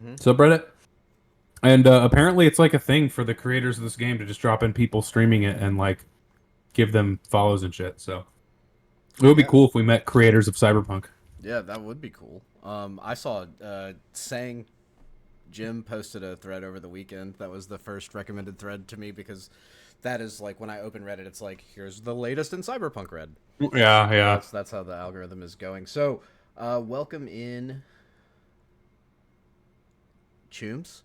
subreddit. And apparently it's like a thing for the creators of this game to just drop in people streaming it and like give them follows and shit. So it would be cool if we met creators of Cyberpunk. Yeah, that would be cool. I saw saying Jim posted a thread over the weekend. That was the first recommended thread to me because that is like when I open Reddit, it's like here's the latest in Cyberpunk Red. Yeah. That's how the algorithm is going. So, welcome in, Chooms.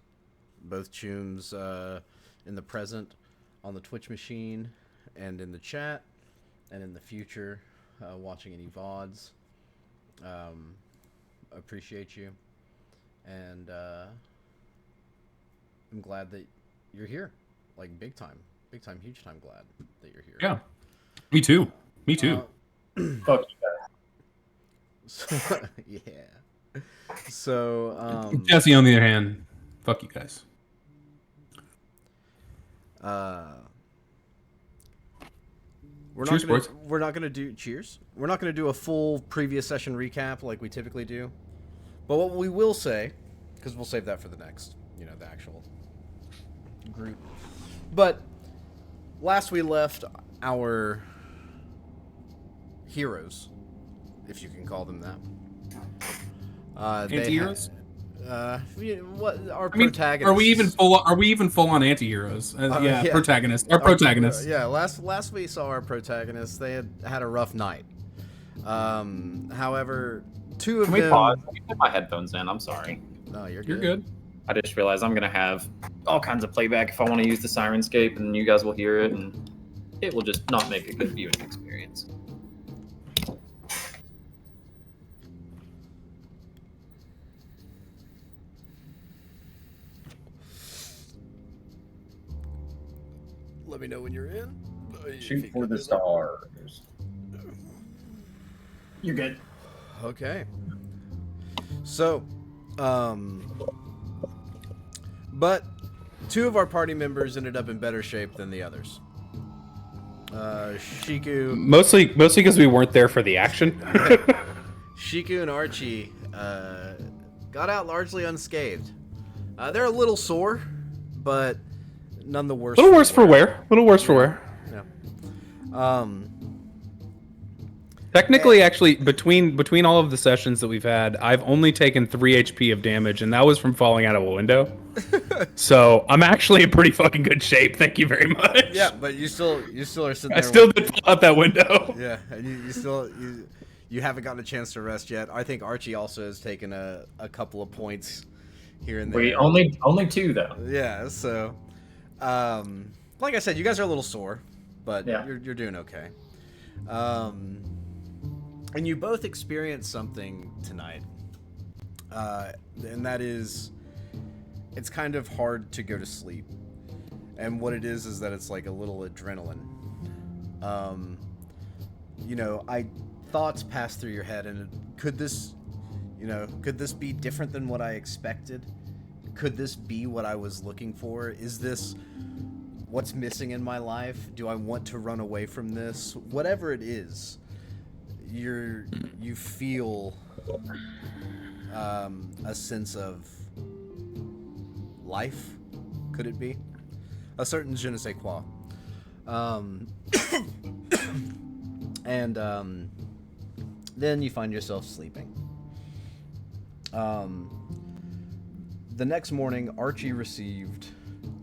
Both Chooms in the present on the Twitch machine and in the chat and in the future watching any VODs. Appreciate you. And I'm glad that you're here. Like big time, huge time glad that you're here. Yeah. Me too. Fuck you guys. So, yeah. So, Jesse, on the other hand, fuck you guys. We're Cheers, boys. not gonna do cheers. We're not gonna do a full previous session recap like we typically do. But what we will say, because we'll save that for the next, the actual group. But last we left our heroes, if you can call them that. Anti-heroes? What our I mean, protagonists? Are we even full on anti-heroes? Yeah, protagonists. Our protagonists. Yeah, last we saw our protagonists, they had a rough night. However, two of them. Can we pause? Let me put my headphones in. I'm sorry. No, you're good. I just realized I'm gonna have all kinds of playback if I want to use the Sirenscape, and you guys will hear it, and it will just not make a good viewing experience. Let me know when you're in. Shoot for the stars. You're good. Okay. So, but two of our party members ended up in better shape than the others. Shiku. Mostly because we weren't there for the action. Shiku and Archie got out largely unscathed. They're a little sore, but none the worse. Little worse for wear. Yeah. Technically, actually, between all of the sessions that we've had, I've only taken 3 HP of damage, and that was from falling out of a window. So I'm actually in pretty fucking good shape. Thank you very much. Yeah, but you still are sitting there. I still did fall out that window. Yeah, and you haven't gotten a chance to rest yet. I think Archie also has taken a couple of points here and there. We only 2 though. Yeah, so like I said, you guys are a little sore, but yeah. you're doing okay. And you both experienced something tonight, and that is, it's kind of hard to go to sleep. And what it is that it's like a little adrenaline. Thoughts pass through your head, and could this be different than what I expected? Could this be what I was looking for? Is this what's missing in my life? Do I want to run away from this? Whatever it is, you feel a sense of life. Could it be a certain je ne sais quoi? And then you find yourself sleeping. The next morning, Archie received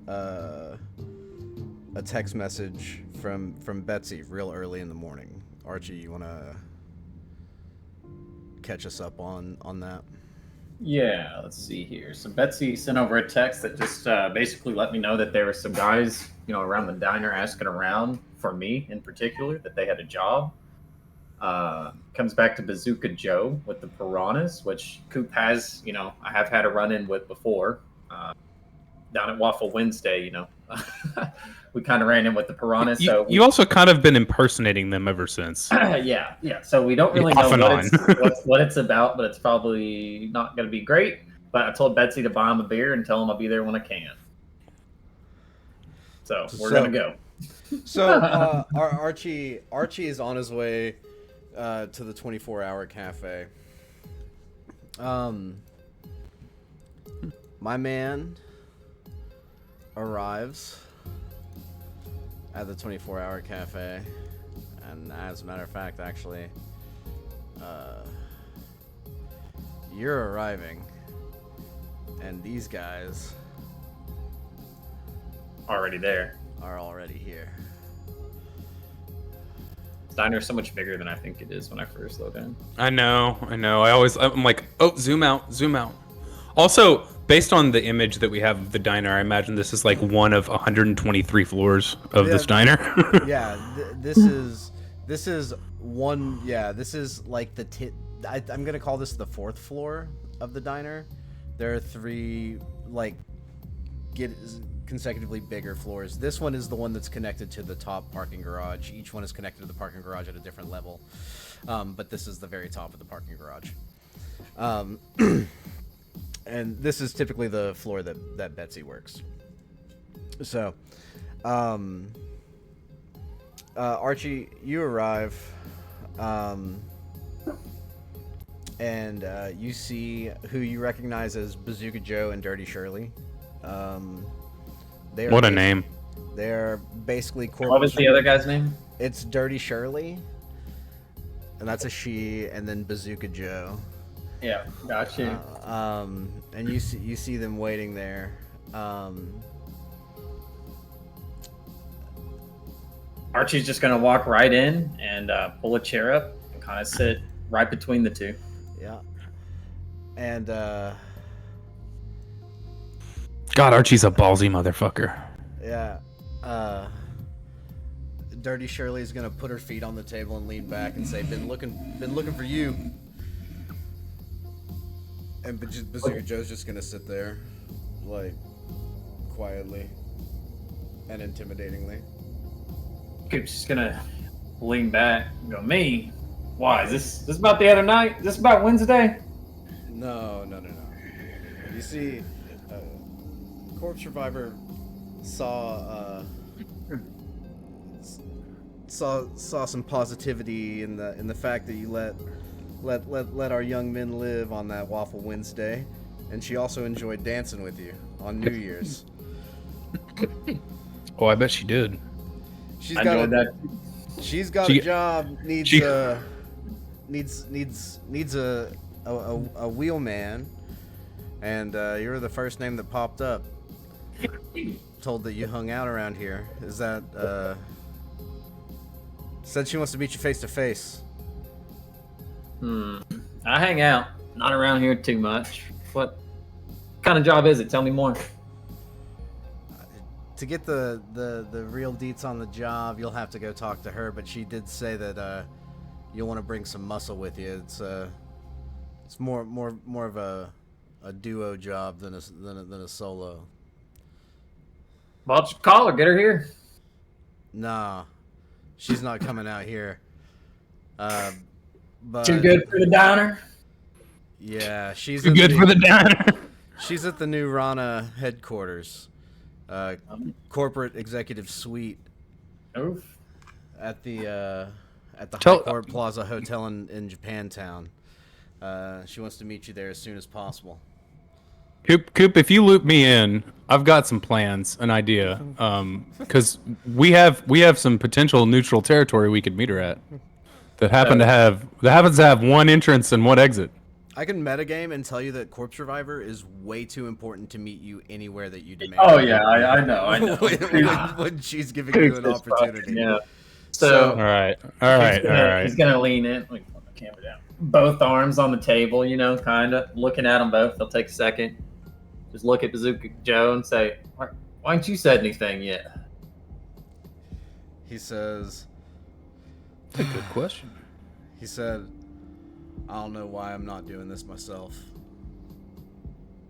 a text message from Betsy real early in the morning. Archie, you want to catch us up on that? Yeah, let's see here. So Betsy sent over a text that just basically let me know that there were some guys, around the diner asking around for me in particular, that they had a job. Comes back to Bazooka Joe with the piranhas, which Coop has, I have had a run-in with before. Down at Waffle Wednesday, we kind of ran in with the piranhas. You also kind of been impersonating them ever since. Yeah. So we don't really know what it's about, but it's probably not going to be great. But I told Betsy to buy him a beer and tell him I'll be there when I can. So we're going to go. So Archie is on his way to the 24-hour cafe. My man arrives at the 24-hour cafe, and as a matter of fact, actually, you're arriving, and these guys Already there. are already here. This diner is so much bigger than I think it is when I first load in. I know. I'm like, oh, zoom out. Also, based on the image that we have of the diner, I imagine this is like one of 123 floors of this diner. Yeah, this is one. Yeah, this is like I'm gonna call this the 4th floor of the diner. There are 3 like consecutively bigger floors. This one is the one that's connected to the top parking garage. Each one is connected to the parking garage at a different level, but this is the very top of the parking garage. And this is typically the floor that Betsy works. So, Archie, you arrive, and you see who you recognize as Bazooka Joe and Dirty Shirley. What a name. They're basically What was the other guy's name? It's Dirty Shirley, and that's a she, and then Bazooka Joe. Yeah, got you. And you see them waiting there. Archie's just gonna walk right in and pull a chair up and kind of sit right between the two. Yeah. And God, Archie's a ballsy motherfucker. yeah. Dirty Shirley's gonna put her feet on the table and lean back and say, "Been looking for you." And Bazooka Joe's just gonna sit there, like, quietly and intimidatingly. Coop's just gonna lean back and go, "Me? Why? Is this about the other night? Is this about Wednesday?" No. You see, Corpse Survivor saw some positivity in the fact that you let our young men live on that Waffle Wednesday, and she also enjoyed dancing with you on New Year's. Oh, I bet she did. She's I got enjoyed that. She's got a job. Needs a wheelman, and you're the first name that popped up. Told that you hung out around here. Is that said she wants to meet you face to face. I hang out, not around here too much. What kind of job is it? Tell me more. To get the real deets on the job, you'll have to go talk to her. But she did say that you'll want to bring some muscle with you. It's more of a duo job than a solo. Well, just call her, get her here. Nah, she's not coming out here. But Too good for the diner. yeah, she's Too good for the diner. She's at the new Rana headquarters, corporate executive suite Oof. at the High Court Plaza Hotel in Japantown. She wants to meet you there as soon as possible. Coop, if you loop me in, I've got some plans, an idea. Because we have some potential neutral territory we could meet her at. That happens to have one entrance and one exit. I can metagame and tell you that Corpse Reviver is way too important to meet you anywhere that you demand. Oh yeah, I know. when she's giving you an opportunity. Yeah. So All right. He's gonna lean in, like, put the camera down. Both arms on the table, kind of looking at them both. They'll take a second. Just look at Bazooka Joe and say, "Why haven't you said anything yet?" He says, That's a good question. He said, "I don't know why I'm not doing this myself."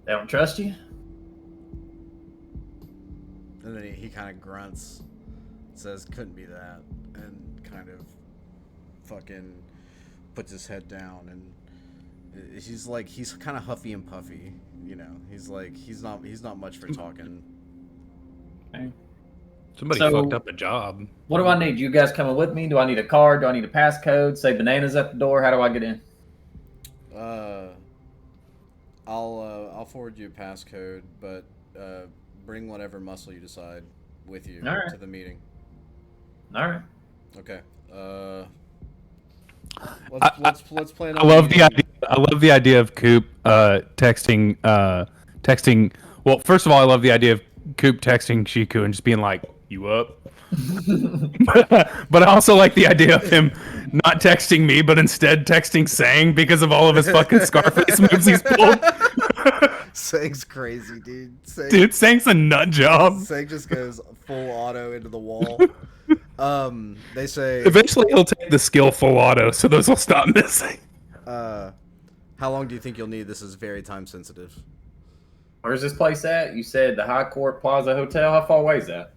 They don't trust you? And then he kind of grunts, says, "Couldn't be that," and kind of fucking puts his head down, and he's kind of huffy and puffy, He's like he's not much for talking. Okay. Somebody So- fucked up a job. What do I need? You guys coming with me? Do I need a card? Do I need a passcode? Say bananas at the door. How do I get in? I'll I'll forward you a passcode, but bring whatever muscle you decide with you All right. to the meeting. All right. Okay. I, Let's plan I on love the meeting. idea. I love the idea of Coop texting. Well, first of all, I love the idea of Coop texting Shiku and just being like, "You up?" But I also like the idea of him not texting me, but instead texting Sang because of all of his fucking Scarface moves he's pulled. Sang's crazy, dude. Dude, Sang's a nut job. Sang just goes full auto into the wall. They say Eventually, he'll take the skill full auto, so those will stop missing. how long do you think you'll need? This is very time sensitive. Where's this place at? You said the High Court Plaza Hotel. How far away is that?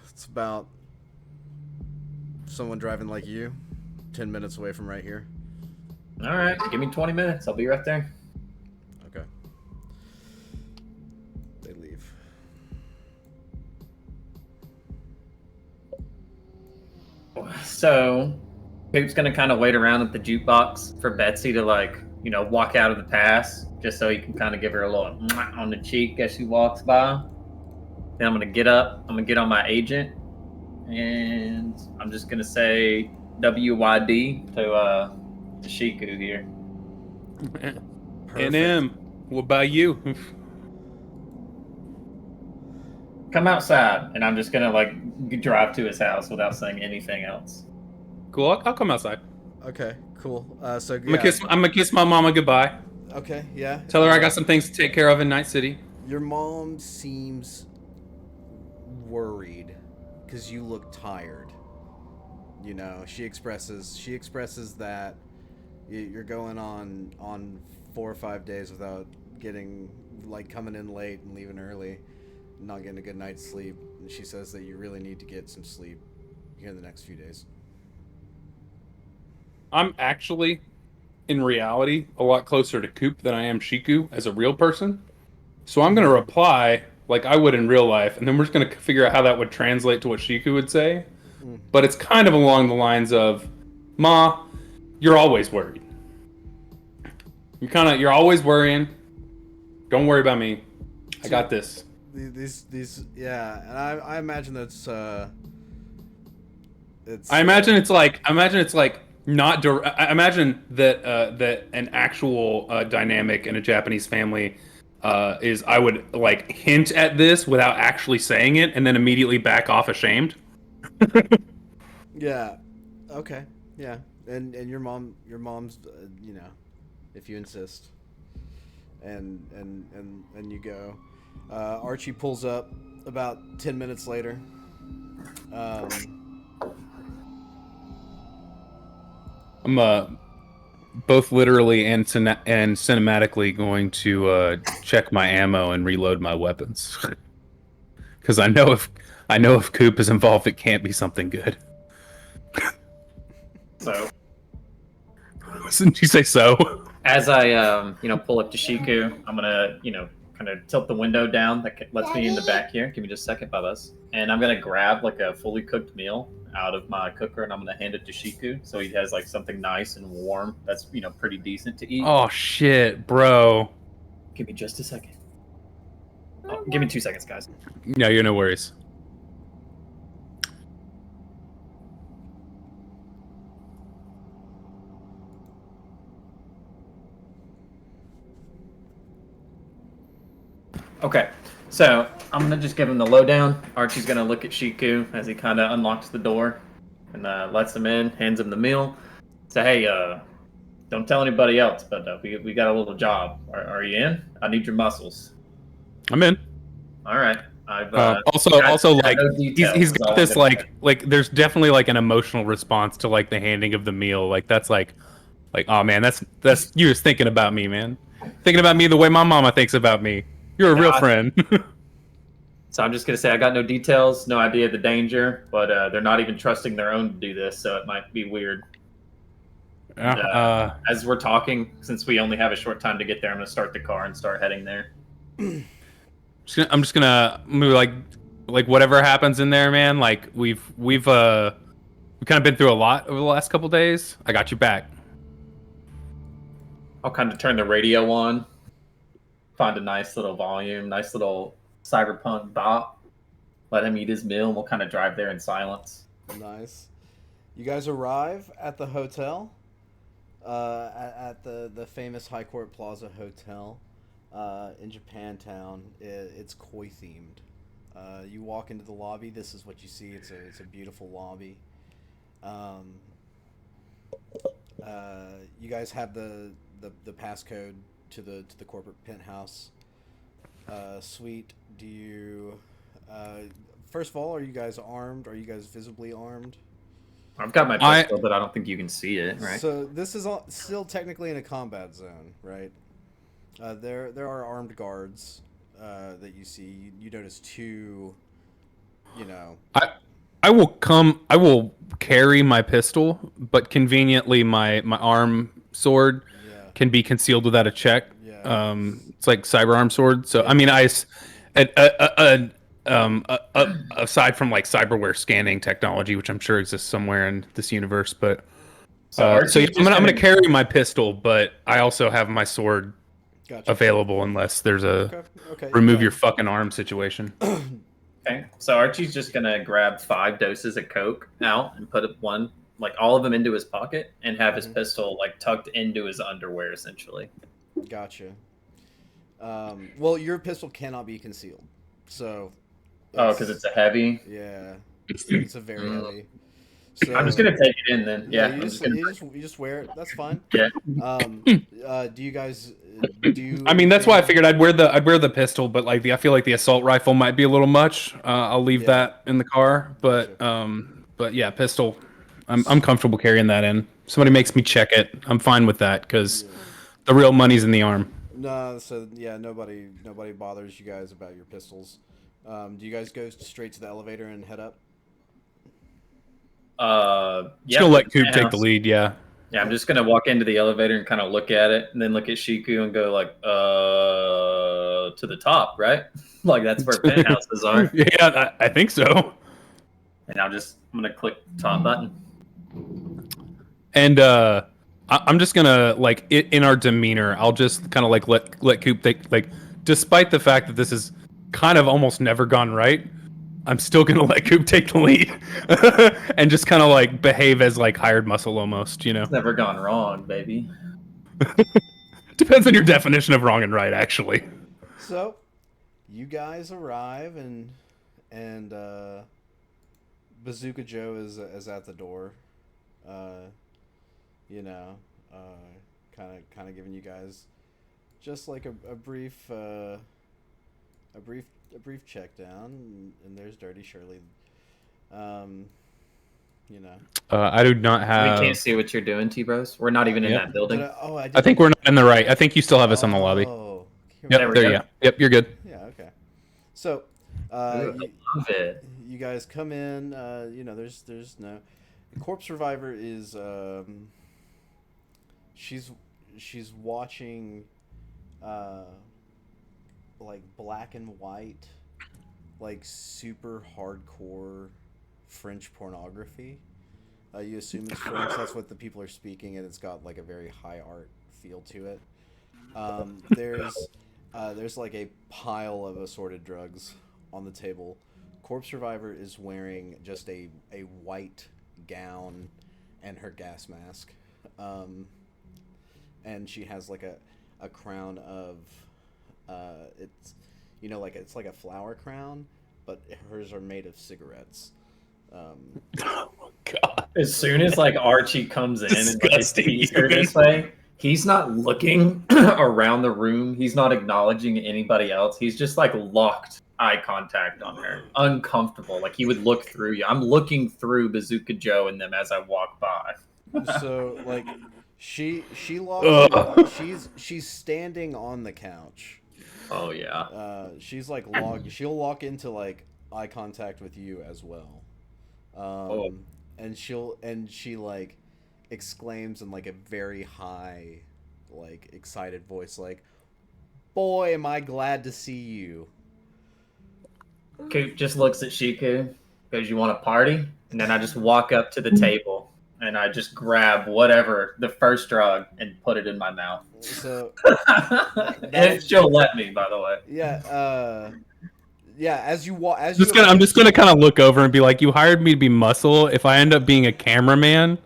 It's about someone driving like you, 10 minutes away from right here. All right, give me 20 minutes. I'll be right there. Okay. They leave. So, Coop's gonna kind of wait around at the jukebox for Betsy to walk out of the pass, just so he can kind of give her a little mwah on the cheek as she walks by. Then I'm gonna get up. I'm gonna get on my agent, and I'm just gonna say WYD to Shiku here. NM, what about you? Come outside, and I'm just gonna drive to his house without saying anything else. Cool, I'll come outside. Okay, cool. So I'm gonna kiss my mama goodbye. Okay, yeah. Tell her I got some things to take care of in Night City. Your mom seems worried because you look tired. You know, she expresses that you're going on 4 or 5 days without getting coming in late and leaving early, not getting a good night's sleep. And she says that you really need to get some sleep here in the next few days. I'm actually, in reality, a lot closer to Coop than I am Shiku as a real person. So I'm going to reply like I would in real life, and then we're just going to figure out how that would translate to what Shiku would say. But it's kind of along the lines of, Ma, you're always worried. You're always worrying. Don't worry about me. I got this. Yeah, and I imagine that's it's. I imagine it's like not. I imagine that that an actual dynamic in a Japanese family is I would hint at this without actually saying it, and then immediately back off ashamed. Yeah. Okay. Yeah. And your mom's if you insist. And you go. Archie pulls up about 10 minutes later. I'm both literally and cinematically going to check my ammo and reload my weapons. Because I know if Coop is involved, it can't be something good. So, didn't you say so? as I pull up to Shiku, I'm gonna kind of tilt the window down that lets me in the back here. Give me just a second, Babas. And I'm gonna grab a fully cooked meal out of my cooker, and I'm gonna hand it to Shiku, so he has something nice and warm that's pretty decent to eat. Oh shit, bro. Give me just a second. Oh, give me 2 seconds, guys. No, you're no worries. Okay, so I'm gonna just give him the lowdown. Archie's gonna look at Shiku as he kind of unlocks the door and lets him in, hands him the meal. Say, hey, don't tell anybody else, but we got a little job. Are you in? I need your muscles. I'm in. All right. I've also no details, he's is all got I'm this gonna say. there's definitely an emotional response to the handing of the meal. That's oh man, that's you're just thinking about me, man. Thinking about me the way my mama thinks about me. You're a real friend. So I'm just gonna say I got no details, no idea of the danger, but they're not even trusting their own to do this, so it might be weird. And, as we're talking, since we only have a short time to get there, I'm gonna start the car and start heading there. I'm just gonna move whatever happens in there, man. We've kind of been through a lot over the last couple days. I got you back. I'll kind of turn the radio on find a nice little volume, nice little cyberpunk bop. Let him eat his meal, and we'll kind of drive there in silence. Nice. You guys arrive at the hotel, at the famous High Court Plaza Hotel in Japantown. It's koi themed. You walk into the lobby. This is what you see. It's a beautiful lobby. You guys have the passcode to the corporate penthouse suite. Do you? First of all, are you guys armed? Are you guys visibly armed? I've got my pistol, but I don't think you can see it, right? So this is still technically in a combat zone, right? There are armed guards that you see. You notice two. You know. I will carry my pistol, but conveniently my arm sword can be concealed without a check. Yeah. It's like cyber arm sword. So I mean, aside from like cyberware scanning technology, which I'm sure exists somewhere in this universe, but so yeah, I'm gonna carry my pistol, but I also have my sword available unless there's a remove your fucking arm situation. Okay, so Archie's just gonna grab 5 doses of Coke out and put one, like all of them, into his pocket and have his pistol like tucked into his underwear, essentially. Gotcha. Well, your pistol cannot be concealed, so. Because it's a heavy. Yeah, it's a very heavy. So, I'm just gonna take it in then. Yeah, you just wear it. That's fine. Yeah. Do you guys do? I mean, that's why I figured I'd wear the pistol, but like I feel like the assault rifle might be a little much. I'll leave that in the car, but yeah, pistol. I'm comfortable carrying that in. If somebody makes me check it, I'm fine with that because the real money's in the arm. No, so yeah, nobody bothers you guys about your pistols. Do you guys go straight to the elevator and head up? Yeah. Just gonna let Coop take the lead. Yeah. Yeah, I'm just gonna walk into the elevator and kind of look at it, and then look at Shiku and go like, to the top, right? Like that's where penthouses are. Yeah, I think so. And I'm gonna click top button. And I'm just gonna like in our demeanor, I'll just kind of like let Coop take, like, despite the fact that this is kind of almost never gone right, I'm still gonna let Coop take the lead and just kind of like behave as like hired muscle almost, you know. It's never gone wrong, baby. Depends on your definition of wrong and right, actually. So, you guys arrive and Bazooka Joe is at the door. You know, kind of giving you guys just like a brief check down, and there's Dirty Shirley. You know. I do not have. We can't see what you're doing, T-Bros. We're not even in that building. I think we're not in the right. I think you still have us on the lobby. Oh. Yep, there you go. Yep, you're good. Yeah, okay. So, you guys come in. You know, there's no. The corpse survivor is. She's watching. Like black and white, like super hardcore French pornography. You assume it's French. That's what the people are speaking, and it's got like a very high art feel to it. There's like a pile of assorted drugs on the table. Corpse survivor is wearing just a white gown and her gas mask, and she has like a crown of it's, you know, like it's like a flower crown, but hers are made of cigarettes. Oh God! As soon as like Archie comes in and like, sees her this way, he's not looking around the room. He's not acknowledging anybody else. He's just like locked eye contact on her, uncomfortable. Like he would look through you. I'm looking through Bazooka Joe and them as I walk by. So like she locked. She's standing on the couch. Oh yeah. She's like she'll lock into like eye contact with you as well. And she like exclaims in like a very high, like excited voice, like, "Boy, am I glad to see you." Coop just looks at Shiku, goes, "You want a party?" And then I just walk up to the table and I just grab whatever the first drug and put it in my mouth. So And she'll let me, by the way. yeah, yeah. I'm just gonna kind of look over and be like, "You hired me to be muscle. If I end up being a cameraman,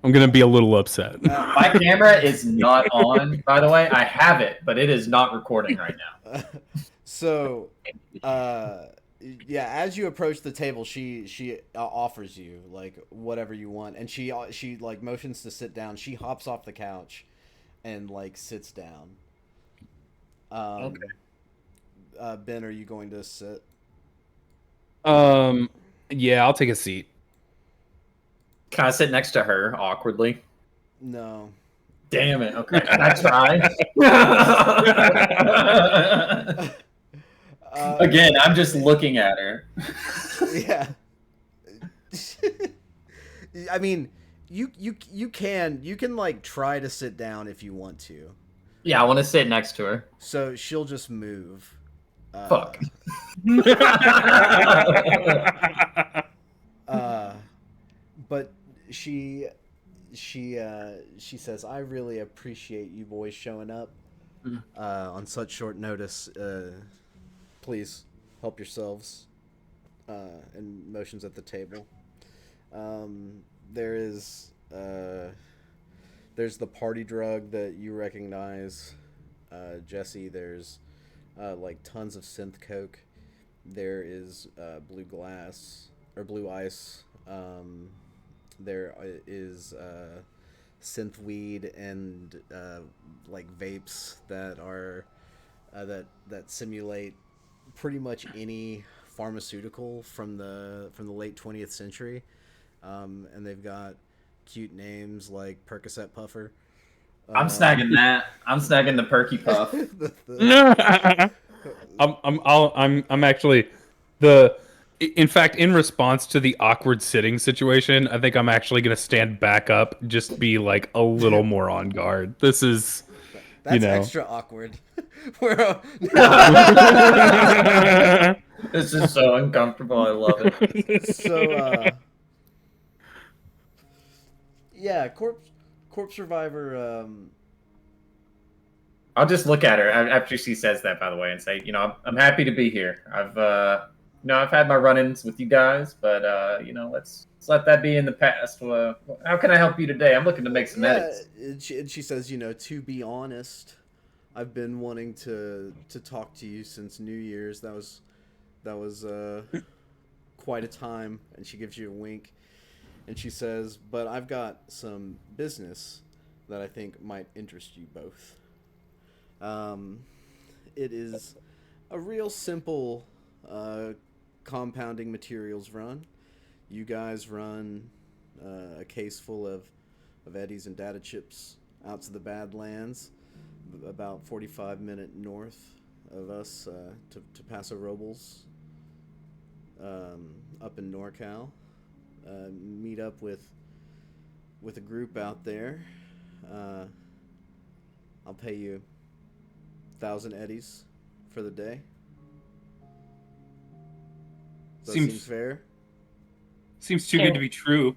I'm gonna be a little upset." My camera is not on, by the way. I have it, but it is not recording right now. So, yeah, as you approach the table, she offers you like whatever you want, and she like motions to sit down. She hops off the couch, and like sits down. Okay. Ben, are you going to sit? Yeah, I'll take a seat. Can I sit next to her awkwardly? No. Damn it. Okay. Can I try? Again, I'm just looking at her. Yeah. I mean, you can like try to sit down if you want to. Yeah, I want to sit next to her. So she'll just move. Fuck. But she says, "I really appreciate you boys showing up on such short notice. Please help yourselves." And motions at the table. There's the party drug that you recognize, Jesse. There's like tons of synth coke. There is blue glass or blue ice. There is synth weed and like vapes that are that simulate pretty much any pharmaceutical from the late 20th century, and they've got cute names like Percocet Puffer. I'm snagging that. I'm snagging the Perky Puff. I'm actually the. In fact, in response to the awkward sitting situation, I think I'm actually going to stand back up, just be like a little more on guard. This is, that's extra awkward. This is so uncomfortable. I love it. So, yeah, corpse survivor. I'll just look at her after she says that, by the way, and say, I'm happy to be here. I've had my run-ins with you guys, but let's let that be in the past. How can I help you today? I'm looking to make some edits. And she says, to be honest, I've been wanting to talk to you since New Year's. That was quite a time. And she gives you a wink, and she says, but I've got some business that I think might interest you both. It is a real simple compounding materials run. You guys run a case full of eddies and data chips out to the Badlands, about 45-minute north of us, to Paso Robles, up in NorCal. Meet up with a group out there. I'll pay you 1,000 eddies for the day. Seems fair. Seems too good to be true.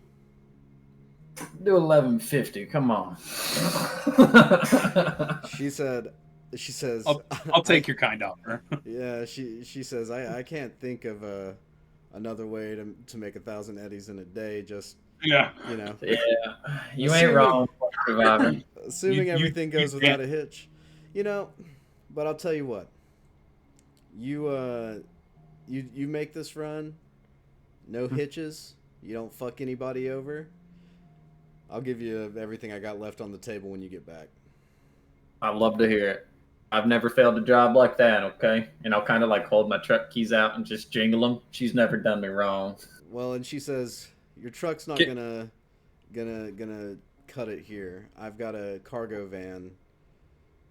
Do 1150. Come on. She says, I'll take your kind offer. Yeah, she says, I can't think of another way to make 1,000 eddies in a day. Just yeah. Yeah, you ain't wrong. Assuming everything goes without a hitch, But I'll tell you what. You make this run, no hitches. You don't fuck anybody over. I'll give you everything I got left on the table when you get back. I'd love to hear it. I've never failed a job like that, okay? And I'll kind of like hold my truck keys out and just jingle them. She's never done me wrong. Well, and she says, your truck's not gonna cut it here. I've got a cargo van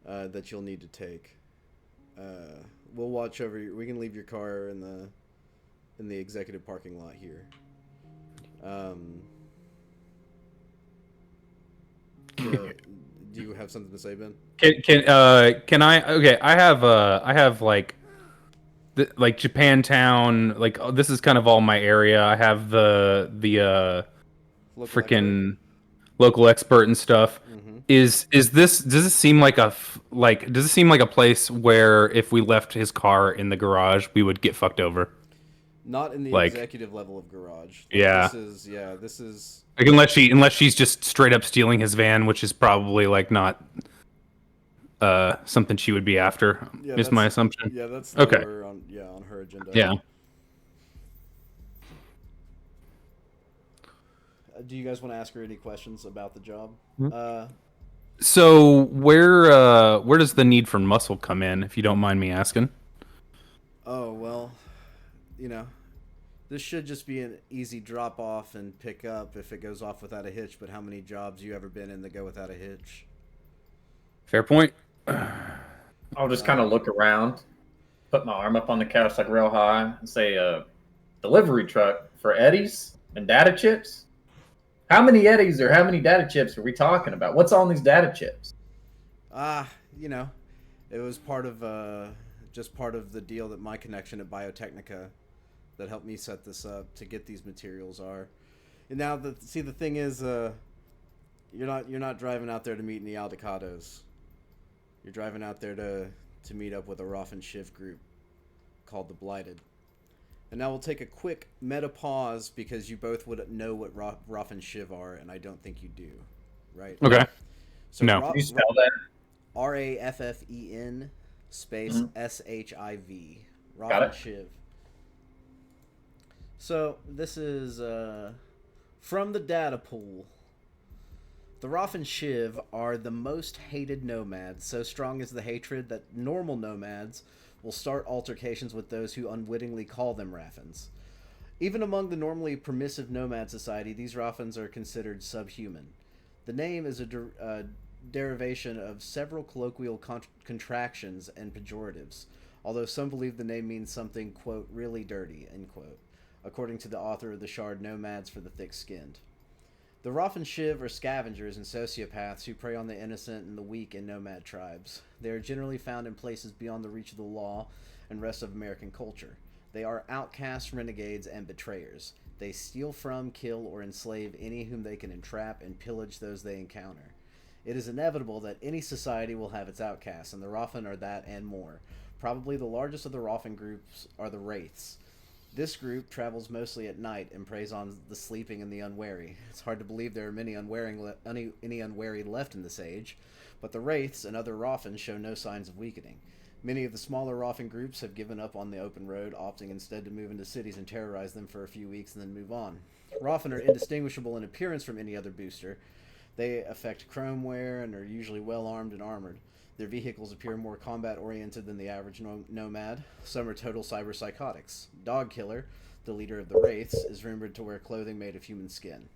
that you'll need to take. We'll watch over you. We can leave your car in the executive parking lot here. Do you have something to say, Ben? Can I? Okay, I have like Japantown. Like this is kind of all my area. I have the freaking local expert and stuff. Mm-hmm. Is this does it seem like does it seem like a place where if we left his car in the garage we would get fucked over? Not in the Like, executive level of garage. Like yeah. this is Like unless she's just straight up stealing his van, which is probably like not something she would be after, yeah, is my assumption. that's Okay. lower on her agenda. Yeah. Do you guys want to ask her any questions about the job? So where does the need for muscle come in, if you don't mind me asking? Oh well, you know, this should just be an easy drop off and pick up if it goes off without a hitch. But how many jobs you ever been in that go without a hitch? Fair point. I'll just kind of look around, put my arm up on the couch like real high, and say, "Delivery truck for Eddies and data chips." How many Eddies or how many data chips are we talking about? What's on these data chips? You know, it was part of just part of the deal that my connection at Biotechnica that helped me set this up to get these materials are. And now the thing is, you're not driving out there to meet any Aldecados. You're driving out there to meet up with a Roth and Shiv group called the Blighted. And now we'll take a quick meta pause because you both would know what Roth and Shiv are, and I don't think you do, right? Okay. So No. Can you spell that? Raffen space SHIV. Roth Got and it. Shiv. So this is from the data pool. The Roth and Shiv are the most hated nomads, so strong is the hatred that normal nomads will start altercations with those who unwittingly call them Raffens. Even among the normally permissive nomad society, these Raffens are considered subhuman. The name is a derivation of several colloquial contractions and pejoratives, although some believe the name means something, quote, really dirty, end quote, according to the author of The Shard Nomads for the Thick-Skinned. The Roth and Shiv are scavengers and sociopaths who prey on the innocent and the weak in nomad tribes. They are generally found in places beyond the reach of the law and rest of American culture. They are outcasts, renegades, and betrayers. They steal from, kill, or enslave any whom they can entrap and pillage those they encounter. It is inevitable that any society will have its outcasts, and the Rothan are that and more. Probably the largest of the Rothan groups are the Wraiths. This group travels mostly at night and preys on the sleeping and the unwary. It's hard to believe there are any unwary left in this age, but the Wraiths and other Rothans show no signs of weakening. Many of the smaller Rothan groups have given up on the open road, opting instead to move into cities and terrorize them for a few weeks and then move on. Rothan are indistinguishable in appearance from any other booster. They affect chrome wear and are usually well armed and armored. Their vehicles appear more combat-oriented than the average nomad. Some are total cyber-psychotics. Dogkiller, the leader of the Wraiths, is rumored to wear clothing made of human skin.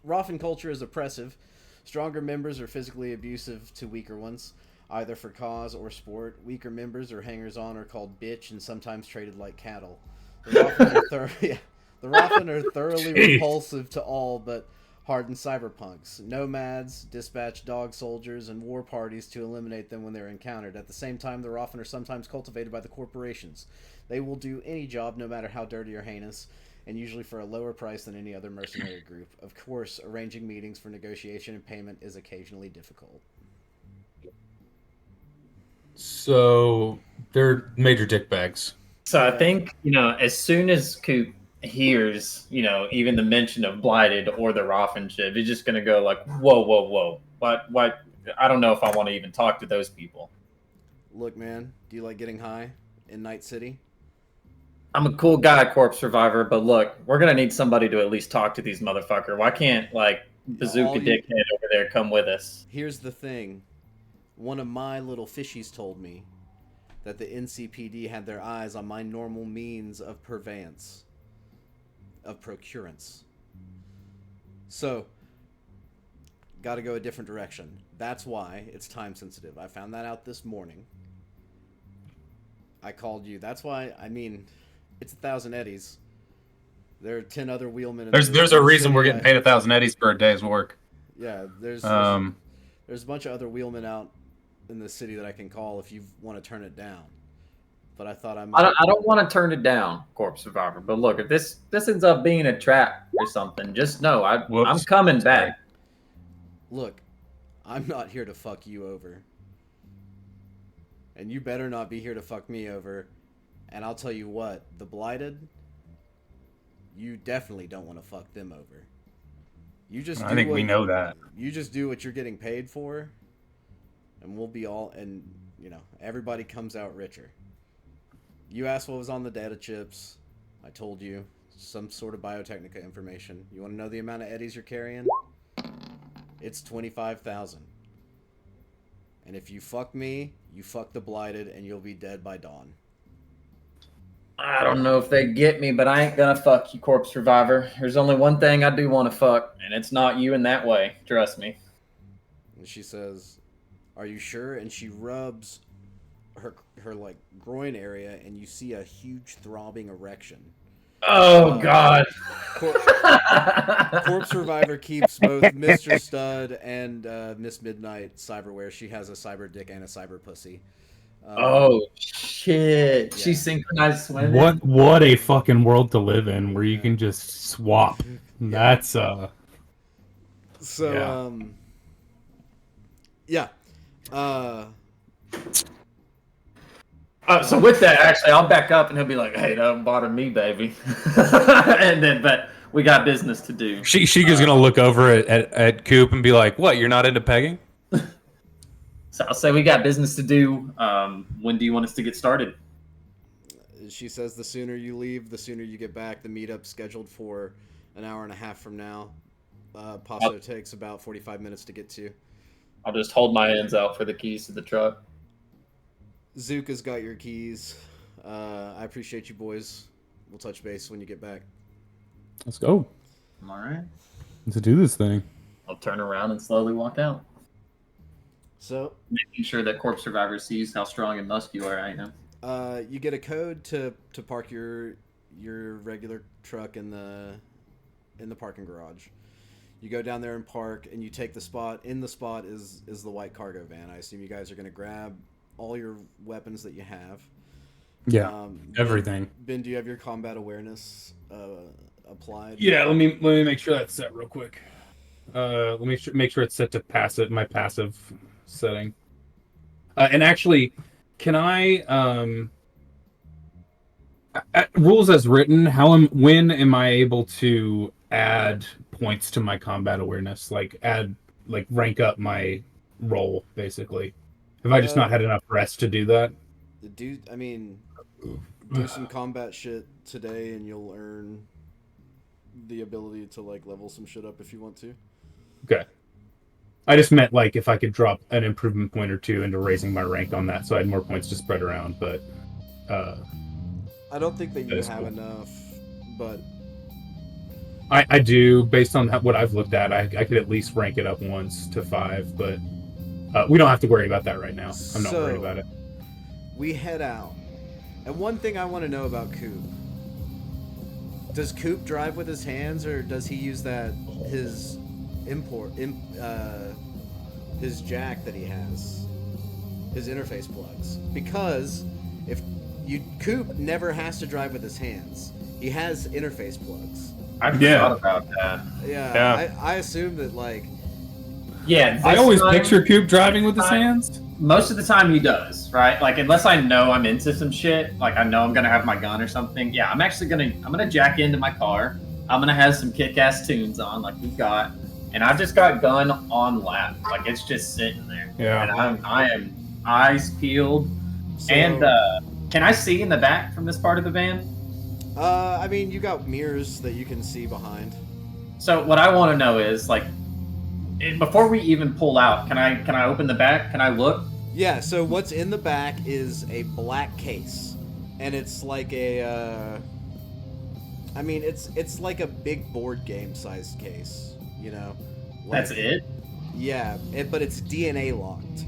Rothan culture is oppressive. Stronger members are physically abusive to weaker ones, either for cause or sport. Weaker members or hangers-on are called bitch and sometimes traded like cattle. The Rothan are thoroughly repulsive to all but hardened cyberpunks. Nomads dispatch dog soldiers and war parties to eliminate them when they're encountered. At the same time, the Rothan are sometimes cultivated by the corporations. They will do any job, no matter how dirty or heinous, and usually for a lower price than any other mercenary group. Of course, arranging meetings for negotiation and payment is occasionally difficult. So they're major dickbags. So I think, as soon as Coop hears, even the mention of Blighted or the Roffin ship, he's just going to go like, whoa, whoa, whoa. What? I don't know if I want to even talk to those people. Look, man, do you like getting high in Night City? I'm a cool guy, Corpse Survivor, but look, we're going to need somebody to at least talk to these motherfuckers. Why can't, Bazooka Dickhead over there come with us? Here's the thing. One of my little fishies told me that the NCPD had their eyes on my normal means of purveyance. Of procurance. So, gotta go a different direction. That's why it's time sensitive. I found that out this morning. I called you. That's why, it's 1,000 eddies. There are 10 other wheelmen. There's a reason we're getting paid 1,000 eddies for a day's work. Yeah, there's a bunch of other wheelmen out in the city that I can call if you want to turn it down. But I thought I don't want to turn it down, Corpse Survivor. But look, if this ends up being a trap or something, just know I'm coming back. Look, I'm not here to fuck you over. And you better not be here to fuck me over. And I'll tell you what, the Blighted, you definitely don't want to fuck them over. You just I think we know that. You just do what you're getting paid for, and we'll be all, and, you know, everybody comes out richer. You asked what was on the data chips. I told you. Some sort of Biotechnica information. You want to know the amount of eddies you're carrying? It's 25,000. And if you fuck me, you fuck the Blighted, and you'll be dead by dawn. I don't know if they get me, but I ain't gonna fuck you, Corpse Survivor. There's only one thing I do want to fuck, and it's not you in that way. Trust me. And she says, "Are you sure?" And she rubs her like groin area, and you see a huge throbbing erection. Oh God! Corpse Survivor keeps both Mr. Stud and Miss Midnight cyberware. She has a cyber dick and a cyber pussy. Oh shit! Yeah. She's synchronized swimming. What a fucking world to live in, where you can just swap. That's So So with that, actually, I'll back up and he'll be like, "Hey, don't bother me, baby." And then, but we got business to do. Shika's gonna look over at Coop and be like, "What? You're not into pegging?" So I'll say we got business to do. When do you want us to get started? she says the sooner you leave, the sooner you get back. The meetup's scheduled for an hour and a half from now. Paso takes about 45 minutes to get to. I'll just hold my hands out for the keys to the truck. Zuka's got your keys. I appreciate you boys. We'll touch base when you get back. Let's go. All right. Let's do this thing. I'll turn around and slowly walk out. So, making sure that Corpse Survivor sees how strong and muscular I am. You get a code to park your regular truck in the parking garage. You go down there and park, and you take the spot. In the spot is the white cargo van. I assume you guys are going to grab all your weapons that you have. Yeah, everything. Ben, do you have your combat awareness applied? Yeah, let me make sure that's set real quick. Let me make sure it's set to passive, my passive setting. And actually, can I rules as written? When am I able to add points to my combat awareness? Like rank up my roll, basically. Have I just not had enough rest to do that? Do some combat shit today, and you'll earn the ability to level some shit up if you want to. Okay. I just meant if I could drop an improvement point or two into raising my rank on that, so I had more points to spread around. But I don't think that you have enough, but I do, based on what I've looked at. I could at least rank it up once to 5, but we don't have to worry about that right now. I'm not worried about it. We head out, and one thing I want to know about Coop: does Coop drive with his hands, or does he use his jack that he has, his interface plugs? Because Coop never has to drive with his hands. He has interface plugs. I forgot about that. Yeah. I assume that Yeah, I always picture Coop driving with his hands. Most of the time he does, right? Unless I know I'm into some shit, I know I'm gonna have my gun or something. Yeah, I'm gonna jack into my car. I'm gonna have some kick-ass tunes on, like we've got, and I've just got gun on lap, it's just sitting there. Yeah. And I am eyes peeled. So, and can I see in the back from this part of the van? I mean, you got mirrors that you can see behind. So what I want to know is before we even pull out, can I open the back? Can I look? Yeah, so what's in the back is a black case. And it's like it's like a big board game sized case, you know? That's it? Yeah, but it's DNA locked.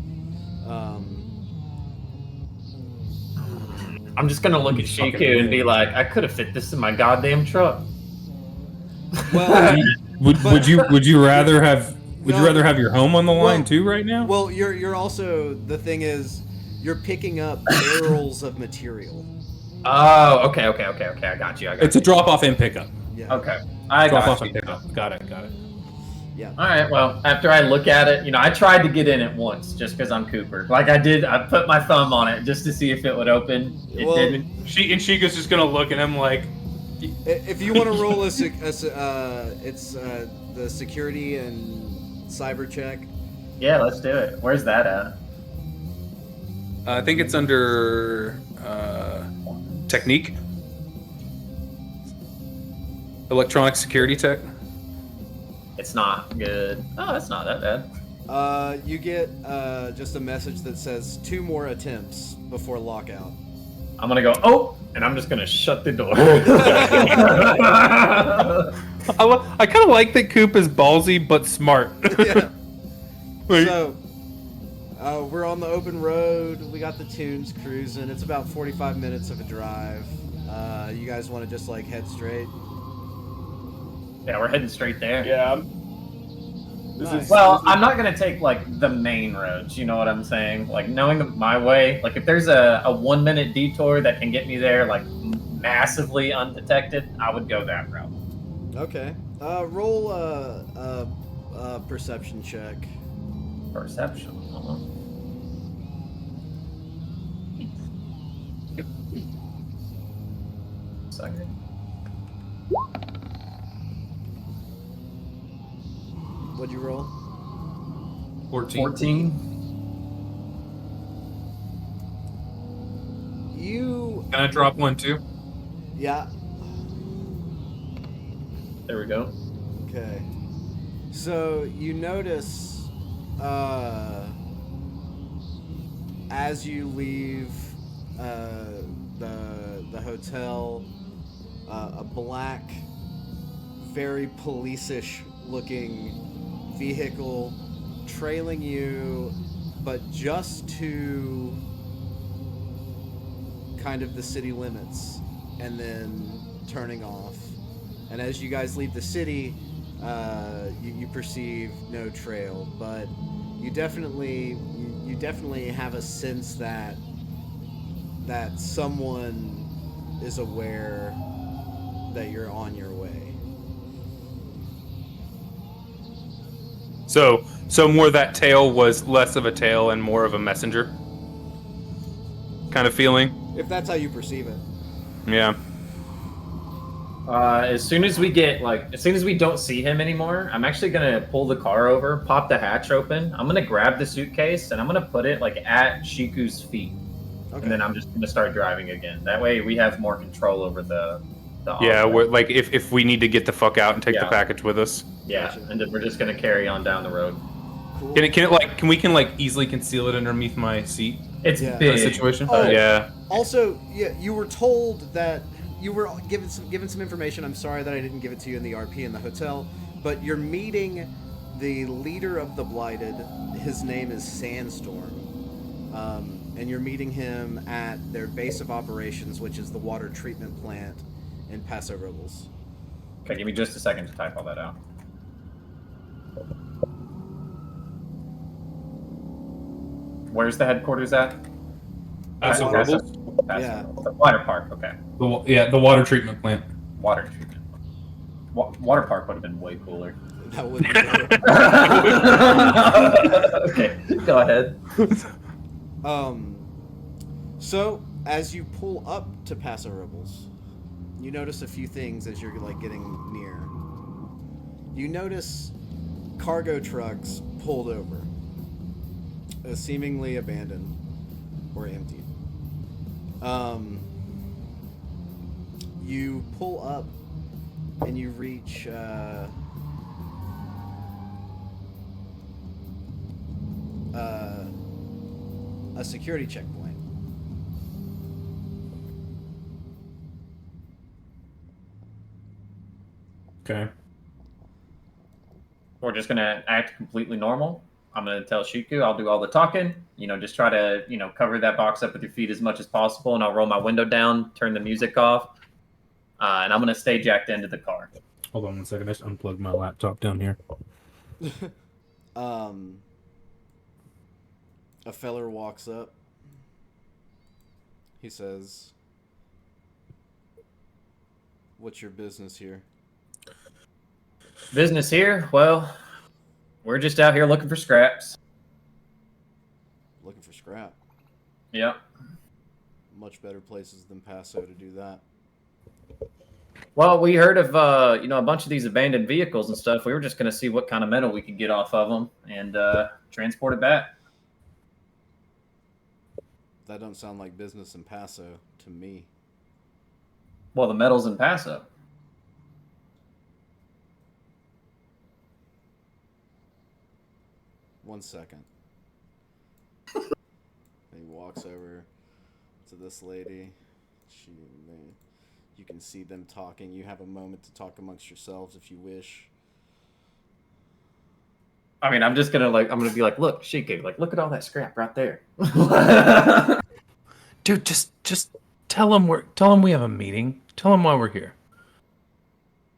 I'm just gonna look at Shiku and be like, I could have fit this in my goddamn truck. Well, would you rather have your home on the line too right now? Well, you're also, the thing is, you're picking up barrels of material. Oh, okay. I got you. It's a drop off and pickup. Yeah. Okay. I drop got off you. and pickup. Got it. Yeah. All right. Well, after I look at it, I tried to get in it once just because I'm Cooper. Like I did, I put my thumb on it just to see if it would open. It Well, didn't. Chico's just gonna look at him like, If you want to roll it's the security and cyber check. Yeah, let's do it. Where's that at? I think it's under technique, electronic security tech. It's not good. Oh, that's not that bad. You get just a message that says 2 more attempts before lockout. I'm gonna go. Oh, and I'm just gonna shut the door. I kind of like that Coop is ballsy but smart. Yeah. Like- So, we're on the open road. We got the tunes cruising. It's about 45 minutes of a drive. You guys want to just like head straight? Yeah, we're heading straight there. Yeah. Nice. Well, I'm not gonna take like the main roads. You know what I'm saying? Like knowing my way. Like if there's a 1-minute detour that can get me there like massively undetected, I would go that route. Okay. Roll a perception check. Perception. Second. What'd you roll? 14. You. Can I drop one too? Yeah. There we go. Okay. So you notice, as you leave the hotel, a black, very police-ish looking vehicle trailing you, but just to kind of the city limits, and then turning off. And as you guys leave the city, you perceive no trail, but you definitely have a sense that someone is aware that you're on your way. So more that tail was less of a tail and more of a messenger kind of feeling. If that's how you perceive it. Yeah. As soon as we don't see him anymore, I'm actually gonna pull the car over, pop the hatch open. I'm gonna grab the suitcase and I'm gonna put it like at Shiku's feet, Okay. and then I'm just gonna start driving again. That way, we have more control over the Yeah, offset. we're, like if we need to get the fuck out and take the Yeah. package with us. Yeah, Gotcha. and then we're just gonna carry on down the road. Cool. Can we easily conceal it underneath my seat? It's Yeah. Kind of big. situation. Oh. Yeah. Also, yeah, you were told that you were given some information. I'm sorry that I didn't give it to you in the RP in the hotel, but you're meeting the leader of the Blighted. His name is Sandstorm, and you're meeting him at their base of operations, which is the water treatment plant in Paso Robles. Okay, give me just a second to type all that out. Where's the headquarters at? Paso Paso- Robles? Paso Yeah. Robles. The water park. Okay. The water treatment plant. Water treatment. Water park would have been way cooler. That would be Okay, go ahead. So as you pull up to Paso Robles, you notice a few things as you're like getting near. You notice cargo trucks pulled over, seemingly abandoned or emptied. You pull up and you reach a security checkpoint. Okay. We're just gonna act completely normal. I'm gonna tell Shiku I'll do all the talking. Just try to cover that box up with your feet as much as possible, and I'll roll my window down, turn the music off, and I'm gonna stay jacked into the car. Hold on one second. I just unplugged my laptop down here. A feller walks up. He says, "What's your business here?" Business here? Well, We're just out here looking for scraps. Looking for scrap. Yep. Much better places than Paso to do that. Well, we heard of a bunch of these abandoned vehicles and stuff. We were just going to see what kind of metal we could get off of them and transport it back. That don't sound like business in Paso to me. Well, the metal's in Paso. One second. He walks over to this lady. You can see them talking. You have a moment to talk amongst yourselves if you wish. I mean, I'm gonna be like, look, Shiku, like, look at all that scrap right there. Dude, just tell them we have a meeting. Tell them why we're here.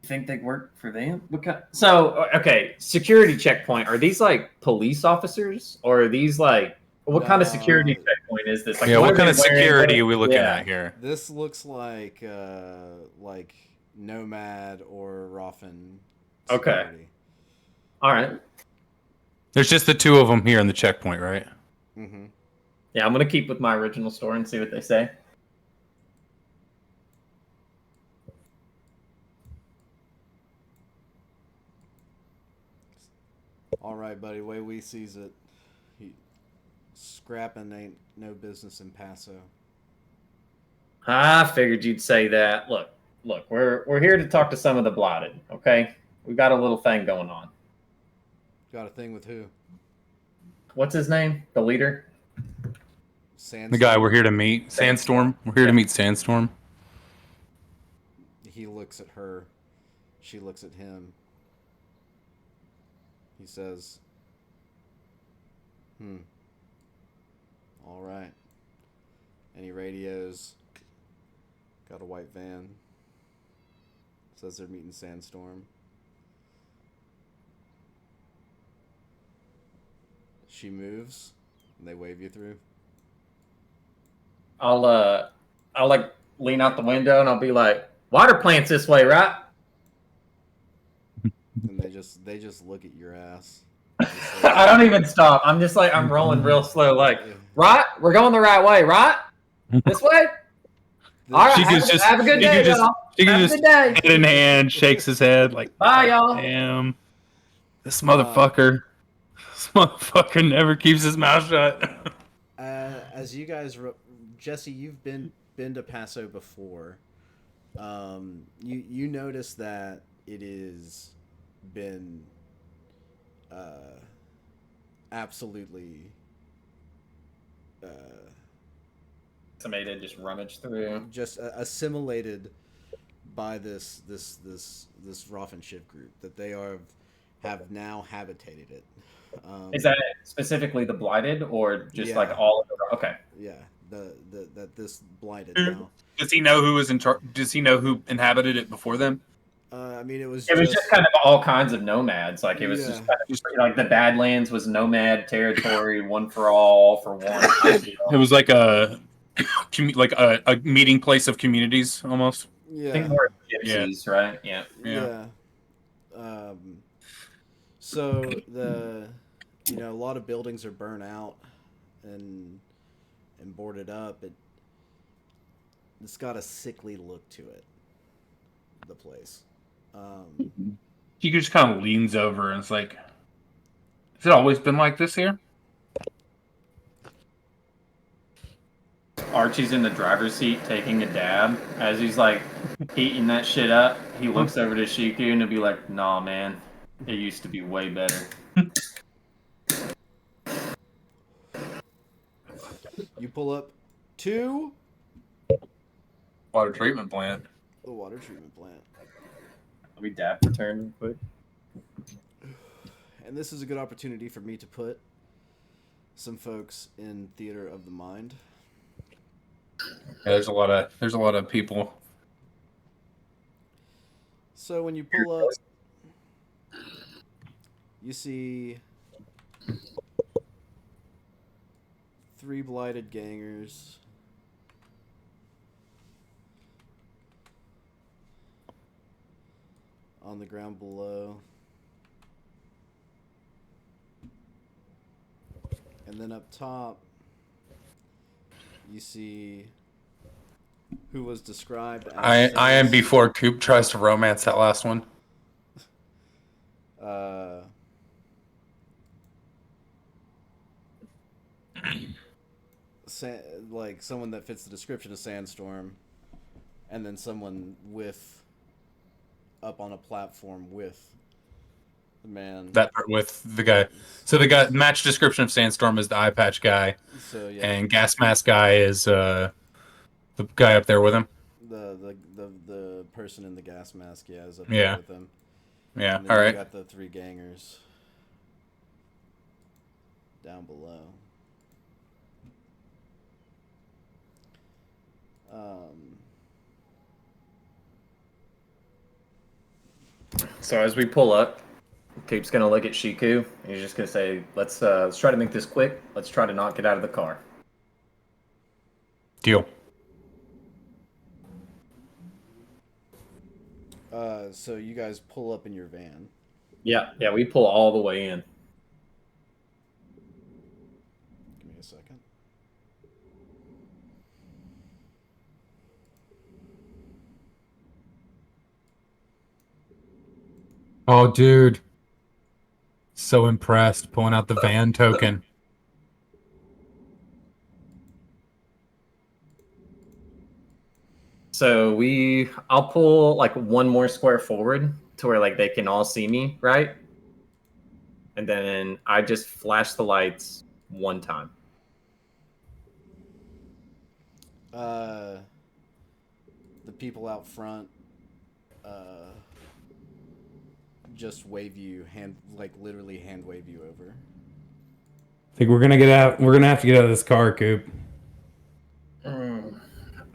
You think they work for them? So, okay, security checkpoint. Are these like police officers, or are these like what kind of security checkpoint is this? Like, Yeah, what kind of are they wearing? security are we looking at here? This looks like Nomad or Raffen. Okay. All right. There's just the two of them here in the checkpoint, right? Mm-hmm. Yeah, I'm gonna keep with my original story and see what they say. All right, buddy. Way we sees it, scrapping ain't no business in Paso. I figured you'd say that. Look, we're here to talk to some of the blighted. Okay, we've got a little thing going on. Got a thing with who? What's his name? The leader? Sandstorm. The guy we're here to meet, Sandstorm. We're here to meet Sandstorm. He looks at her. She looks at him. He says, all right. And he radios. Got a white van. Says they're meeting Sandstorm. She moves, and they wave you through. I'll like lean out the window and I'll be like, water plant's this way, right? And they just look at your ass. I don't even stop. I'm just like, I'm rolling real slow, like, right? We're going the right way, right? This way? All right, have a good day, y'all. She can Have a just good day. head in hand, shakes his head like, Bye, y'all. damn, this motherfucker never keeps his mouth shut. As you guys, Jesse, you've been to Paso before. You notice that it is been absolutely Somebody just rummaged through. just assimilated by this Raffen Shiv group, that they have now habitated it. Is that specifically the blighted, or just Yeah. like all of the? Okay. Yeah, that this blighted now. Does he know who was in charge? Does he know who inhabited it before them? I mean, it was just kind of all kinds of nomads. Like it was Yeah. just kind of like the Badlands was nomad territory, one for all for one. It was like a meeting place of communities almost. yeah. I think more gypsies, right? Yeah. Yeah. So a lot of buildings are burnt out and boarded up. It's got a sickly look to it. The place. He just kind of leans over and it's like, has it always been like this here? Archie's in the driver's seat taking a dab. As he's like heating that shit up, he looks over to Shiku and he'll be like, "Nah, man, it used to be way better." You pull up to Water treatment plant. the water treatment plant. Let me dab for turn real quick. And this is a good opportunity for me to put some folks in theater of the mind. Yeah, there's a lot of people. So when you pull up, you see 3 blighted gangers. On the ground below. And then up top, you see who was described as I am before Coop tries to romance that last one. Like someone that fits the description of Sandstorm, and then someone up on a platform with the man. That part with the guy. So the guy match description of Sandstorm is the eye patch guy, So yeah, and gas mask guy is the guy up there with him. the person in the gas mask, yeah, is up Yeah. there with him. Yeah. And then All you right. got the three gangers down below. So as we pull up, Coop's gonna look at Shiku, and he's just gonna say, let's try to make this quick. Let's try to not get out of the car." Deal. So you guys pull up in your van. Yeah, we pull all the way in. Give me a second. Oh, dude. So impressed. Pulling out the van token. So I'll pull like one more square forward to where like they can all see me, right? And then I just flash the lights one time. The people out front just wave you literally hand wave you over. I think we're gonna get out. We're gonna have to get out of this car, Coop.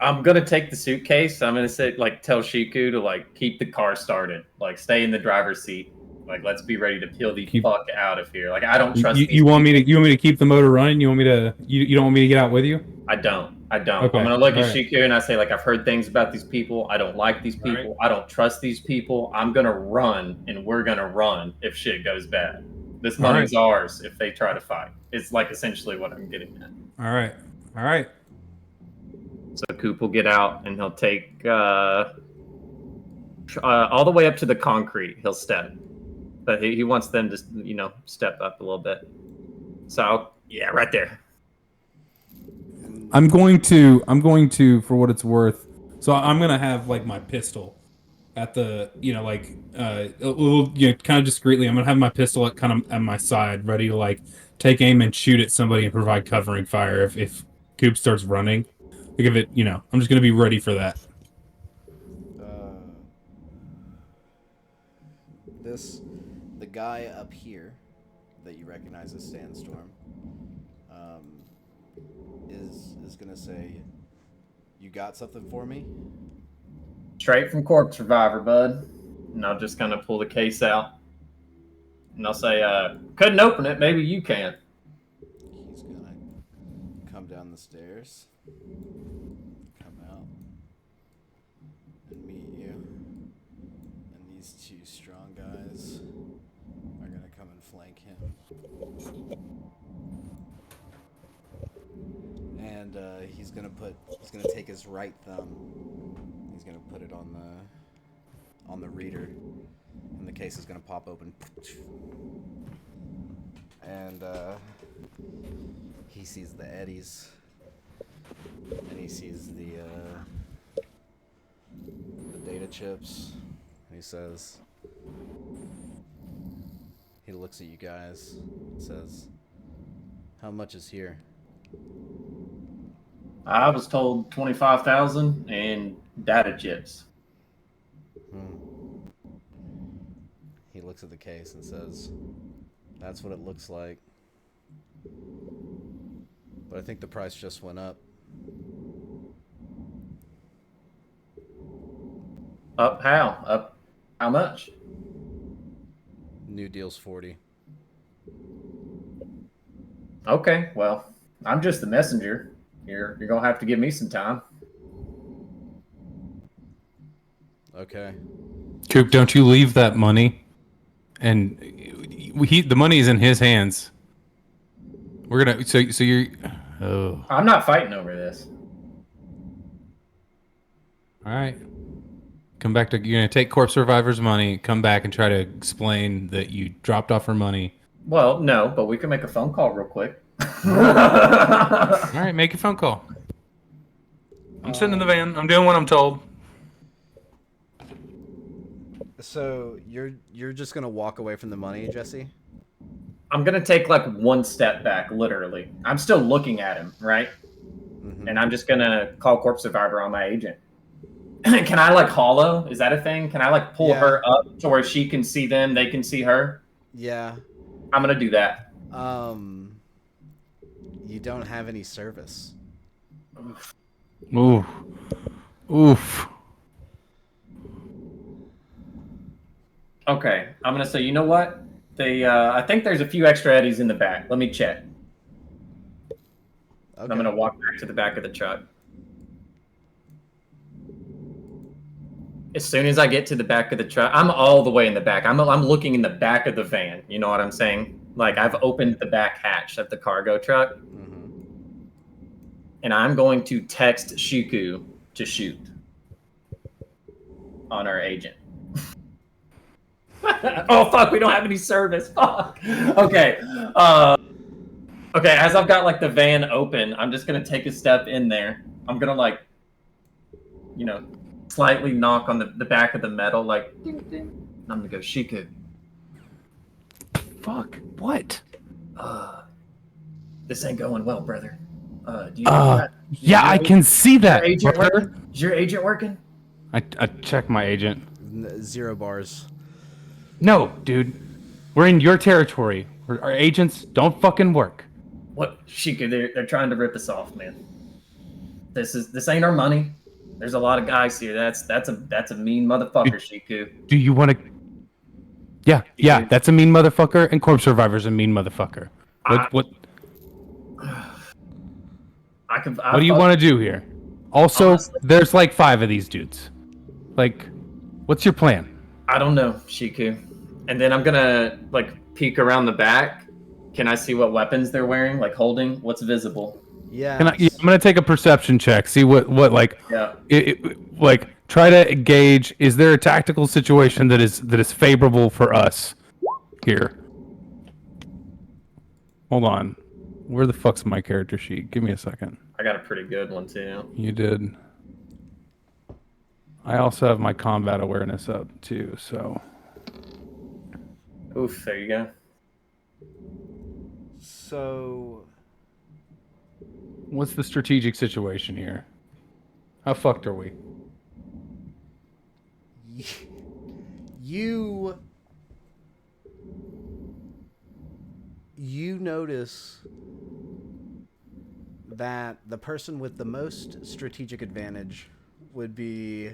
I'm gonna take the suitcase. I'm gonna tell Shiku to like keep the car started, like stay in the driver's seat. Like let's be ready to peel the fuck out of here. Like I don't trust. You want me to keep the motor running? You want me to? You don't want me to get out with you? I don't. Okay. I'm gonna look at All right. Shiku and I say like I've heard things about these people. I don't like these people. I don't trust these people. I'm gonna run, and we're gonna run if shit goes bad. This money's ours if they try to fight. It's like essentially what I'm getting at. All right. So Coop will get out and he'll take all the way up to the concrete. He'll step, but he wants them to step up a little bit. So yeah, right there. I'm going to, for what it's worth. So I'm gonna have like my pistol at the, a little, kind of discreetly. I'm gonna have my pistol at my side, ready to like take aim and shoot at somebody and provide covering fire if Coop starts running. Like if it, I'm just gonna be ready for that. The guy up here that you recognize as Sandstorm, is gonna say, "You got something for me?" Straight from Corpse Survivor, bud. And I'll just kind of pull the case out. And I'll say, couldn't open it. Maybe you can. He's gonna come down the stairs, come out, and meet you. And these two strong guys are gonna come and flank him. And he's gonna take his right thumb. He's gonna put it on the reader, and the case is gonna pop open. And he sees the eddies, and he sees the data chips. And he says, he looks at you guys and says, "How much is here?" I was told 25,000 and data chips. He looks at the case and says, "That's what it looks like. But I think the price just went up." Up how? Up how much? New deal's 40. Okay, well, I'm just the messenger. You're gonna have to give me some time. Okay. Coop, don't you leave that money. And the money is in his hands. We're gonna. So you're. Oh. I'm not fighting over this. All right. Come back to. You're gonna take Corpse Survivor's money. Come back and try to explain that you dropped off her money. Well, no, but we can make a phone call real quick. All right, make a phone call. I'm sitting in the van. I'm doing what I'm told. So you're just gonna walk away from the money, Jesse? I'm gonna take like one step back, literally. I'm still looking at him, right? Mm-hmm. And I'm just gonna call Corpse Survivor on my agent. Can I like hollow? Is that a thing? Can I like pull her up to where she can see them, they can see her? Yeah. I'm gonna do that. You don't have any service. Oof. Oof. Okay, I'm gonna say, you know what? I think there's a few extra eddies in the back. Let me check. Okay. I'm gonna walk back to the back of the truck. As soon as I get to the back of the truck, I'm all the way in the back. I'm looking in the back of the van. You know what I'm saying? Like I've opened the back hatch of the cargo truck, and I'm going to text Shiku to shoot on our agent. Oh fuck, we don't have any service. Fuck. Okay. Okay, as I've got like the van open, I'm just gonna take a step in there. I'm gonna like, you know, slightly knock on the back of the metal, like ding, ding. I'm gonna go, Shiku. Fuck. What? This ain't going well, brother. Do you Yeah, I can see that. your agent Brother. working? Is your agent working? I checked my agent. 0 bars. No, dude. We're in your territory. Our agents don't fucking work. What, Shiku? They're trying to rip us off, man. This ain't our money. There's a lot of guys here. That's a mean motherfucker, Shiku. Do you want to? Yeah, that's a mean motherfucker, and Corpse Survivor's a mean motherfucker. What? What do you want to do here? Also, Honestly, there's like 5 of these dudes. Like, what's your plan? I don't know, Shiku. And then I'm gonna like peek around the back. Can I see what weapons they're wearing? Like holding? What's visible? Yeah. I'm gonna take a perception check. See what like. Yeah. Like try to gauge. Is there a tactical situation that is favorable for us here? Hold on. Where the fuck's my character sheet? Give me a second. I got a pretty good one too. You did. I also have my combat awareness up too, so. Oof, there you go. So, What's the strategic situation here? How fucked are we? you notice that the person with the most strategic advantage would be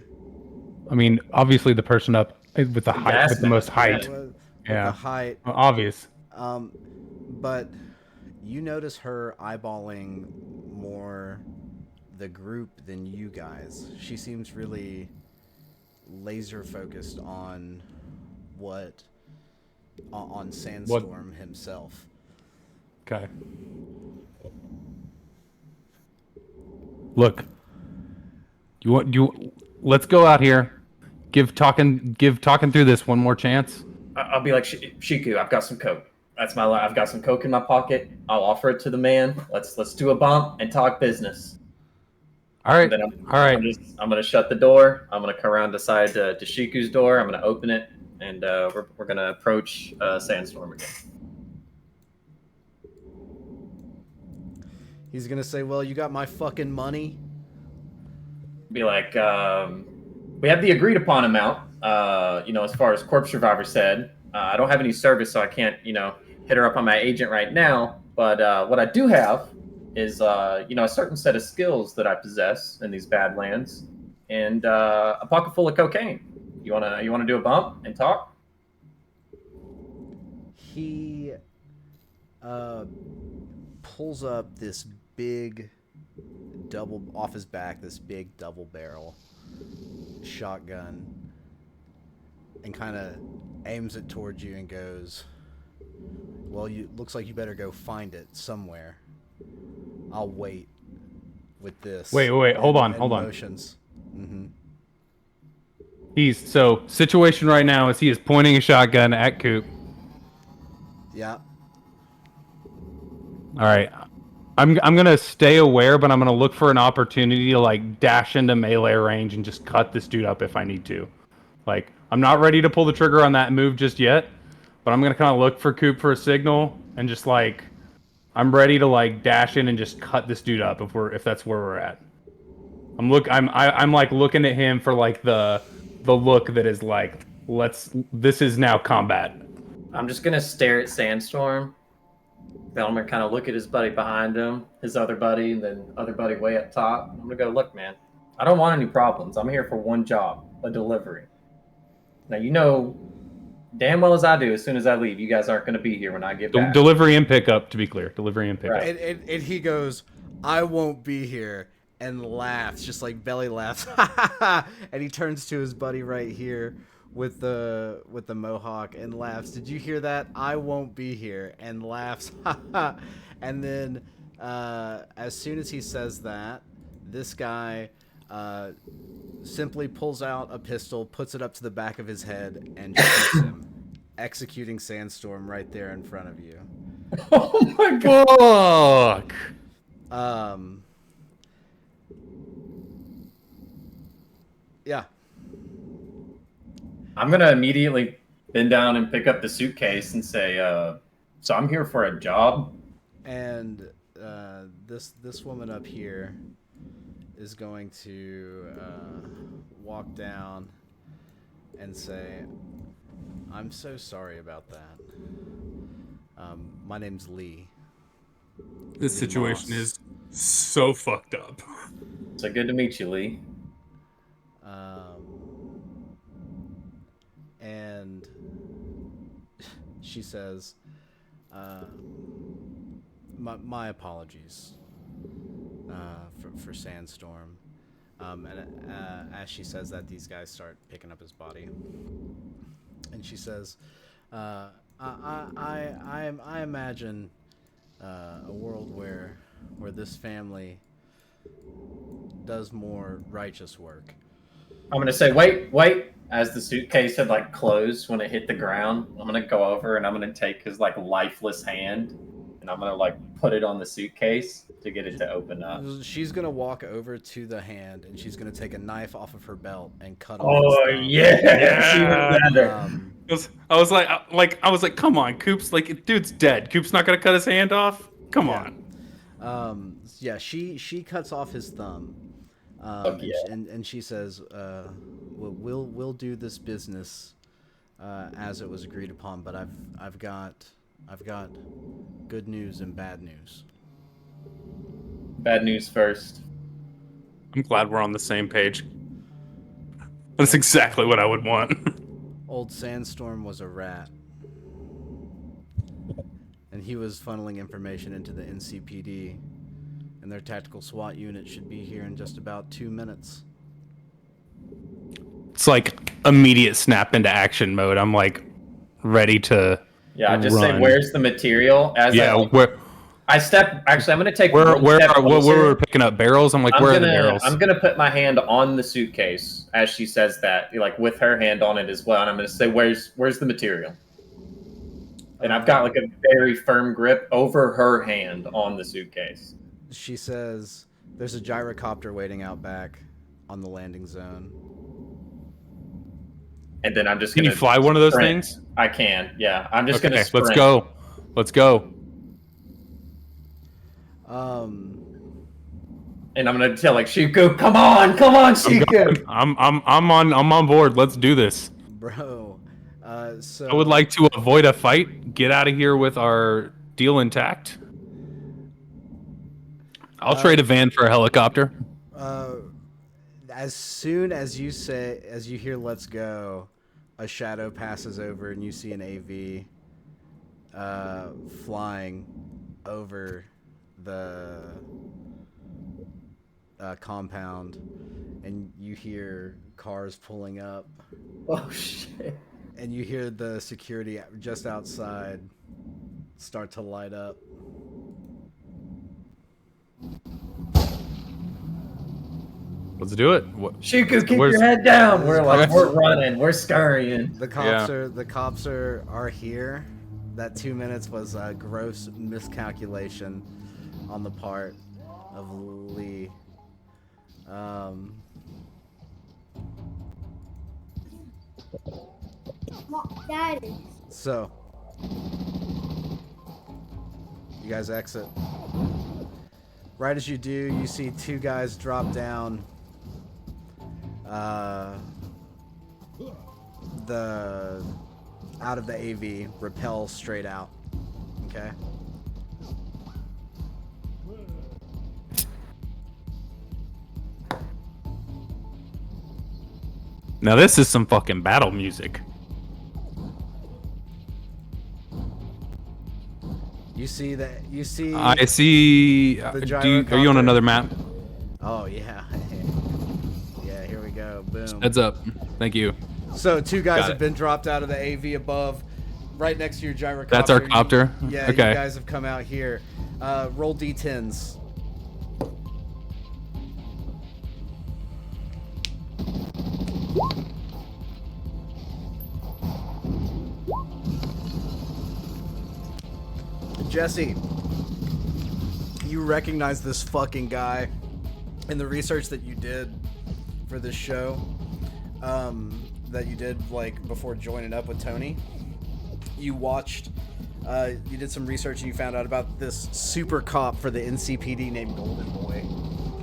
I mean, obviously the person up with the height, with the most height. with Yeah. the height. Obvious. But you notice her eyeballing more the group than you guys. She seems really laser focused on on Sandstorm himself. Okay. Look. Let's go out here. Give talking through this one more chance. I'll be like, Shiku, I've got some coke. I've got some coke in my pocket. I'll offer it to the man. Let's do a bump and talk business. All right. And then All right. I'm gonna shut the door. I'm gonna come around the side to Shiku's door. I'm gonna open it, and we're gonna approach Sandstorm again. He's gonna say, "Well, you got my fucking money." Be like, we have the agreed upon amount. As far as Corpse Survivor said, I don't have any service, so I can't, hit her up on my agent right now. But what I do have is, a certain set of skills that I possess in these Badlands, and a pocket full of cocaine. You wanna do a bump and talk? He pulls up this big off his back, this big double barrel shotgun, and kind of aims it towards you and goes, Well, you looks like you better go find it somewhere. I'll wait with this. Wait, hold on. Motions. So situation right now is he is pointing a shotgun at Coop. Yeah. All right. I'm gonna stay aware, but I'm gonna look for an opportunity to like dash into melee range and just cut this dude up if I need to. Like, I'm not ready to pull the trigger on that move just yet, but I'm gonna kind of look for Coop for a signal and just like, I'm ready to like dash in and just cut this dude up if that's where we're at. I'm like looking at him for like the look that is like, this is now combat. I'm just gonna stare at Sandstorm. Then I'm gonna kind of look at his buddy behind him, his other buddy, and then other buddy way up top. I'm gonna go, look, man, I don't want any problems. I'm here for one job, a delivery. Now, you know damn well as I do, as soon as I leave, you guys aren't gonna be here when I get back. Delivery and pickup, to be clear. Delivery and pickup. Right. And he goes, I won't be here, and laughs, just like belly laughs. And he turns to his buddy right here with the mohawk and laughs. Did you hear that? I won't be here, and laughs. And then as soon as he says that, this guy simply pulls out a pistol, puts it up to the back of his head, and shoots him, executing Sandstorm right there in front of you. Oh my god! Fuck. Yeah. I'm gonna immediately bend down and pick up the suitcase and say, so I'm here for a job. And this woman up here is going to walk down and say, I'm so sorry about that. My name's Lee. This Lee situation Moss. is so fucked up. So good to meet you, Lee. And she says, my apologies for Sandstorm. And as she says that, these guys start picking up his body. And she says, I imagine a world where this family does more righteous work. I'm gonna say, wait. As the suitcase had like closed when it hit the ground, I'm gonna go over and I'm gonna take his like lifeless hand and I'm gonna like put it on the suitcase to get it to open up. She's gonna walk over to the hand and she's gonna take a knife off of her belt and cut off. Oh his thumb. yeah! I was like, come on, Coop's like, dude's dead. Coop's not gonna cut his hand off. Come on. Yeah, she cuts off his thumb. Yeah. And she says, we'll do this business as it was agreed upon, but I've got good news and bad news. Bad news first. I'm glad we're on the same page. That's exactly what I would want. Old Sandstorm was a rat, and he was funneling information into the NCPD, and their tactical SWAT unit should be here in just about 2 minutes. It's like immediate snap into action mode. I'm like ready to. Yeah, I just run. say, where's the material? As where I step. Actually, I'm gonna take. where one step closer. we're picking up barrels. I'm like, where are the barrels? I'm gonna put my hand on the suitcase as she says that, like with her hand on it as well, and I'm gonna say, where's the material? And I've got like a very firm grip over her hand on the suitcase. She says, there's a gyrocopter waiting out back on the landing zone. And then I'm just Can gonna you fly one of those sprint. things? I can, yeah. I'm just Okay, gonna sprint. let's go. And I'm gonna tell like Shiku, come on, Shiku. I'm on board. Let's do this. Bro, so I would like to avoid a fight. Get out of here with our deal intact. I'll trade a van for a helicopter. as soon as you hear "let's go," a shadow passes over and you see an AV flying over the compound, and you hear cars pulling up. Oh shit. And you hear the security just outside start to light up. Let's do it. What? Shiku, keep Where's- your head down. We're like, Cops. we're running, we're scurrying. The cops are here. That 2 minutes was a gross miscalculation on the part of Lee. So you guys exit. Right as you do, you see two guys drop down the out of the AV, rappel straight out. Okay. Now this is some fucking battle music. You see that? You see? I see. Are you on gyrocopter. another map? Oh yeah. Yeah. Here we go. Boom. Heads up. Thank you. So two guys Got have it. been dropped out of the AV above, right next to your gyrocopter. That's our copter? Yeah, Okay. you guys have come out here. Roll d10s. Jesse, you recognize this fucking guy in the research that you did for this show. That you did like before joining up with Tony. You watched, you did some research and you found out about this super cop for the NCPD named Golden Boy.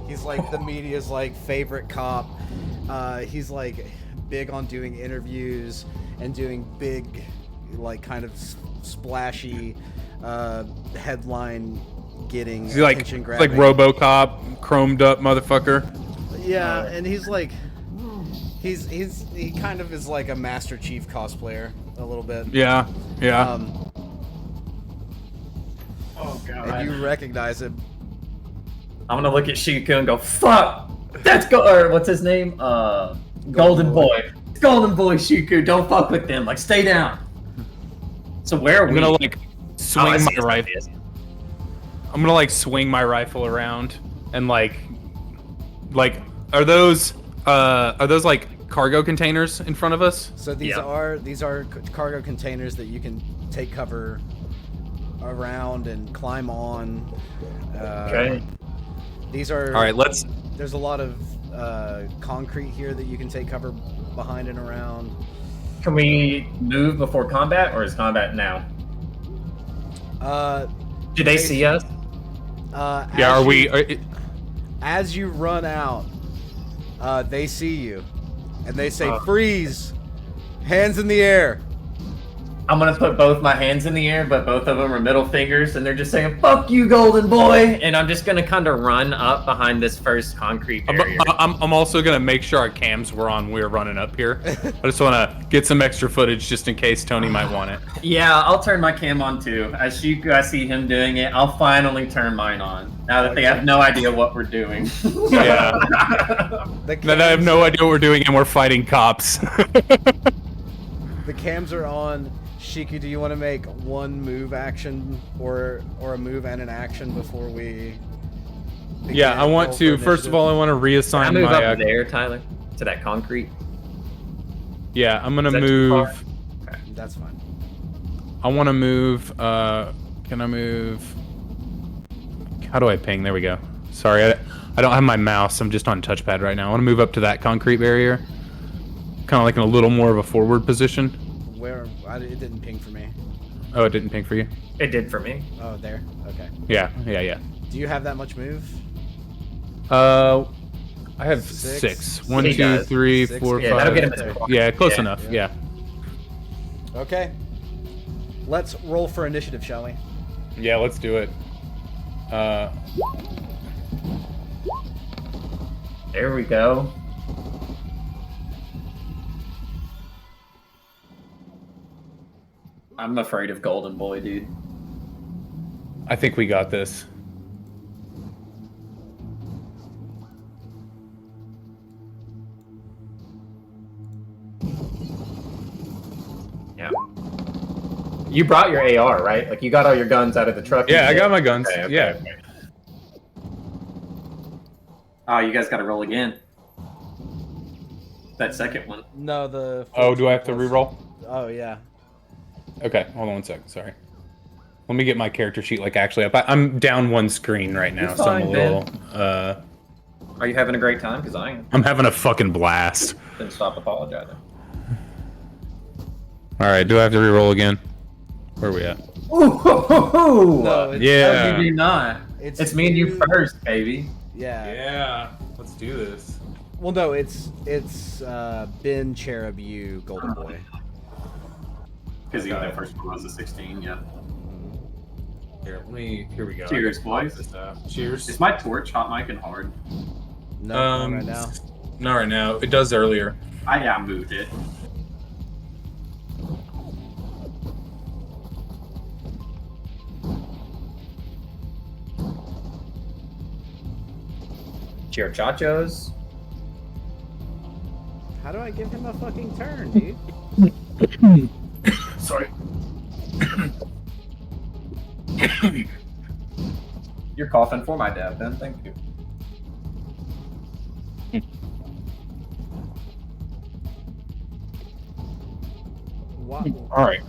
He's like the media's like favorite cop. He's like big on doing interviews and doing big, like kind of splashy, headline getting, Is he like attention like grabbing. RoboCop, chromed up motherfucker? Yeah, and he's like, he kind of is like a Master Chief cosplayer a little bit. Yeah, yeah. Oh god. And you recognize him. I'm gonna look at Shiku and go, fuck! That's or what's his name? Golden Boy. It's Golden Boy, Shiku. Don't fuck with them. Like, stay down. So where are I'm we? gonna like Oh, I swing see my his rifle. ideas. I'm gonna like swing my rifle around and like are those like cargo containers in front of us? So these Yeah. are cargo containers that you can take cover around and climb on. Okay. These are. All right, let's. There's a lot of concrete here that you can take cover behind and around. Can we move before combat, or is combat now? Do they see us? Yeah, as are you- we? As you run out, they see you, and they say, "Freeze! Hands in the air!" I'm gonna put both my hands in the air, but both of them are middle fingers, and they're just saying, "Fuck you, Golden Boy!" And I'm just gonna kind of run up behind this first concrete barrier. I'm also gonna make sure our cams were on. We're running up here. I just want to get some extra footage just in case Tony might want it. Yeah, I'll turn my cam on too. As Shiku, I see him doing it. I'll finally turn mine on now that they have no idea what we're doing. Yeah. The Then I have no idea what we're doing, and we're fighting cops. The cams are on. Shiku, do you want to make one move action or a move and an action before we? Yeah, I want to. First of all, I want to I reassign move my. up there, Tyler, to that concrete. Yeah, I'm gonna Is that too move. far? That's fine. I want to move. Can I move? How do I ping? There we go. Sorry, I don't have my mouse. I'm just on touchpad right now. I want to move up to that concrete barrier, kind of like in a little more of a forward position. Where? It didn't ping for me. Oh, it didn't ping for you? It did for me. Oh, there. Okay. Yeah. Do you have that much move? I have Six. six. One, He two, does. three, Six, four, yeah, five. that'll get him at there. 4. Yeah, close Yeah. enough. Yeah. Okay. Let's roll for initiative, shall we? Yeah, let's do it. There we go. I'm afraid of Golden Boy, dude. I think we got this. Yeah. You brought your AR, right? Like you got all your guns out of the truck. Yeah, I got my guns. Okay, okay, Yeah. okay. Oh, you guys got to roll again. That second one. No, the. Oh, do I have to 14 reroll? Oh yeah. Okay, hold on 1 second. Sorry. Let me get my character sheet like actually up. I'm down one screen right now, You're so I'm a fine, little. Are you having a great time? Because I am. I'm having a fucking blast. Then stop apologizing. All right, do I have to reroll again? Where are we at? Ooh, No, it's, Yeah. No, you do not. It's me and you first, baby. Yeah. Yeah, let's do this. Well, no, it's Ben, Cherub, you, Golden Boy. Because the first one was a 16. Yeah. Here we go. Cheers, I can pop boys. this up. Cheers. Is my torch hot mic and hard? No, not right now. Not right now. It does earlier. I moved it. Chachos. How do I give him a fucking turn, dude? Sorry. You're coughing for my dad, Ben. Thank you. What? All right.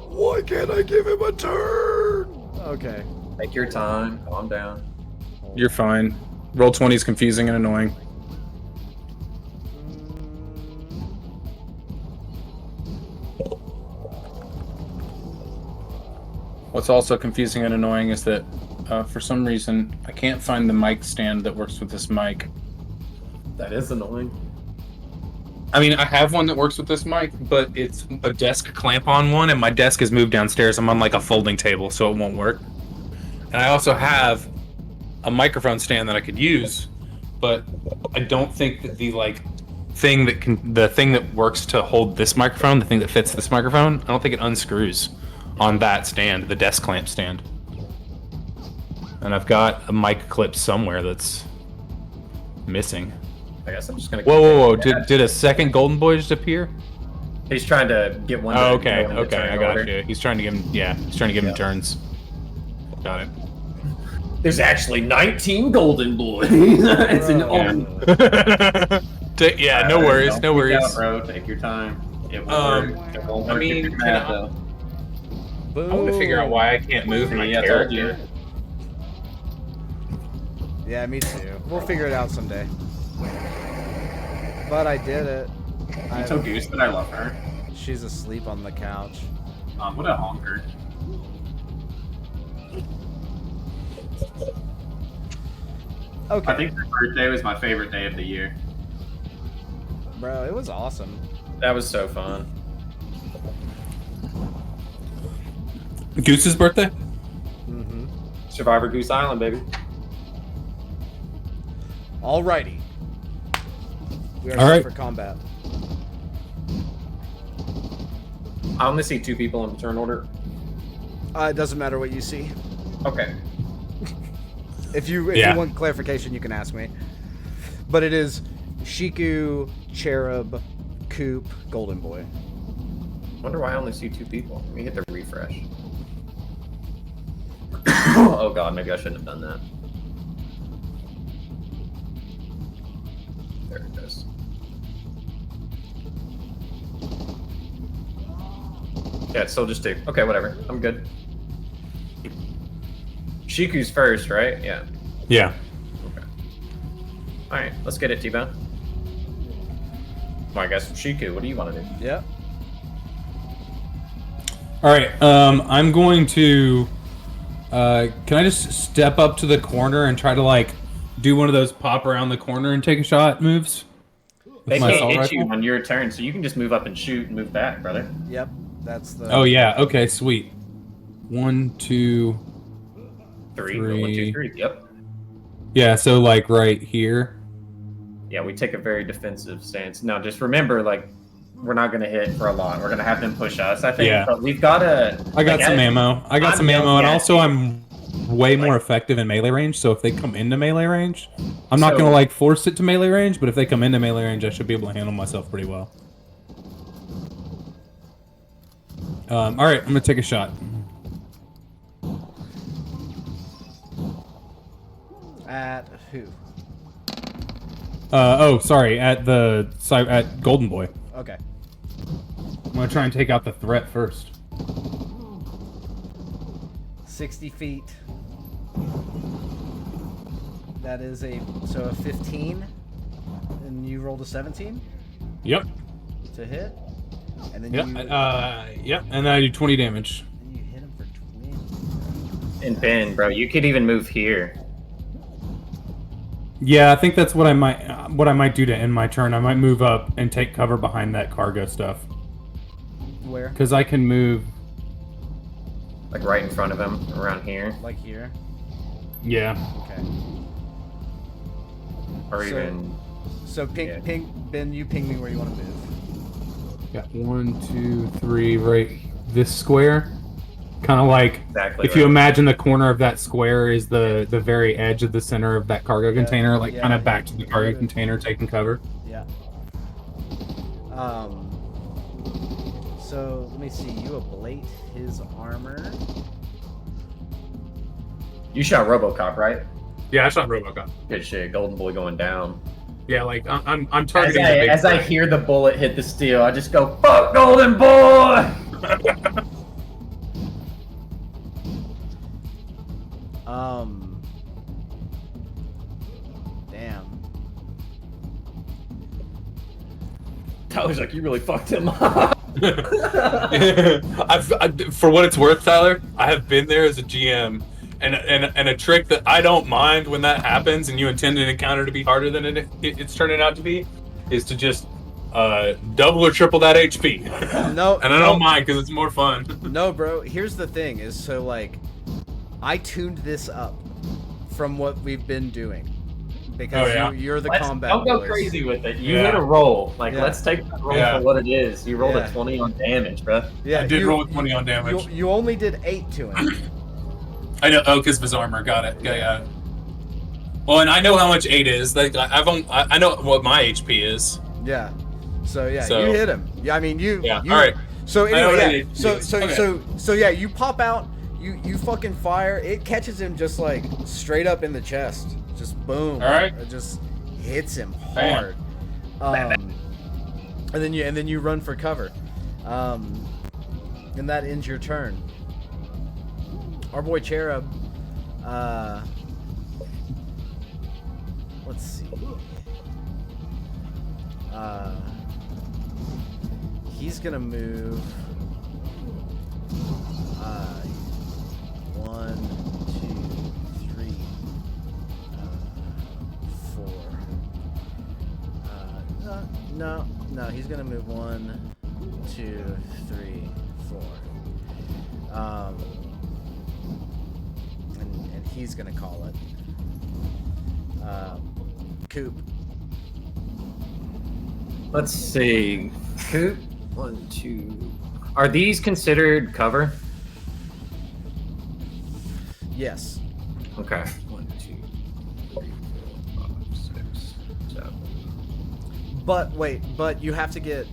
Why can't I give him a turn? Okay. Take your time. Calm down. You're fine. Roll 20 is confusing and annoying. What's also confusing and annoying is that for some reason I can't find the mic stand that works with this mic. That is annoying. I mean, I have one that works with this mic, but it's a desk clamp on one, and my desk is moved downstairs. I'm on like a folding table, so it won't work. And I also have a microphone stand that I could use, but I don't think that the thing that works to hold this microphone, the thing that fits this microphone, I don't think it unscrews on that stand, the desk clamp stand. And I've got a mic clip somewhere that's missing. I guess I'm just gonna. Whoa! Did a second golden boy just appear? He's trying to get one. Oh, to okay, go in the okay, turn I got order. you. He's trying to give him, he's trying to give him turns. Got it. There's actually 19 golden boys. It's an Yeah, no worries, no worries. Out, bro. Take your time. It won't work. It won't I work if mean, you're mad, though. I want to figure out why I can't move my Yeah, I told you. character. Yeah, me too. We'll figure it out someday. But I did it. You told Goose that I love her. She's asleep on the couch. What a honker. Okay. I think her birthday was my favorite day of the year. Bro, it was awesome. That was so fun. Goose's birthday? Mm-hmm. Survivor Goose Island, baby. Alrighty. We are All set right. for combat. I only see 2 people in the turn order. It doesn't matter what you see. Okay. If you want clarification, you can ask me. But it is Shiku, Cherub, Coop, Golden Boy. Wonder why I only see 2 people. Let me hit the refresh. Oh god, maybe I shouldn't have done that. There it goes. Yeah, it's still just 2. Okay, whatever. I'm good. Shiku's first, right? Yeah. Yeah. Okay. Alright, let's get it, T-Bone. Well, I guess Shiku, what do you want to do? Yep. All right. I'm going to. Can I just step up to the corner and try to do one of those pop around the corner and take a shot moves? With They my can't assault hit you rifle? on your turn, so you can just move up and shoot and move back, brother. Yep. That's the. Oh yeah. Okay. Sweet. 1, 2. 3. 1, 2, 3. Yep. Yeah. So right here. Yeah, we take a very defensive stance. Now, just remember, we're not going to hit for a lot. We're going to have them push us, I think. Yeah. But we've got to... I got some ammo. I got I'm some ammo, yelling and at also you. I'm way more effective in melee range. So if they come into melee range, I'm not So- gonna force it to melee range. But if they come into melee range, I should be able to handle myself pretty well. All right, I'm gonna take a shot. At who? Sorry, at Golden Boy. Okay. I'm gonna try and take out the threat first. 60 feet. That is a 15, and you rolled a 17 Yep. to hit, and then Yep. you Yep. And then I do 20 damage. and you hit him for 20. And Ben, bro, you could even move here. Yeah, I think that's what I might do to end my turn. I might move up and take cover behind that cargo stuff. Where? Because I can move. Like right in front of him, around here. Like here. Yeah. Okay. Or So- even... So ping, Ben. You ping me where you want to move. Got 1, 2, 3, right this square. Kind of like Exactly if you right. imagine the corner of that square is the very edge of the center of that cargo container, like yeah. kind of back to the cargo container, taking cover. Yeah. So let me see. You ablate his armor. You shot RoboCop, right? Yeah, I shot RoboCop. Good shit. Golden Boy going down. Yeah, like I'm As targeting the big I threat. hear the bullet hit the steel, I just go, "Fuck Golden Boy!" Damn. Tyler's like, "You really fucked him up." For what it's worth, Tyler, I have been there as a GM, and a trick that I don't mind when that happens, and you intend an encounter to be harder than it's turning out to be, is to just double or triple that HP. No. And I don't mind because it's more fun. No, bro. Here's the thing: is so like, I tuned this up from what we've been doing because Oh, yeah. you're the Let's- combat. Don't go boys. crazy with it. You Yeah. hit a roll. Like, Yeah. let's take that roll Yeah. for what it is. You rolled Yeah. a 20 on damage, bro. Yeah, I did you, roll with 20 on damage. You only did 8 to him. I know. Oh, because of his armor. Got it. Yeah. Well, and I know how much 8 is. Like I know what my HP is. Yeah. So yeah, So- you hit him. Yeah, I mean you. Yeah. You, All right. So I know anyway, what yeah. it is. Okay. So yeah, you pop out. You fucking fire. It catches him just like straight up in the chest. Just boom. All right. It just hits him Bam. hard. And then you run for cover. And that ends your turn. Our boy Cherub. Let's see. He's gonna move. 1, 2, 3, 4. No. He's gonna move 1, 2, 3, 4. And he's gonna call it. Coop. Let's see. Coop. 1, 2. Are these considered cover? Yes. Okay. 1, 2, 3, 4, 5, 6, 7. But you have to get.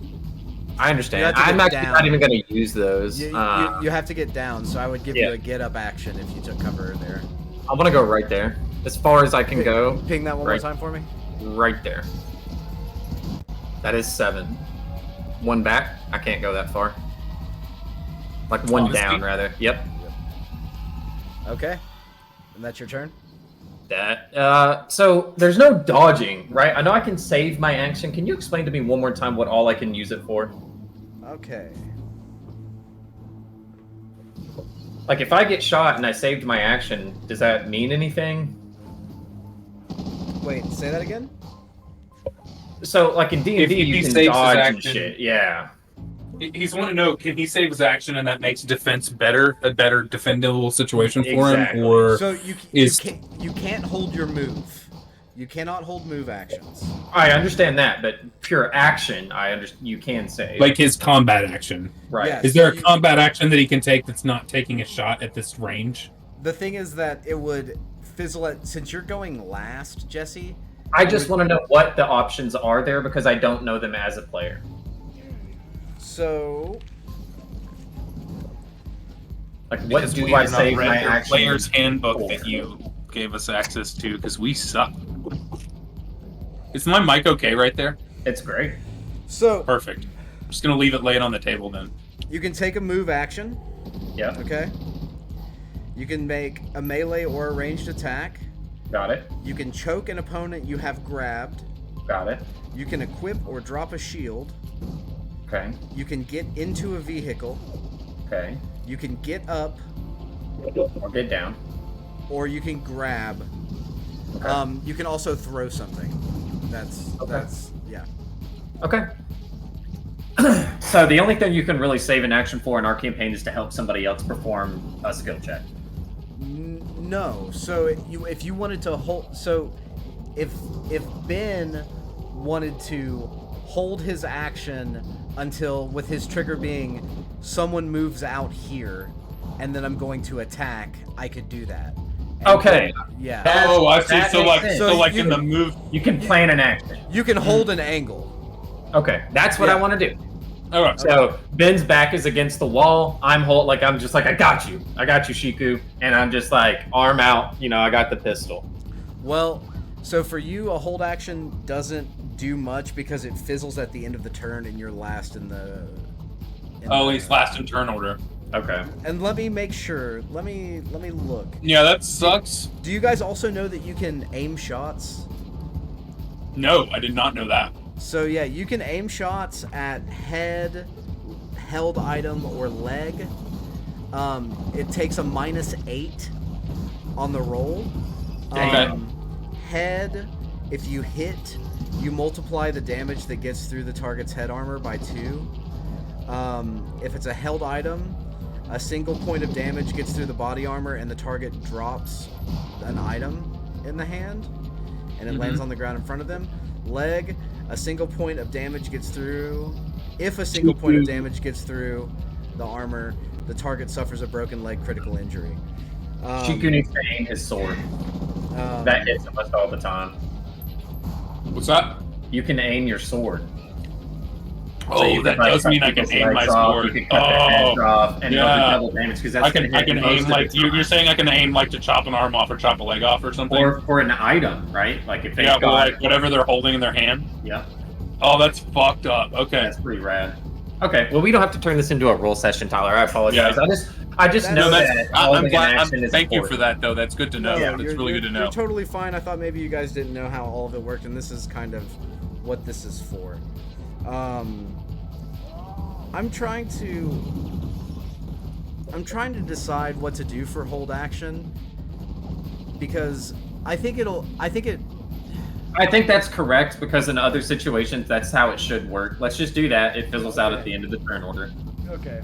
I You understand. have to I'm get actually down. not even going to use those. You have to get down, so I would give Yeah. you a get up action if you took cover there. I want to go right there. As far as I can go. Ping that one Right. more time for me. Right there. That is 7. 1 back. I can't go that far. Like 1 Honesty? down, rather. Yep. Okay. And that's your turn? That. So there's no dodging, right? I know I can save my action. Can you explain to me one more time what all I can use it for? Okay. Like, if I get shot and I saved my action, does that mean anything? Wait, say that again? So, like in D&D, If he you can saves his dodge and action. shit. Yeah. He's want to know, can he save his action and that makes defense better, a better defendable situation for Exactly. him, or So is you can't hold your move. You cannot hold move actions. I understand that, but pure action, you can save. like his combat action? right. Yeah. Is there a combat action that he can take that's not taking a shot at this range? The thing is that it would fizzle at, since you're going last, Jesse. I just want to know what the options are there because I don't know them as a player. So Like, what Because do we I have not save read my the action player's handbook for? that you gave us access to? Because we suck. Is my mic okay right there? It's great. So Perfect. I'm just gonna leave it laying on the table then. you can take a move action. Yeah, Okay. You can make a melee or a ranged attack. got it. You can choke an opponent you have grabbed. Got it. You can equip or drop a shield. Okay. You can get into a vehicle. Okay. You can get up, Or get down. or you can grab. Okay. You can also throw something. That's yeah. Okay. So the only thing you can really save an action for in our campaign is to help somebody else perform a skill check. No. So if you wanted to hold, so if Ben wanted to hold his action until, with his trigger being someone moves out here, and then I'm going to attack, I could do that. And Okay. yeah. Oh, I see. That So makes like, sense. so like you- in the move. You can plan an action. You can hold an angle. Okay, that's what I Yeah. want to do. All right. So Ben's back is against the wall. I'm just like, I got you, Shiku, and I'm just like arm out. I got the pistol. Well, so for you, a hold action doesn't do much because it fizzles at the end of the turn, and you're last in the. He's last in turn order. Okay. And let me make sure. Let me look. Yeah, that sucks. Do you guys also know that you can aim shots? No, I did not know that. So yeah, you can aim shots at head, held item, or leg. It takes a -8 on the roll. Okay. Head, if you hit, you multiply the damage that gets through the target's head armor by 2. If it's a held item, a single point of damage gets through the body armor and the target drops an item in the hand, and it lands on the ground in front of them. Leg, a single point of damage gets through. If a single point of damage gets through the armor, the target suffers a broken leg critical injury. Shiku needs to aim his sword. That hits almost all the time. What's that? You can aim your sword. Oh, you that can, like, does cut mean I can people's aim my legs off, sword. You can cut their heads off, and it'll do yeah. double damage because that's I can gonna hit most aim of like the time. you're saying I can aim like to chop an arm off or chop a leg off or something. or for an item, right? Like if they yeah, got but like whatever they're holding in their hand. yeah, Oh, that's fucked up. Okay. that's pretty rad. Okay, well we don't have to turn this into a roll session, Tyler. I apologize. Yeah. I just know No, that that's. holding I'm an glad. action is Thank you important. for that, though. That's good to know. Yeah, That's you're- really you're- good to know. You're totally fine. I thought maybe you guys didn't know how all of it worked, and this is kind of what this is for. I'm trying to decide what to do for hold action because I think that's correct because in other situations that's how it should work. Let's just do that. It fizzles out at the end of the turn order. okay.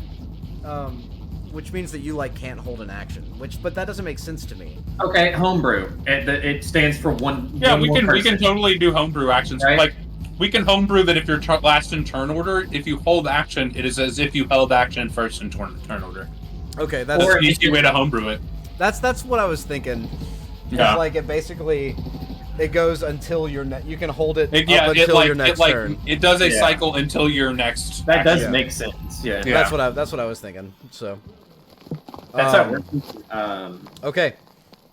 Which means that you can't hold an action. But that doesn't make sense to me. Okay, homebrew. It stands for one. Yeah, one we more can person. totally do homebrew actions. Right. Like we can homebrew that if you're last in turn order. If you hold action, it is as if you held action first in turn order. Okay, That's Or an easy way to homebrew it. that's what I was thinking. Yeah. It's it basically it goes until your you can hold it Yeah, up until your next it turn. it does a Yeah. cycle until your next. That does Yeah. make sense. Yeah. Yeah. That's what I was thinking. So That's how it works. okay.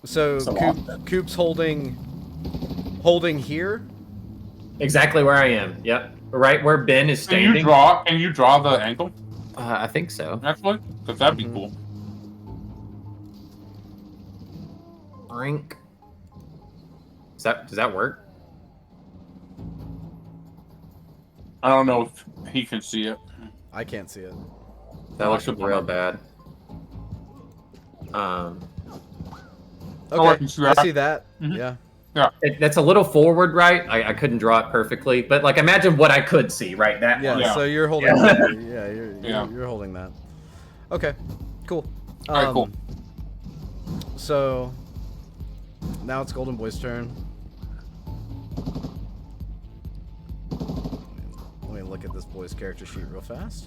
So So Coop's holding here. Exactly where I am. Yep. Right where Ben is Can standing. you draw the ankle? I think so. Actually, because that'd be Mhm. cool. Brink. Does that work? I don't know if he can see it. I can't see it. That looks should real work. bad. I Okay, can see I that. see that. Mhm. Yeah. That's a little forward, right? I couldn't draw it perfectly, but imagine what I could see, right? That Yeah. one. Yeah. So you're holding. Yeah. You're holding that. Okay. Cool. All right, cool. So now it's Golden Boy's turn. Let me look at this boy's character sheet real fast.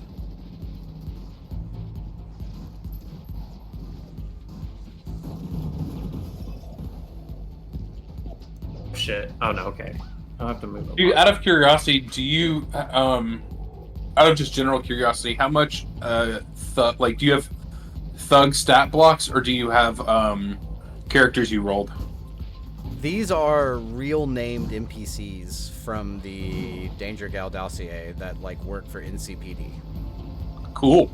Shit. Oh no. Okay. I'll have to move. Out of curiosity, do you, out of just general curiosity, how much, do you have thug stat blocks, or do you have characters you rolled? These are real named NPCs from the Danger Gal dossier that like work for NCPD. Cool.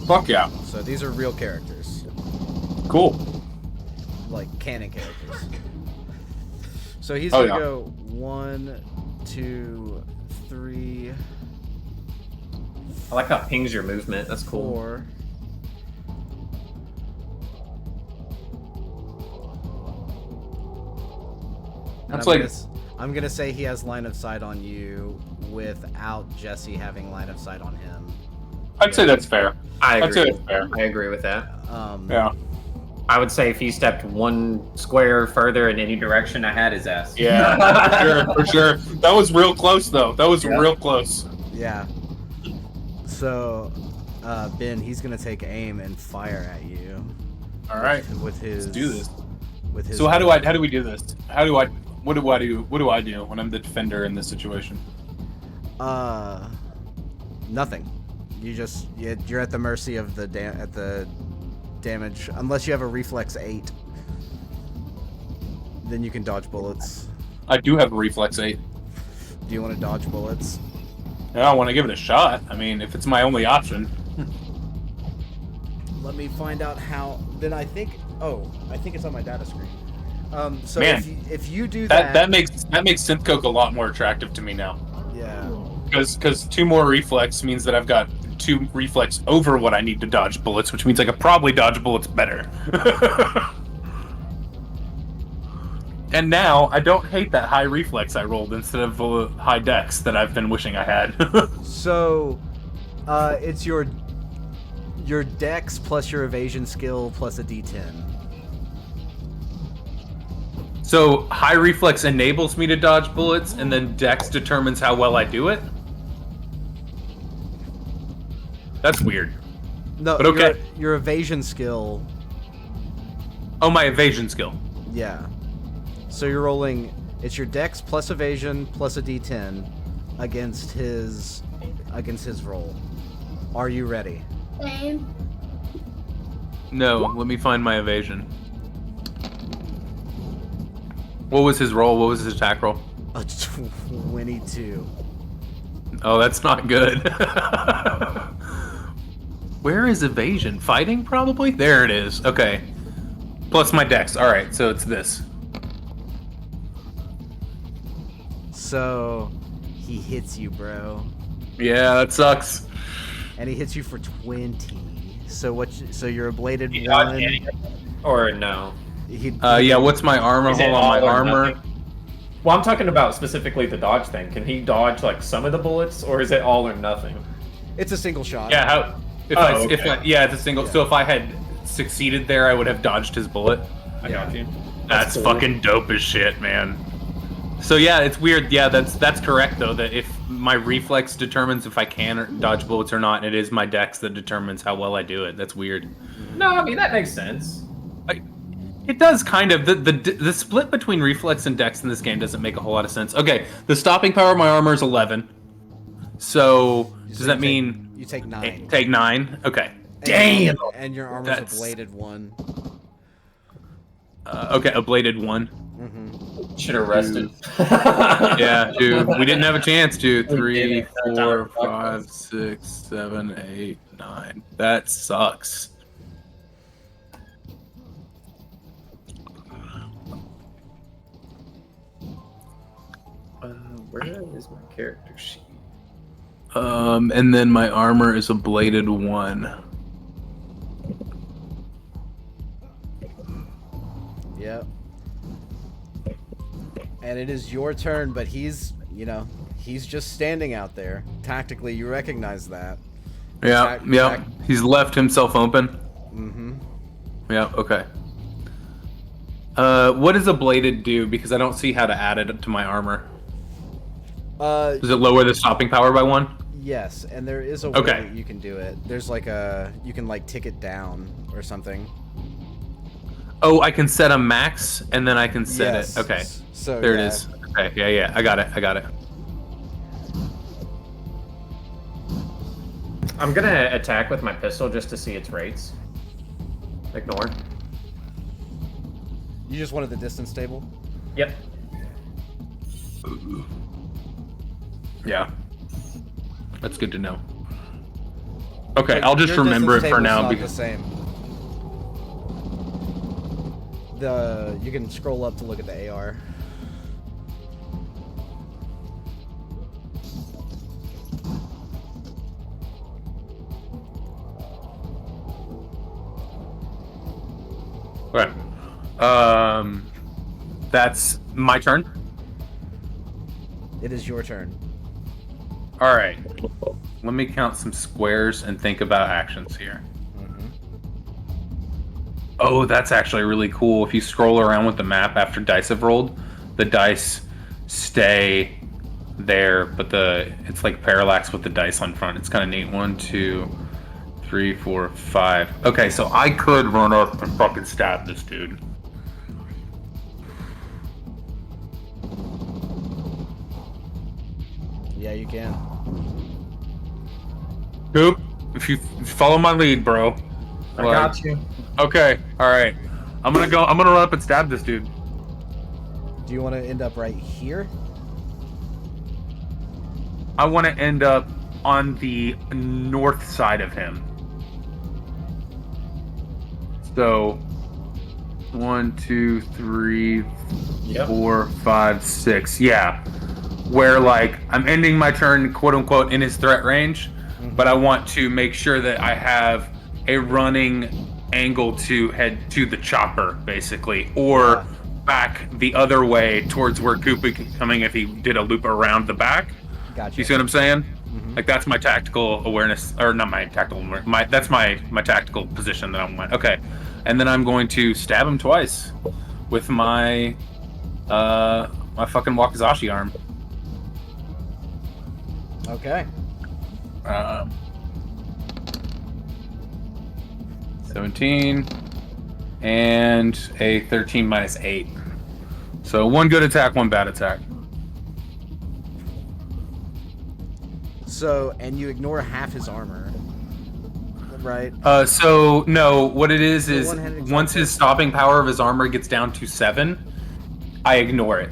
Fuck yeah. So these are real characters, Cool. like canon characters. So he's Oh, gonna yeah. go 1, 2, 3, I like how it pings your movement. That's cool. 4. And That's like I'm gonna say he has line of sight on you without Jesse having line of sight on him. I'd say that's fair. I I'd say agree. that's fair. I agree with that. Yeah. I would say if he stepped one square further in any direction, I had his ass. Yeah, for sure. That was real close, though. That was Yeah. real close. Yeah. So, Ben, he's gonna take aim and fire at you. All right. With his. Let's do this. With his. So how do we do this? What do I do when I'm the defender in this situation? Nothing. You're at the mercy of the damage, unless you have a reflex 8. Then you can dodge bullets. I do have a reflex 8. Do you want to dodge bullets? Yeah, I want to give it a shot. I mean, if it's my only option. Let me find out how. Then I think it's on my data screen. So Man, if you do That makes Synth Coke a lot more attractive to me now. yeah. Because 2 more reflex means that I've got 2 reflex over what I need to dodge bullets, which means I could probably dodge bullets better. And now I don't hate that high reflex I rolled instead of high dex that I've been wishing I had. So, it's your dex plus your evasion skill plus a d10. So high reflex enables me to dodge bullets, and then dex determines how well I do it? That's weird. No, But okay. Your evasion skill. Oh, my evasion skill. Yeah. So you're rolling. It's your dex plus evasion plus a d10 against his roll. Are you ready? No, let me find my evasion. What was his roll? What was his attack roll? A 22. Oh, that's not good. Where is evasion? Fighting, probably? There it is. Okay. Plus my dex. Alright, so it's this. So he hits you, bro. Yeah, that sucks. And he hits you for 20. So so you're a bladed He 1. dodged any- Or no? Yeah, what's my armor? Is it Hold on, my all or armor. nothing? Well, I'm talking about specifically the dodge thing. Can he dodge like some of the bullets, or is it all or nothing? It's a single shot. Yeah, how? Yeah, it's a single. Yeah. So if I had succeeded there, I would have dodged his bullet. I got you. That's cool. fucking dope as shit, man. So yeah, it's weird. Yeah, that's correct though. That if my reflex determines if I can dodge bullets or not, and it is my dex that determines how well I do it. That's weird. No, I mean that makes sense. It does kind of. The split between reflex and dex in this game doesn't make a whole lot of sense. Okay, the stopping power of my armor is 11. So does that mean you take 9? take 9? Okay. Damn! And your armor's That's- a bladed 1. Okay, a bladed 1. Mm-hmm. Should have rested. Yeah, dude, we didn't have a chance, dude. We 3, didn't. 4, 5, 6, 7, 8, 9. That sucks. Where is my character sheet? And then my armor is a bladed 1. Yep. And it is your turn, but he's just standing out there. Tactically, you recognize that. Yeah, yeah. He's left himself open. Mm-hmm. Yeah, okay. What does a bladed do? Because I don't see how to add it to my armor. Does it lower the stopping power by 1? Yes, and there is a way Okay. that you can do it. There's you can tick it down or something. Oh, I can set a max, and then I can set Yes. it. Okay, So there yeah. it is. Okay, yeah, I got it. I'm gonna attack with my pistol just to see its rates. Ignore. You just wanted the distance table? Yep. Yeah. That's good to know. Okay, But I'll just your remember it distance for table's now not because the same. You can scroll up to look at the AR. okay. That's my turn. It is your turn. All right. Let me count some squares and think about actions here. Oh, that's actually really cool. If you scroll around with the map after dice have rolled, the dice stay there, but it's like parallax with the dice on front. It's kind of neat. 1, 2, 3, 4, 5. Okay, so I could run up and fucking stab this dude. Yeah, you can. Coop, if you follow my lead, bro. I got you. Okay, all right. I'm gonna run up and stab this dude. Do you want to end up right here? I want to end up on the north side of him. So, 1, 2, 3, Yep. 4, 5, 6. Yeah, where like I'm ending my turn, quote unquote, in his threat range, but I want to make sure that I have a running angle to head to the chopper, basically, or back the other way towards where Coop would be coming if he did a loop around the back. Gotcha. You see what I'm saying? Like that's my tactical awareness, or not my tactical. That's my tactical position that I'm in. Okay, and then I'm going to stab him twice with my my fucking Wakizashi arm. Okay. 17 and a 13 minus 8. So 1 good attack, 1 bad attack. So, and you ignore half his armor, right? So no, what it is one-handed once his stopping power of his armor gets down to 7, I ignore it.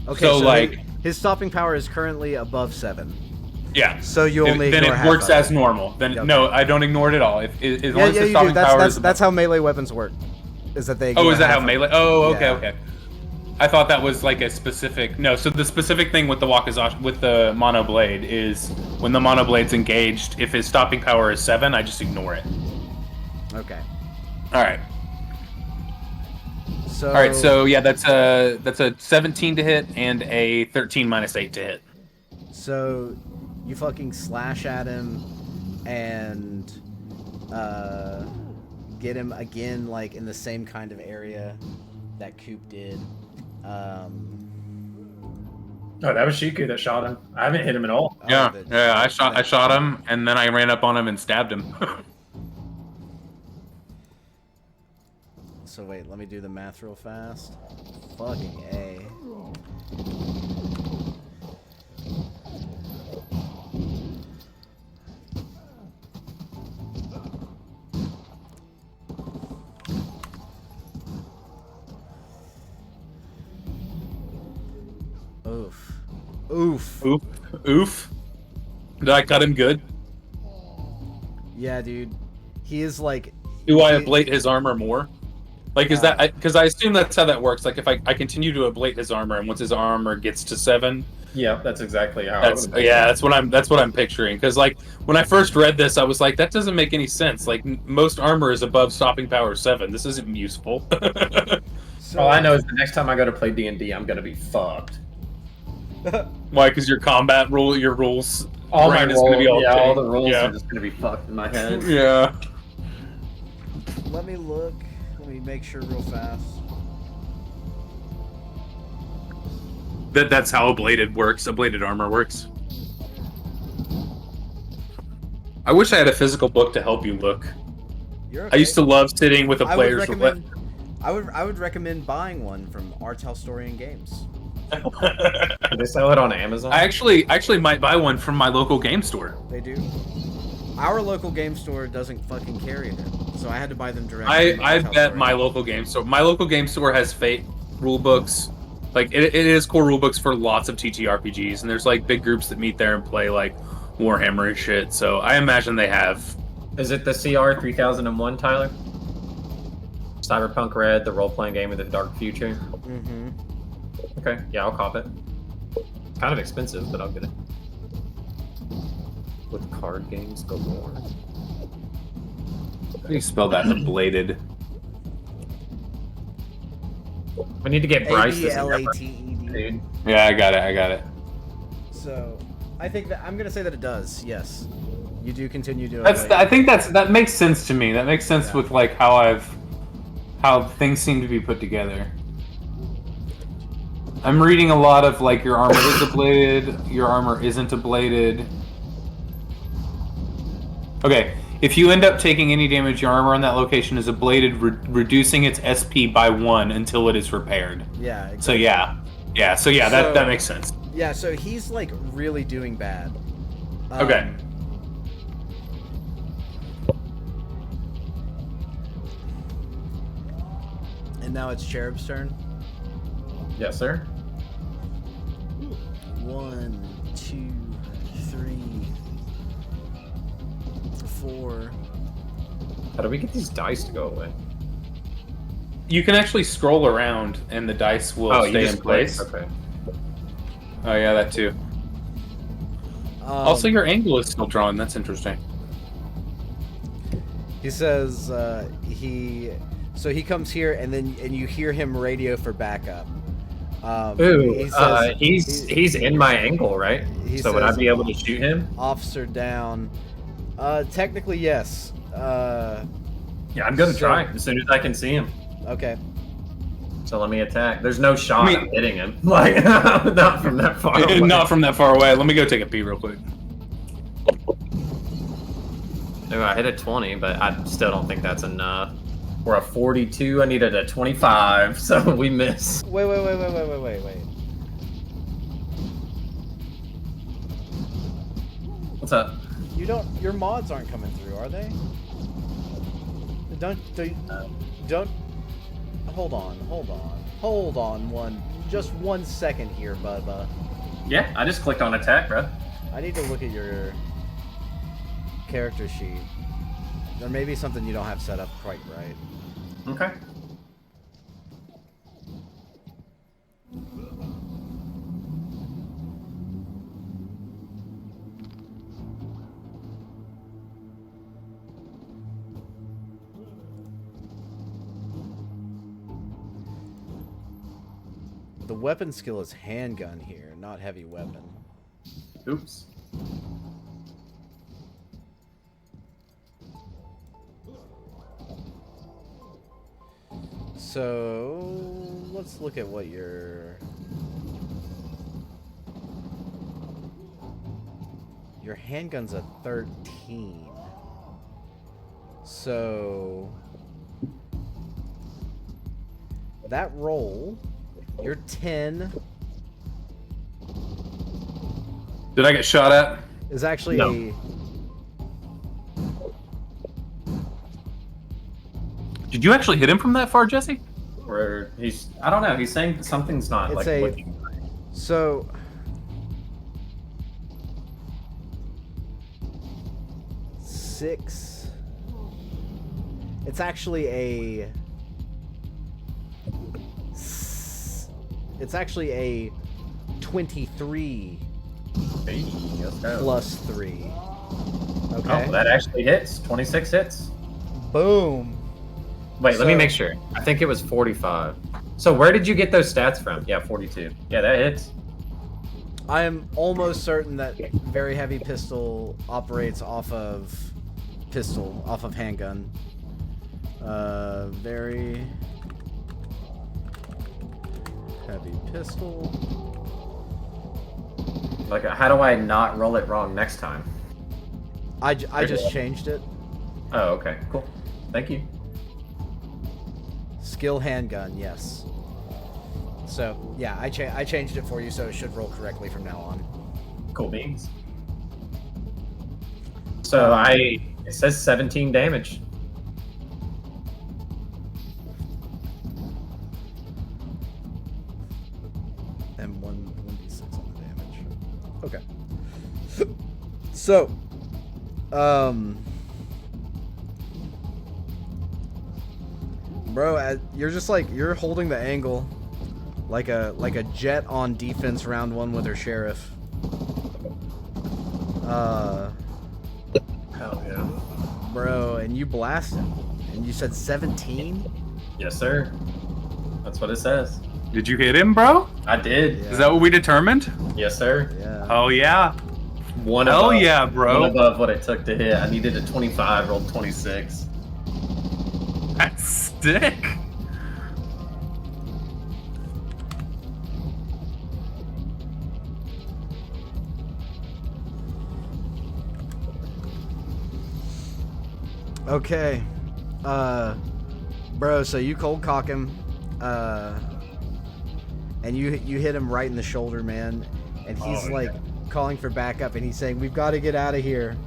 Okay, so like his stopping power is currently above 7. yeah. So you only then ignore it half works of as it. normal. Then Okay. no, I don't ignore it at all. If as long Yeah, as yeah, his you stopping do. power is That's how melee weapons work. Is that they? Oh, ignore is that how half of- melee? Oh, okay, Yeah. okay. I thought that was like a specific. No, so the specific thing with the Wakizashi, with the mono blade, is when the mono blade's engaged, if his stopping power is 7, I just ignore it. Okay. All right. So. All right. So yeah, that's a 17 to hit and a 13 minus 8 to hit. So, you fucking slash at him, and get him again, like in the same kind of area that Coop did. Oh, that was Shiku that shot him. I haven't hit him at all. Yeah, the- yeah. I shot him, and then I ran up on him and stabbed him. So wait, let me do the math real fast. Fucking A. Oof. Oof. Oof. Oof. Did I cut him good? Yeah, dude. He is like... Do I ablate his armor more? Like, is that because I assume that's how that works? Like, if I continue to ablate his armor, and once his armor gets to 7, Yeah, that's exactly how. that's what I'm picturing. Because like when I first read this, I was like, that doesn't make any sense. Like most armor is above stopping power 7. This isn't useful. So, All I know is the next time I go to play D&D, I'm gonna be fucked. Why? Because your combat your rules, All my brain is rules, going to be all all changed. the rules Yeah. are just gonna be fucked in my head. Yeah. let me look. Let me make sure real fast. That's how ablated works. Ablated armor works. I wish I had a physical book to help you look. You're I okay. used to love sitting with a I would player's recommend. I would recommend buying one from Artel Story and Games. Do they sell it on Amazon? I actually might buy one from my local game store. They do. Our local game store doesn't fucking carry them, so I had to buy them directly. I bet my local game store has Fate rule books. Like it is core rule books for lots of TTRPGs, and there's like big groups that meet there and play like Warhammer and shit. So I imagine they have. Is it the CR 3001, Tyler? Cyberpunk Red, the role-playing game of the dark future. Mm-hmm. Okay, yeah, I'll cop it. Kind of expensive, but I'll get it. With card games galore. How do you spell that? Bladed. We need to get Bryce. ABLATED. Dude. Yeah, I got it. So, I think that I'm gonna say that it does. Yes, you do continue to. I think that makes sense to me. That makes sense with like how things seem to be put together. I'm reading a lot of like your armor is ablated, your armor isn't ablated. Okay, if you end up taking any damage, your armor on that location is ablated, reducing its SP by 1 until it is repaired. Yeah. Exactly. So yeah, that makes sense. Yeah. So he's like really doing bad. Okay. And now it's Cherub's turn. Yes, sir. 1, 2, 3, 4. How do we get these dice to go away? You can actually scroll around and the dice will stay in place. Okay. Oh yeah, that too. Also, your angle is still drawn. That's interesting. He says he comes here and you hear him radio for backup. Ooh, he's in my angle, right? So would I be able to shoot him? Officer down. Technically, yes. Yeah, I'm gonna try as soon as I can see him. Okay. So let me attack. There's no shot I'm hitting him. Like, not from that far away. Not from that far away. Let me go take a pee real quick. No, I hit a 20, but I still don't think that's enough. We're a 42. I needed a 25, so we miss. Wait. What's up? Your mods aren't coming through, are they? Don't. Hold on. Just 1 second here, Bubba. Yeah, I just clicked on attack, bro. I need to look at your character sheet. There may be something you don't have set up quite right. Okay. The weapon skill is handgun here, not heavy weapon. Oops. So let's look at what your handgun's a 13. So that roll, you're 10. Did I get shot at? Is actually No. Did you actually hit him from that far, Jesse? Where I don't know. He's saying something's not It's like looking. so. Six. It's actually a. It's actually a 23 Hey, let's go. plus 3. Okay. Oh, that actually hits. 26 hits. Boom. Wait, let me So- make sure. I think it was 45. So where did you get those stats from? Yeah, 42. Yeah, that hits. I am almost certain that very heavy pistol operates off of handgun. Very heavy pistol. Like, how do I not roll it wrong next time? I just changed it. Oh, okay, cool. Thank you. Skill handgun, yes. So yeah, I changed it for you, so it should roll correctly from now on. Cool beans. So it says 17 damage. And 1d6 on the damage. Okay. So, bro, you're just like, you're holding the angle like a jet on defense round 1 with her sheriff. Hell yeah. Bro, and you blast him. And you said 17? Yes, sir. That's what it says. Did you hit him, bro? I did. Yeah. Is that what we determined? Yes, sir. Yeah. Oh yeah. One Hell above, yeah, bro. One above what it took to hit. I needed a 25, rolled 26. That's sick. Okay. Bro, so you cold cock him, and you hit him right in the shoulder, man. And he's like calling for backup, and he's saying, "We've got to get out of here."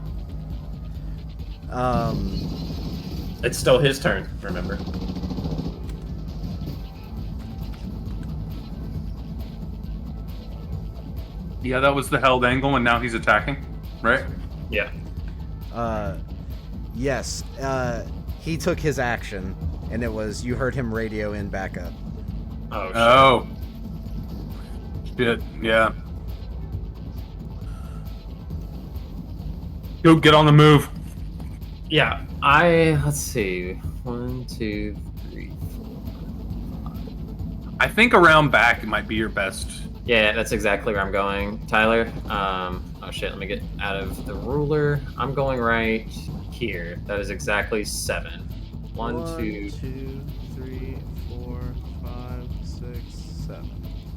It's still his turn, remember? Yeah, that was the held angle, and now he's attacking, right? Yeah. Yes. He took his action, and it was, you heard him radio in backup. Oh, shit. Oh. Shit. Yeah. Go get on the move. Yeah, let's see. 1, 2, 3, 4. I think around back it might be your best. Yeah, that's exactly where I'm going. Tyler, oh shit, let me get out of the ruler. I'm going right here. That is exactly 7. 1, 2. 2, 3, 4, 5, 6, 7.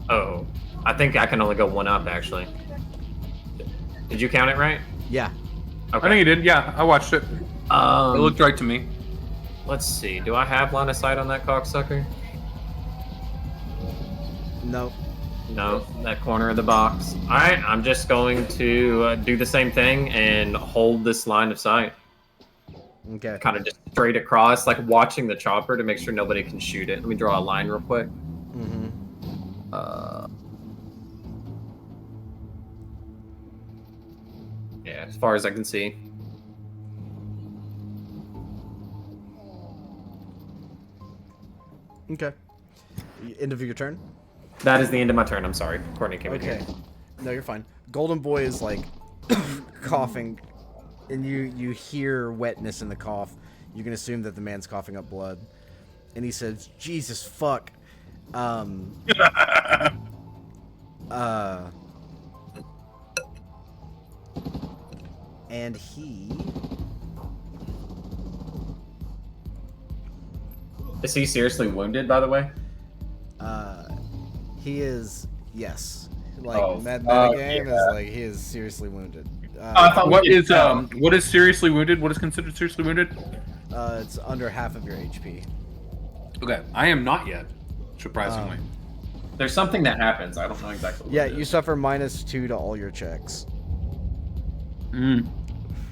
Oh, I think I can only go 1 up, actually. Did you count it right? Yeah. Okay. I think you did. Yeah, I watched it. It looked right to me. Let's see. Do I have line of sight on that cocksucker? No. No, that corner of the box. All right, I'm just going to do the same thing and hold this line of sight. Okay. Kind of just straight across, like watching the chopper to make sure nobody can shoot it. Let me draw a line real quick. Mm-hmm. Yeah, as far as I can see. Okay. End of your turn? That is the end of my turn. I'm sorry. Courtney came in Okay. here. No, you're fine. Golden Boy is like coughing, and you hear wetness in the cough. You can assume that the man's coughing up blood. And he says, "Jesus fuck." And he... Is he seriously wounded, by the way? He is, yes. Like, Oh, metagame yeah. is like, he is seriously wounded. What is seriously wounded? What is considered seriously wounded? It's under half of your HP. Okay, I am not yet, surprisingly. There's something that happens. I don't know exactly what Yeah, it you is. suffer -2 to all your checks.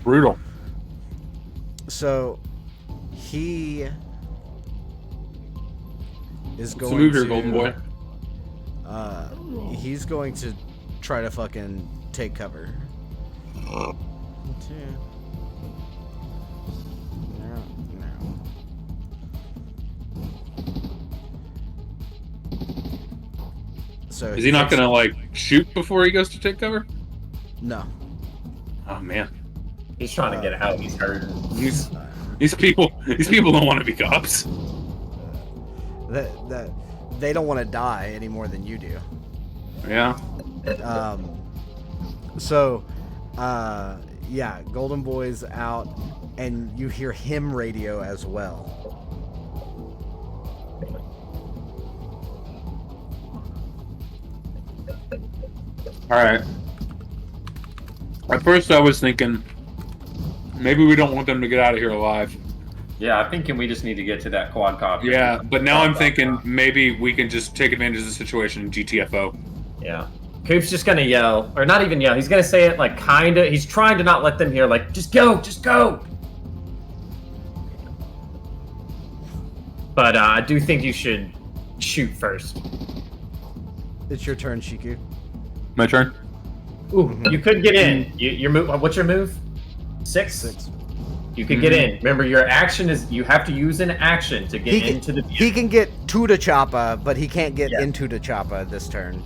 Brutal. So, he is going So move to... here, Golden Boy. He's going to try to fucking take cover. So Is he not gonna like shoot before he goes to take cover? No. Oh man, He's trying to get out. He's hurt. these people don't want to be cops. That they don't want to die any more than you do. Yeah. Yeah, Golden Boy's out, and you hear him radio as well. All right. At first, I was thinking maybe we don't want them to get out of here alive. Yeah, I think we just need to get to that quadcopter. Yeah, but now I'm thinking maybe we can just take advantage of the situation and GTFO. Yeah. Coop's just gonna yell, or not even yell. He's gonna say it like kinda. He's trying to not let them hear. Like, just go, just go. But I do think you should shoot first. It's your turn, Shiku. My turn. Ooh, you could get in. Your move. What's your move? 6. 6. You could get in. Remember, your action is you have to use an action to get into the. He can get to the chopper, but he can't get Yeah. into the chopper this turn.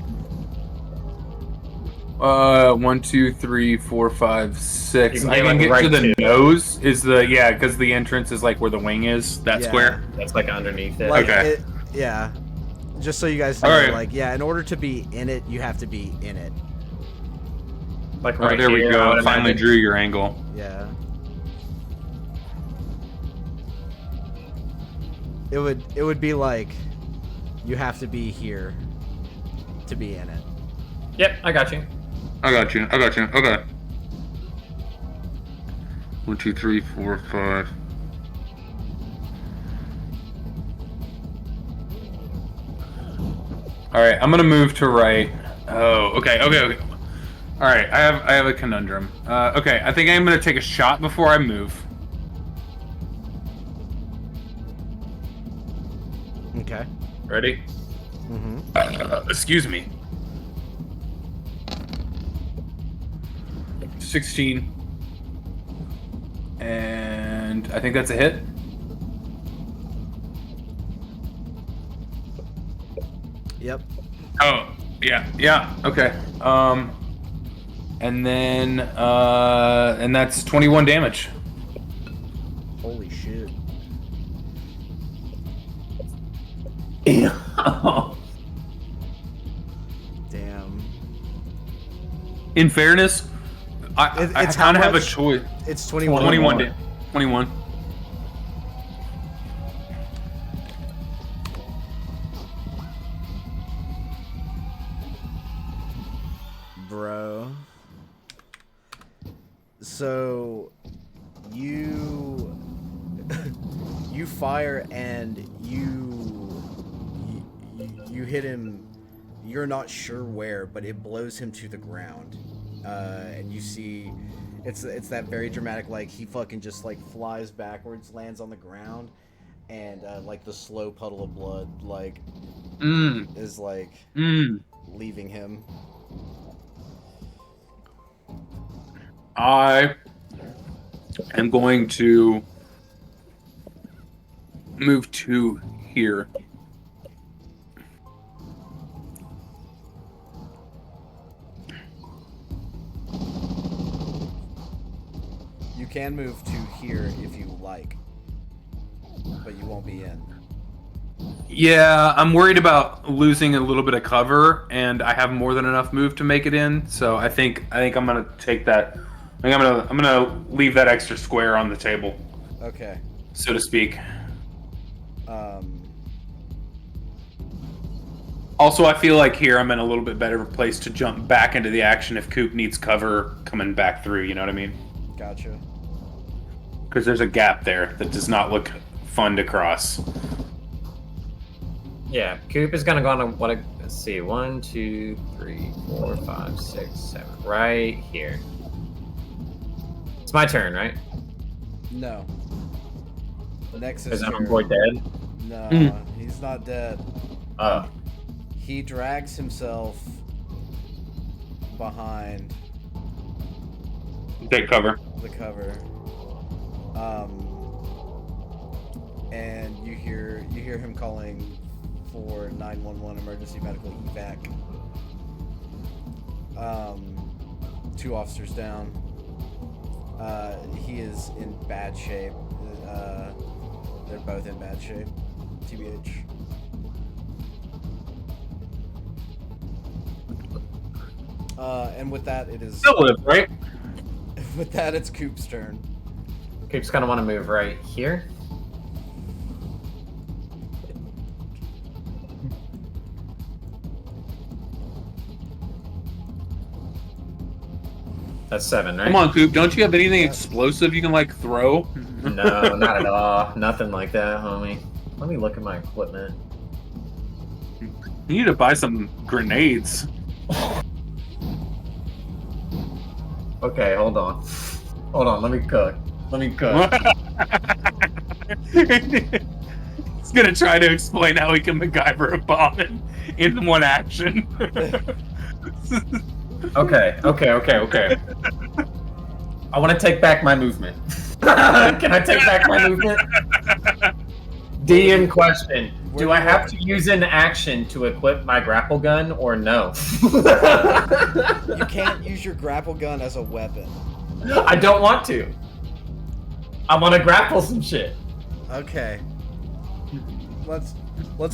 1, 2, 3, 4, 5, 6. You can I get, can like, get right to the to- nose. Is the because the entrance is like where the wing is. That Yeah. square. That's like underneath it. Like, Okay. yeah. Just so you guys know, Alright. like, yeah, in order to be in it, you have to be in it. Like Oh, right there we here, I go. would Finally imagine. drew your angle. Yeah. It would be like you have to be here to be in it. Yep, I got you. I got you. Okay. 1, 2, 3, 4, 5. All right, I'm gonna move to right. Oh, okay. All right, I have a conundrum. Okay, I think I'm gonna take a shot before I move. Okay. Ready? Mm-hmm. Excuse me. 16. And I think that's a hit. Yep. Oh, yeah, okay. And then, and that's 21 damage. Holy shit. Damn. In fairness, I It's how kind of have a much? choice. It's 21. 21. Bro. So you you fire and you hit him. You're not sure where, but it blows him to the ground. And you see it's that very dramatic, like he fucking just like flies backwards, lands on the ground, and like the slow puddle of blood like is like leaving him. I am going to move to here. You can move to here if you like, but you won't be in. Yeah, I'm worried about losing a little bit of cover, and I have more than enough move to make it in. So I think I'm gonna take that. I think I'm gonna leave that extra square on the table, Okay. so to speak. Also, I feel like here I'm in a little bit better place to jump back into the action if Coop needs cover coming back through. You know what I mean? Gotcha. Because there's a gap there that does not look fun to cross. Yeah, Coop is gonna go on a let's see, 1, 2, 3, 4, 5, 6, 7. Right here. It's my turn, right? No. Next Is is that your... boy dead? No, he's not dead. Oh. He drags himself behind Take cover. the cover. And you hear him calling for 911 emergency medical evac. 2 officers down. He is in bad shape. They're both in bad shape. TBH. And with that, it is. Still live, right? With that, it's Coop's turn. Coop's gonna want to move right here. That's 7, right? Come on, Coop. Don't you have anything explosive you can like throw? No, not at all. Nothing like that, homie. Let me look at my equipment. You need to buy some grenades. Okay, hold on. Hold on, let me cook. He's gonna try to explain how he can MacGyver a bomb in one action. Okay. I want to take back my movement. Can I take back my movement? DM question. Do I have to use an action to equip my grapple gun or no? You can't use your grapple gun as a weapon. I don't want to. I want to grapple some shit. Okay. Let's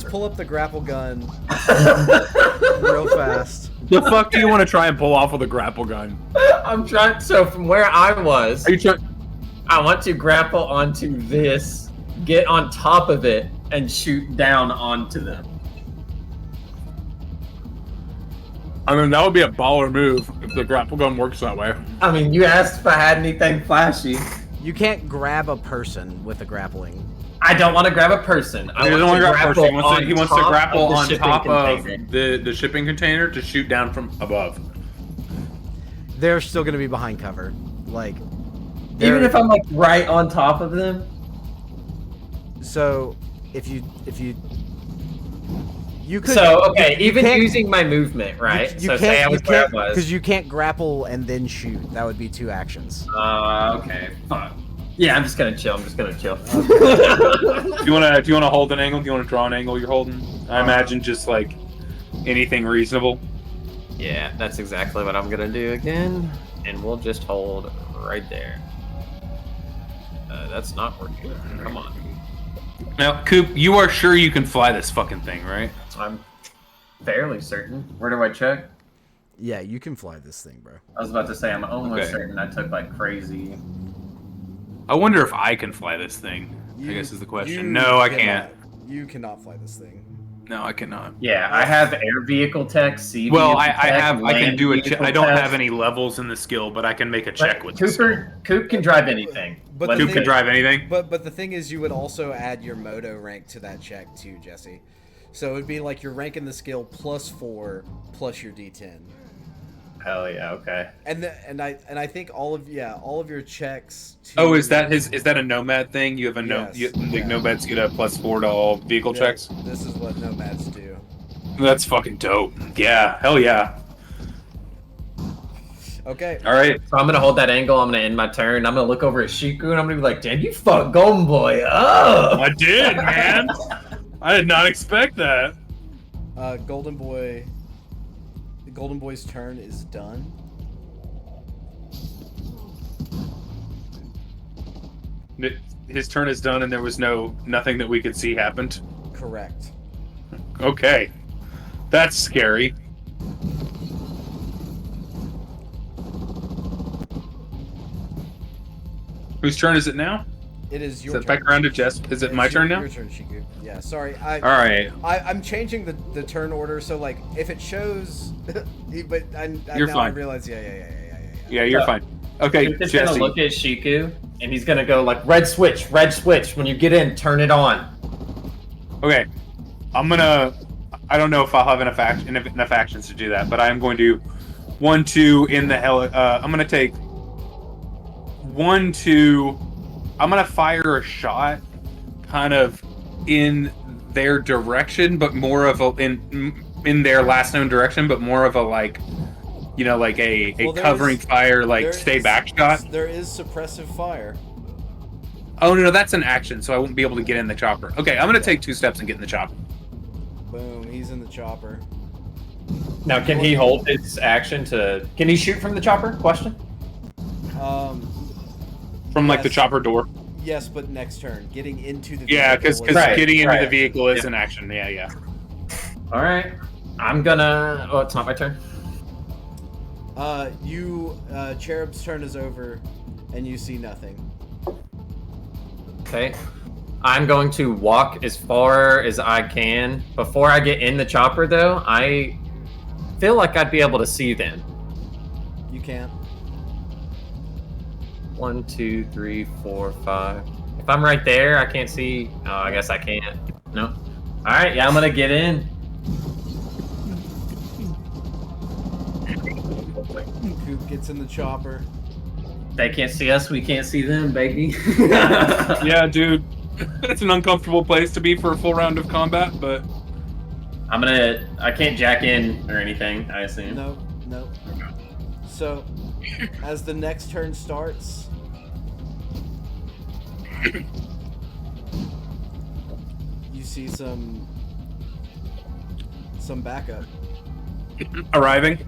pull up the grapple gun real fast. The fuck do you want to try and pull off with a grapple gun? I'm trying. So from where I was, Are you trying? I want to grapple onto this, get on top of it, and shoot down onto them. I mean, that would be a baller move if the grapple gun works that way. I mean, you asked if I had anything flashy. You can't grab a person with a grappling. I don't want to grab a person. He doesn't want to grab first. He wants to grapple on top of container. the shipping container to shoot down from above. They're still gonna be behind cover. Like, Even if I'm like right on top of them. so, if you could. So okay, you even can't- using my movement, right? You So say I was where I was. because you can't grapple and then shoot. That would be 2 actions. Okay, fuck. Yeah, I'm just gonna chill. Do you wanna hold an angle? Do you wanna draw an angle you're holding? I imagine just like anything reasonable. Yeah, that's exactly what I'm gonna do again, and we'll just hold right there. That's not working. Come on. Now, Coop, you are sure you can fly this fucking thing, right? I'm fairly certain. Where do I check? Yeah, you can fly this thing, bro. I was about to say I'm almost Okay. certain I took like crazy. I wonder if I can fly this thing. I guess is the question. No, I can't. You cannot fly this thing. No, I cannot. Yeah, I have air vehicle tech, sea Well, vehicle I tech, have. I can land do a check. vehicle I don't tech. have any levels in the skill, but I can make a But check with this. Coop can drive anything. But Let the me Coop thing- can drive anything. But the thing is, you would also add your moto rank to that check too, Jesse. So it would be like you're ranking the skill +4 plus your D10. Hell yeah, okay. And I think all of your checks. To, Oh, is that a Nomad thing? You have a Yes, yeah. Nomads get a +4 to all vehicle Yeah, checks. This is what nomads do. That's fucking dope. Yeah, hell yeah. Okay. All right. So I'm gonna hold that angle. I'm gonna end my turn. I'm gonna look over at Shiku and I'm gonna be like, "Damn, you fucked Golden Boy up." I did, man. I did not expect that. Golden Boy. The Golden Boy's turn is done. His turn is done, and there was nothing that we could see happened. Correct. Okay, that's scary. Whose turn is it now? It is Is your it turn. back around to Jess? Is it my turn now? Your turn, Shiku. Yeah, sorry. All right. I'm changing the turn order, so like if it shows, but You're now fine. I realize, yeah. Yeah, you're So- fine. Okay, He's just gonna Jesse. look at Shiku and he's gonna go like, red switch. When you get in, turn it on." Okay, I don't know if I'll have enough actions to do that, but I'm going to 1, 2 in the hell. I'm gonna take 1, 2. I'm gonna fire a shot, kind of in their direction, but more of a in their last known direction, but more of a like, you know, like a Well, there's- covering fire, like there stay is- back shot. There is suppressive fire. Oh no, that's an action, so I won't be able to get in the chopper. Okay, I'm gonna take 2 steps and get in the chopper. Boom, he's in the chopper. Now, can he hold his action to? Can he shoot from the chopper? Question. From like the Yes. chopper door. Yes, but next turn, getting into the Yeah, vehicle because was- Right, getting into the right. vehicle is Yeah. an action. Yeah. All right. I'm gonna. Oh, it's not my turn. Cherub's turn is over, and you see nothing. Okay. I'm going to walk as far as I can. Before I get in the chopper, though, I feel like I'd be able to see them. You can't. 1, 2, 3, 4, 5. If I'm right there, I can't see. Oh, I guess I can't. No. All right. Yeah, I'm gonna get in. Coop gets in the chopper. They can't see us, we can't see them, baby. Yeah, dude. It's an uncomfortable place to be for a full round of combat, but I can't jack in or anything, I assume. No. So, as the next turn starts, you see some backup arriving.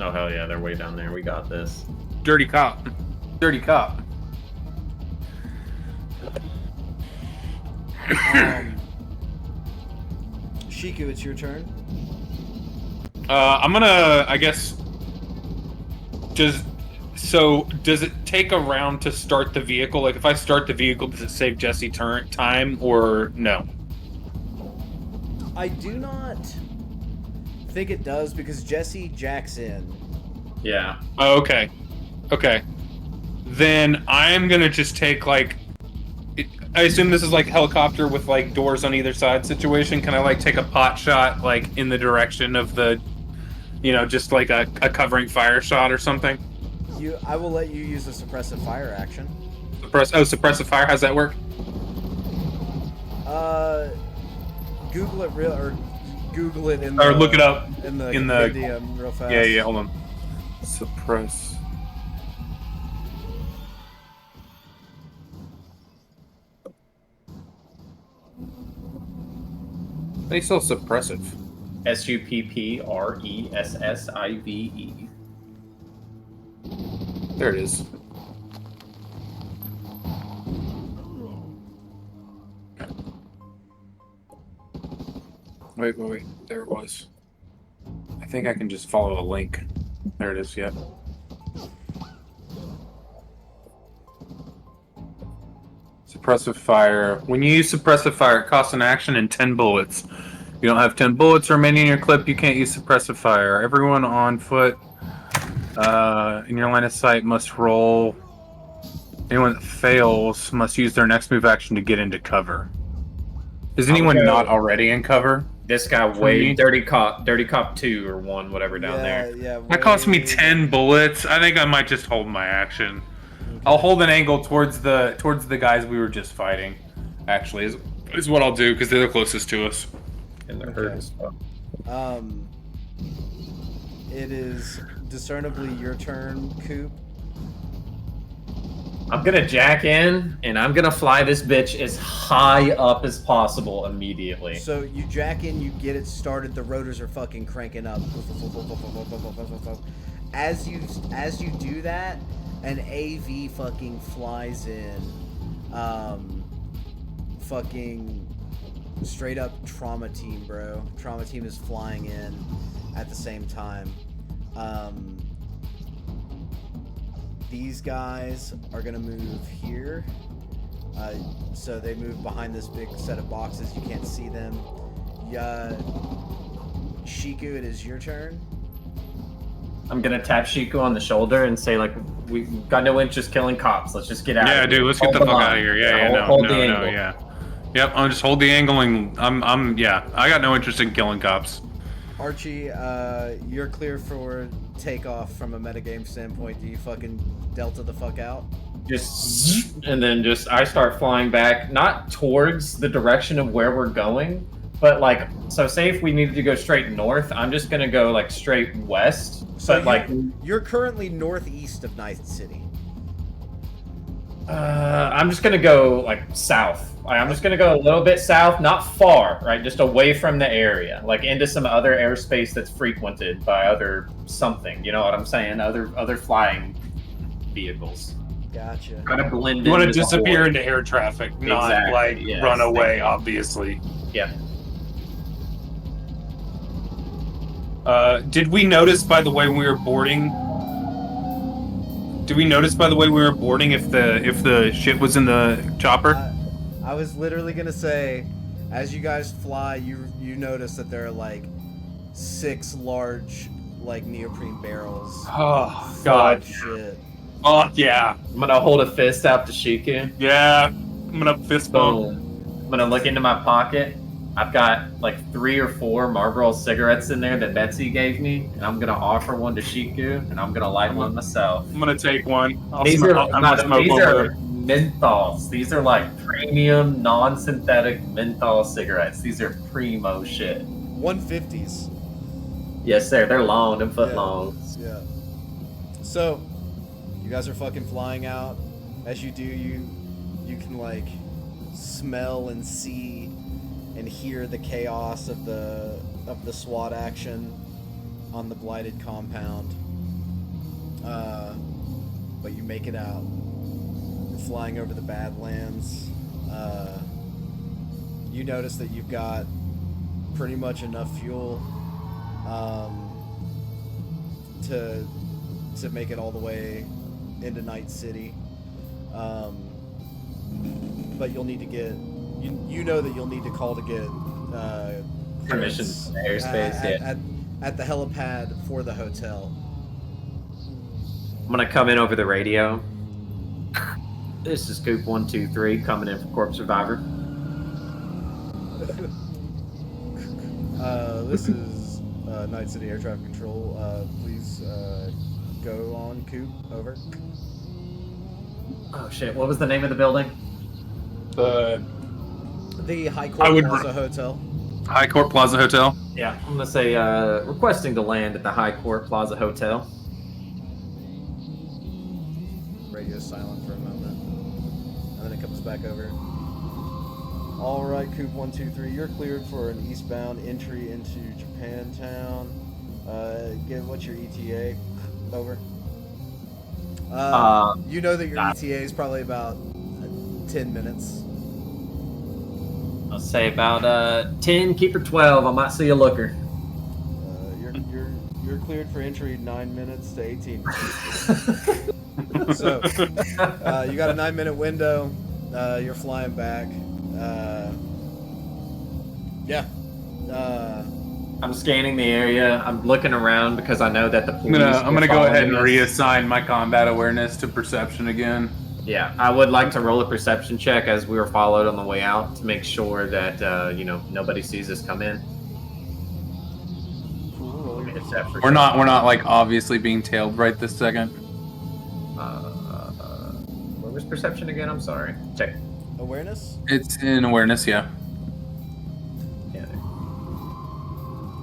Oh, hell yeah, they're way down there. We got this. Dirty cop. Shiku, it's your turn. I'm gonna, I guess, does it take a round to start the vehicle? Like, if I start the vehicle, does it save Jesse time or no? I do not think it does because Jesse jacks in. Yeah. Oh, okay. Then I'm gonna just take, like, I assume this is like helicopter with like doors on either side situation. Can I like take a pot shot like in the direction of the, just like a covering fire shot or something? I will let you use a suppressive fire action. Suppressive fire. How's that work? Google it in Or look it up in the in the compendium real fast. Yeah. Hold on. Suppress. They still suppressive. SUPPRESSIVE. There it is. Wait. There it was. I think I can just follow a link. There it is, yep. Suppressive fire. When you use suppressive fire, it costs an action and 10 bullets. If you don't have 10 bullets remaining in your clip, you can't use suppressive fire. Everyone on foot in your line of sight must roll. Anyone that fails must use their next move action to get into cover. Is anyone not already in cover? This guy Dirty Cop 2 or 1, whatever down there. Yeah. That cost me 10 bullets. I think I might just hold my action. I'll hold an angle towards the guys we were just fighting. Actually, is what I'll do because they're the closest to us. And they're hurt as fuck. It is discernibly your turn, Coop. I'm gonna jack in and I'm gonna fly this bitch as high up as possible immediately. So you jack in, you get it started, the rotors are fucking cranking up. As you do that, an AV fucking flies in. Fucking straight up trauma team, bro. Trauma team is flying in at the same time. These guys are gonna move here. So they move behind this big set of boxes. You can't see them. Shiku, it is your turn. I'm gonna tap Shiku on the shoulder and say, like, we've got no interest killing cops. Let's just get out. Yeah, of here. dude, let's get the fuck out of here. Hold the angle. Yeah. Yep, I'll just hold the angle and I got no interest in killing cops. Archie, you're clear for takeoff from a metagame standpoint. Do you fucking delta the fuck out? And then I start flying back, not towards the direction of where we're going, but like, so say if we needed to go straight north, I'm just gonna go like straight west. So but you're currently northeast of Night City. I'm just gonna go like south. I'm just gonna go a little bit south, not far, right? Just away from the area, like into some other airspace that's frequented by other something. You know what I'm saying? Other flying vehicles. Gotcha. Kind of blend. You want to disappear into air traffic, not run away, obviously. Yeah. Did we notice, by the way, when we were boarding? Did we notice, by the way, we were boarding if the shit was in the chopper? I was literally gonna say, as you guys fly, you notice that there are like 6 large like neoprene barrels. Oh full God! of shit. Oh yeah! I'm gonna hold a fist out to Shiku. Yeah, I'm gonna fist bump. I'm gonna look into my pocket. I've got like 3 or 4 Marlboro cigarettes in there that Betsy gave me, and I'm gonna offer one to Shiku, and I'm gonna light one myself. I'm gonna take one. These are I'm gonna smoke these one with are her. menthols. These are like premium, non-synthetic menthol cigarettes. These are primo shit. 150s. Yes, sir. They're long, them foot Yeah. long. Yeah. So, you guys are fucking flying out. As you do, you can like smell and see and hear the chaos of the SWAT action on the blighted compound. But you make it out. You're flying over the Badlands. You notice that you've got pretty much enough fuel to make it all the way into Night City. But you'll need to get you know that you'll need to call to get Permission clearance from the airspace, at the helipad for the hotel. I'm gonna come in over the radio. This is Coop 123 coming in for Corp Survivor. This is Night City Air Traffic Control. Please go on Coop. Over. Oh shit! What was the name of the building? The High Court Plaza Hotel. High Court Plaza Hotel. Yeah, I'm gonna say requesting to land at the High Court Plaza Hotel. Radio's silent for a moment, and then it comes back over. All right, Coop 123, you're cleared for an eastbound entry into Japantown. What's your ETA? Over. You know that your ETA is probably about 10 minutes. I'll say about 10, keep her 12. I might see a looker. You're cleared for entry 9 minutes to 18 minutes. So you got a 9-minute window. You're flying back. Yeah. I'm scanning the area. I'm looking around because I know that the police. I'm gonna were go ahead and following us. reassign my combat awareness to perception again. Yeah, I would like to roll a perception check as we were followed on the way out to make sure that nobody sees us come in. Cool. Let me hit that We're not like obviously being tailed right this second. What was perception again? I'm sorry. Check. Awareness? It's in awareness, yeah. Yeah.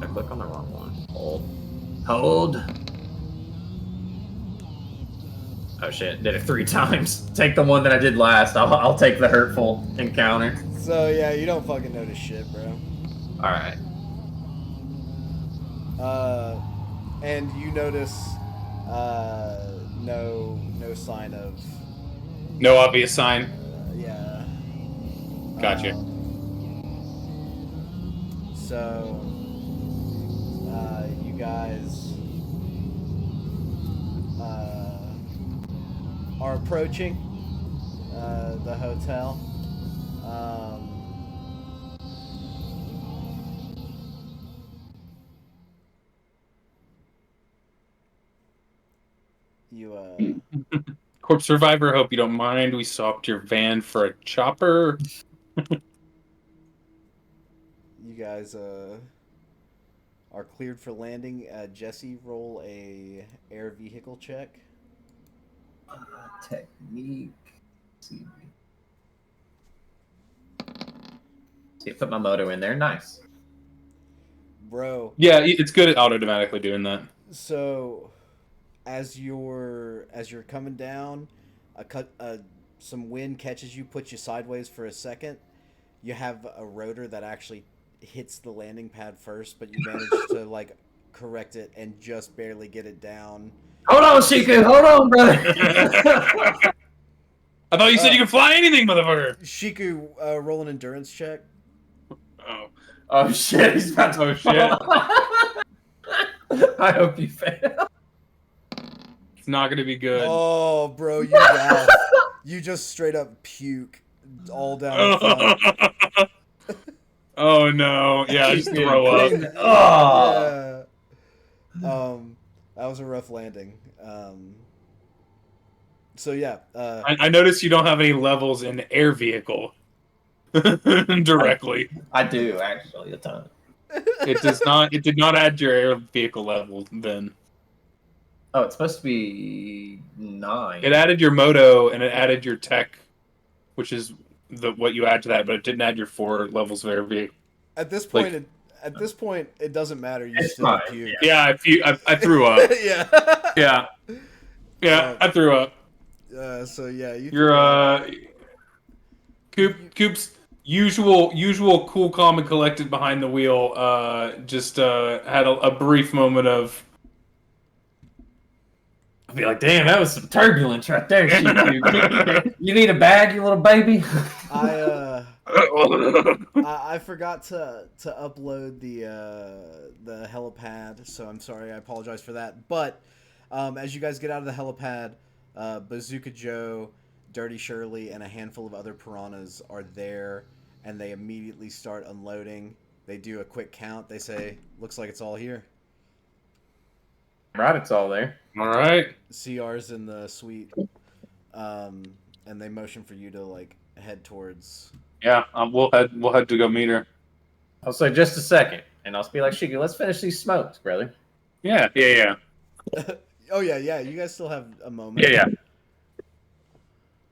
I click on the wrong one. Hold. Oh shit! Did it 3 times. Take the one that I did last. I'll take the hurtful encounter. So yeah, you don't fucking notice shit, bro. All right. And you notice no sign of No obvious sign. yeah. Gotcha. So you guys are approaching the hotel. You Corpse Survivor, hope you don't mind. We swapped your van for a chopper. you guys are cleared for landing. Jesse, roll a air vehicle check. Technique. See, put my moto in there. Nice. Bro. Yeah, it's good at automatically doing that. So, as you're coming down, some wind catches you, puts you sideways for a second. You have a rotor that actually hits the landing pad first, but you manage to like correct it and just barely get it down. Hold on, Shiku. Hold on, brother. I thought you said you could fly anything, motherfucker. Shiku, roll an endurance check. Oh shit! He's about to. Oh shit! I hope you fail. It's not gonna be good. Oh, bro, you gassed. You just straight up puke all down the front. Oh no! Yeah, just throw up. Oh. Yeah. That was a rough landing. So yeah. I noticed you don't have any levels in air vehicle. directly. I do actually a ton. It does not. It did not add to your air vehicle level. Then Oh, it's supposed to be 9. it added your moto and it added your tech, which is what you add to that, but it didn't add your 4 levels of air vehicle. At this Like- point, it doesn't matter. You It's still fine, puke. Yeah, I threw up. Yeah. Yeah, I threw up. So yeah, You're Coop's usual cool, calm, and collected behind the wheel. Just had a brief moment of. I'll be like, damn, that was some turbulence right there. Shiku. You need a bag, you little baby? I forgot to upload the helipad, so I'm sorry. I apologize for that. But as you guys get out of the helipad, Bazooka Joe, Dirty Shirley, and a handful of other piranhas are there, and they immediately start unloading. They do a quick count. They say, "Looks like it's all here." Right, it's all there. All right. CR's in the suite, and they motion for you to like head towards. Yeah, we'll head to go meet her. I'll say just a second, and I'll be like, Shiku, let's finish these smokes, brother. Yeah. Oh yeah. You guys still have a moment. Yeah.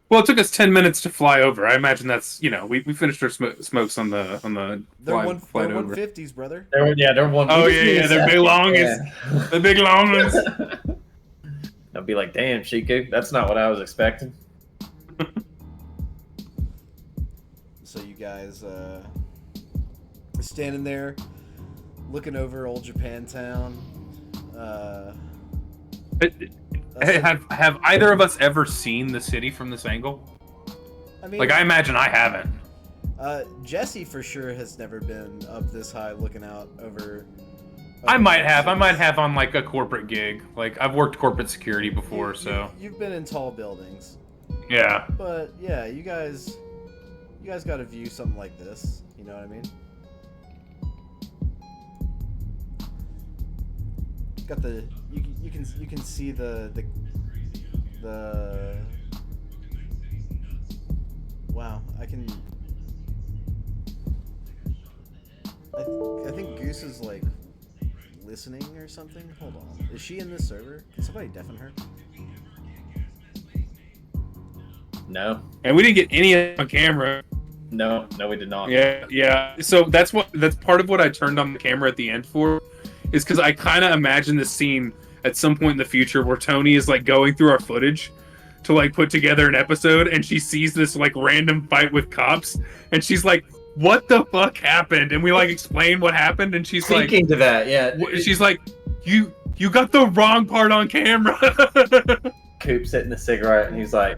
Well, it took us 10 minutes to fly over. I imagine that's we finished our smokes on the They're flight over. 150s, brother. They're one. Oh yeah, they're big long the big long ones. I'll be like, damn, Shiku, that's not what I was expecting. So you guys standing there, looking over old Japantown. Have either of us ever seen the city from this angle? I mean, Like, I imagine I haven't. Jesse for sure has never been up this high looking out over. I might have. I might have on like a corporate gig. Like, I've worked corporate security before, so You've been in tall buildings, yeah. but yeah, you guys got to view something like this. You know what I mean? Got the you can see the wow, I think Goose is like listening or something. Hold on, is she in this server? Can somebody deafen her? No, And we didn't get any on camera. no, we did not. Yeah. So that's part of what I turned on the camera at the end for, is because I kind of imagine this scene at some point in the future where Tony is like going through our footage to like put together an episode, and she sees this like random fight with cops, and she's like, "What the fuck happened?" And we like explain what happened, and she's like, Speaking to that, yeah, she's like, "You got the wrong part on camera." Coop's hitting the cigarette, and he's like,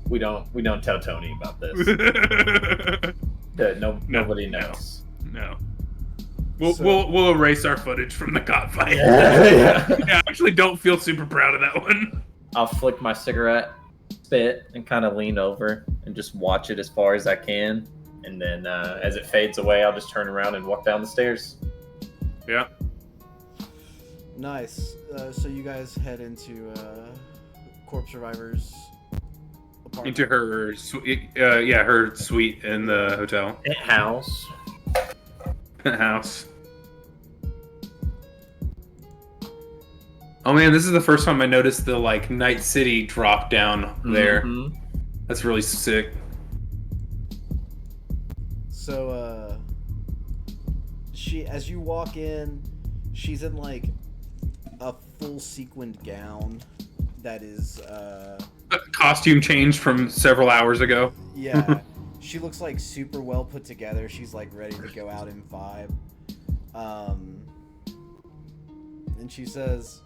"We don't tell Tony about this. Nobody knows." No. We'll erase our footage from the cop fight. Yeah. Yeah, I actually don't feel super proud of that one. I'll flick my cigarette, spit, and kind of lean over and just watch it as far as I can. And then as it fades away, I'll just turn around and walk down the stairs. Yeah. Nice. So you guys head into Corpse Survivor's apartment. Into her suite, her suite in the hotel House. house. Oh man, this is the first time I noticed the like Night City drop down there. Mhm. That's really sick. So she, as you walk in, she's in like a full sequined gown that is Costume change from several hours ago. yeah. She looks like super well put together. She's like ready to go out and vibe. And she says,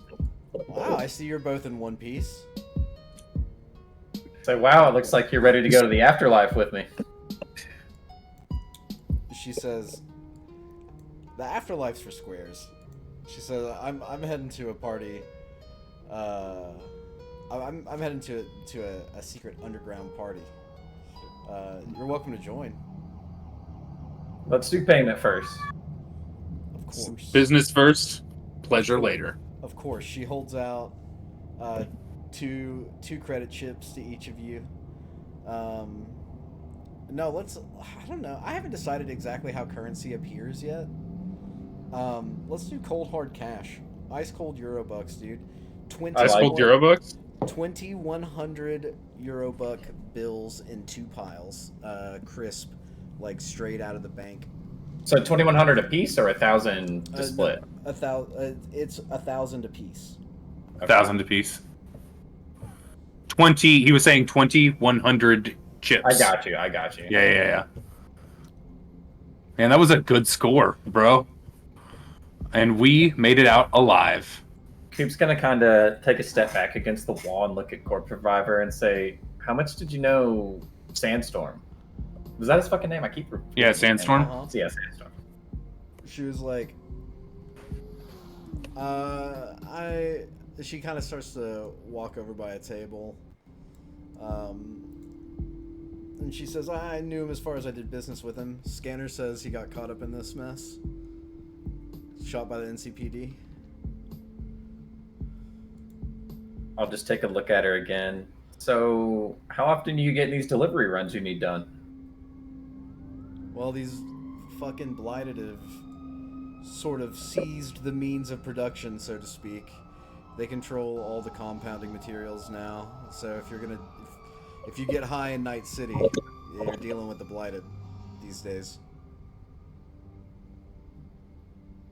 "Wow, I see you're both in one piece." So, wow, it looks like you're ready to go to the afterlife with me. She says, "The afterlife's for squares." She says, "I'm heading to a party. I'm heading to a secret underground party. You're welcome to join." Let's do payment first. Of course. Business first, pleasure later. Of course. She holds out two 2 credit chips to each of you. No, let's. I don't know. I haven't decided exactly how currency appears yet. Let's do cold hard cash. Ice cold Eurobucks, dude. 20 Ice cold like- Eurobucks. 2100 Eurobuck bills in 2 piles, crisp, like straight out of the bank. So 2,100 a piece or 1,000 to split? It's 1,000 a piece. 1,000 apiece. 20. He was saying 2,100 chips. I got you. Yeah. Man, that was a good score, bro. And we made it out alive. Coop's gonna kind of take a step back against the wall and look at Corp Survivor and say, "How much did you know Sandstorm? Was that his fucking name? I keep forgetting Yeah, his name. Sandstorm. Uh-huh. Yeah, Sandstorm. She was like, She kind of starts to walk over by a table, and she says, "I knew him as far as I did business with him. Scanner says he got caught up in this mess. Shot by the NCPD." I'll just take a look at her again. So, how often do you get these delivery runs you need done? Well, these fucking blighted have sort of seized the means of production, so to speak. They control all the compounding materials now. So if you get high in Night City, you're dealing with the blighted these days.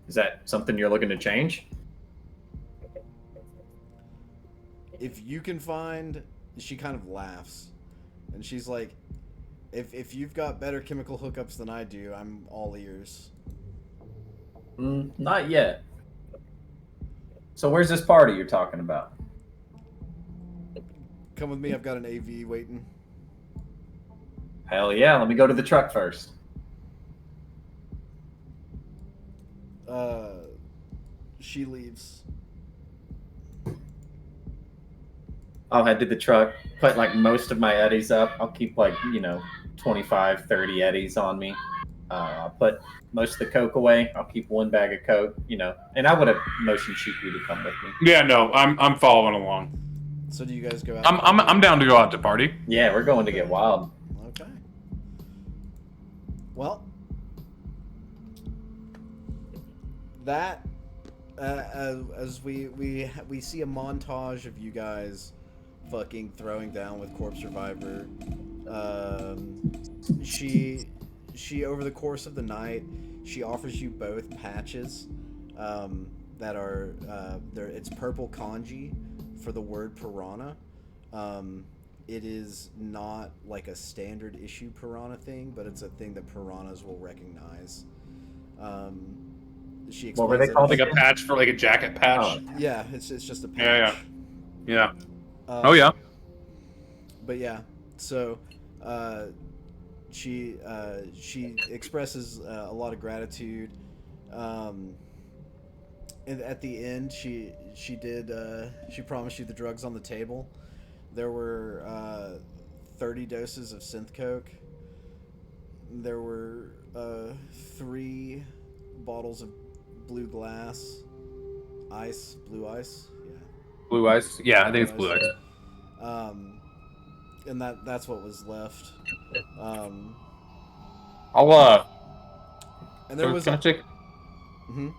Is that something you're looking to change? If you can find, she kind of laughs, and she's like, if you've got better chemical hookups than I do, I'm all ears. Not yet. So where's this party you're talking about? Come with me, I've got an AV waiting. Hell yeah, let me go to the truck first. She leaves. I'll head to the truck, put like most of my eddies up. I'll keep like, 25, 30 eddies on me. I'll put most of the coke away. I'll keep one bag of coke, and I would have motioned Shiku to come with me. Yeah, no, I'm following along. So do you guys go out? I'm down to go out to party. Yeah, we're going to get wild. Okay. Well, that as we see a montage of you guys fucking throwing down with Corpse Survivor. She over the course of the night, she offers you both patches that are it's purple kanji for the word piranha. It is not like a standard issue piranha thing, but it's a thing that piranhas will recognize. She What were they explains called Like a patch for like a jacket patch. Yeah, it's just a patch. Yeah. Oh yeah. But yeah, so she expresses a lot of gratitude. And at the end, she promised you the drugs on the table. There were 30 doses of synth coke. There were 3 bottles of blue glass ice, blue ice. Yeah. Blue ice. Yeah, I think it's blue ice. And that's what was left. I'll And there was can I take? Mhm.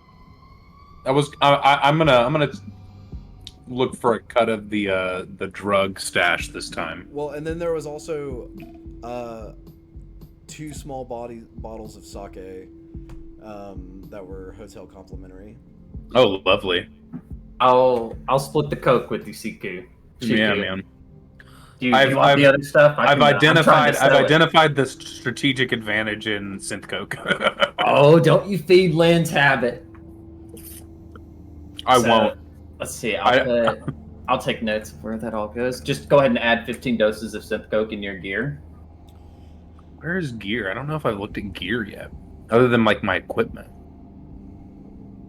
I'm gonna look for a cut of the drug stash this time. Well, and then there was also 2 small bottles of sake that were hotel complimentary. Oh, lovely. I'll split the coke with you, Shiku. Yeah, man. Do you want the other stuff? I've I'm trying to sell it. identified the strategic advantage in synth coke. Oh, don't you feed Lynn's habit. I won't. Let's see. I'll take notes of where that all goes. Just go ahead and add 15 doses of synth coke in your gear. Where's gear? I don't know if I've looked at gear yet, other than like my equipment.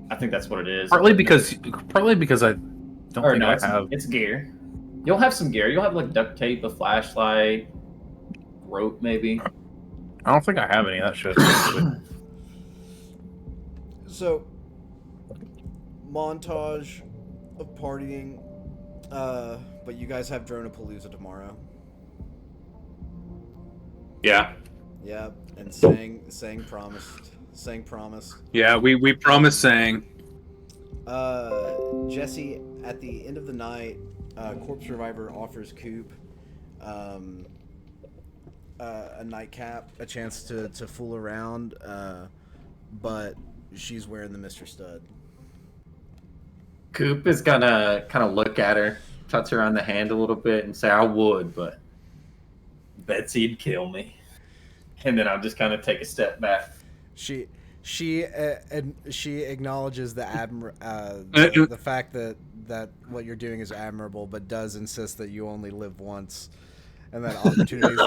I think that's what it is. Partly because I don't think I have. It's gear. You'll have some gear. You'll have like duct tape, a flashlight, rope, maybe. I don't think I have any of that shit. So, montage of partying, but you guys have Dronapalooza tomorrow. Yeah. Yep, and saying promised. Yeah, we promised saying. Jesse, at the end of the night, Corpse Reviver offers Coop a nightcap, a chance to fool around, but she's wearing the Mr. Stud. Coop is gonna kind of look at her, touch her on the hand a little bit, and say, "I would, but Betsy'd kill me." And then I'll just kind of take a step back. She acknowledges the the fact that what you're doing is admirable, but does insist that you only live once, and that opportunities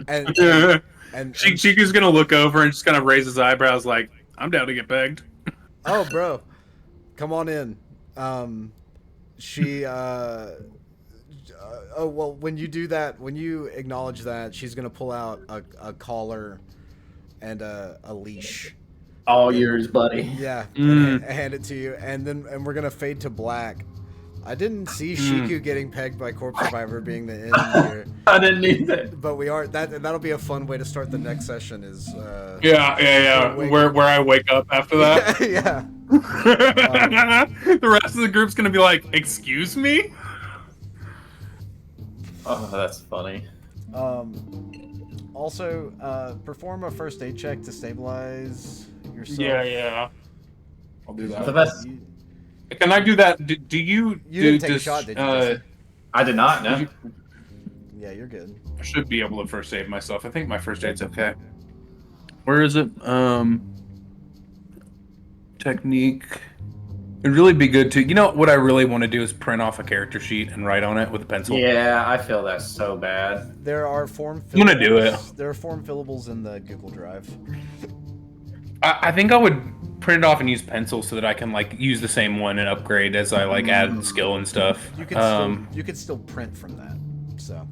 and Shiku's gonna look over and just kind of raise his eyebrows, like, "I'm down to get pegged." Oh, bro, come on in. Oh, well, when you do that, when you acknowledge that, she's gonna pull out a collar and a leash. All yours, buddy. Yeah, and hand it to you, and we're gonna fade to black. I didn't see Shiku getting pegged by Corpse Survivor being the end here. I didn't either. But we are that'll be a fun way to start the next session. Is yeah. Where I wake up after that. Yeah. The rest of the group's gonna be like, "Excuse me." Oh, that's funny. Also, perform a first aid check to stabilize yourself. Yeah. I'll do The that. best. Can I do that? Do you? You didn't take a shot, did you, Jesse? I did not know. Yeah, you're good. I should be able to first aid myself. I think my first aid's okay. Where is it? Technique. It'd really be good to. You know what I really want to do is print off a character sheet and write on it with a pencil. Yeah, I feel that so bad. There are form. I'm gonna do it. There are form fillables in the Google Drive. I think I would print it off and use pencil so that I can like use the same one and upgrade as I like add skill and stuff. You could still print from that. So.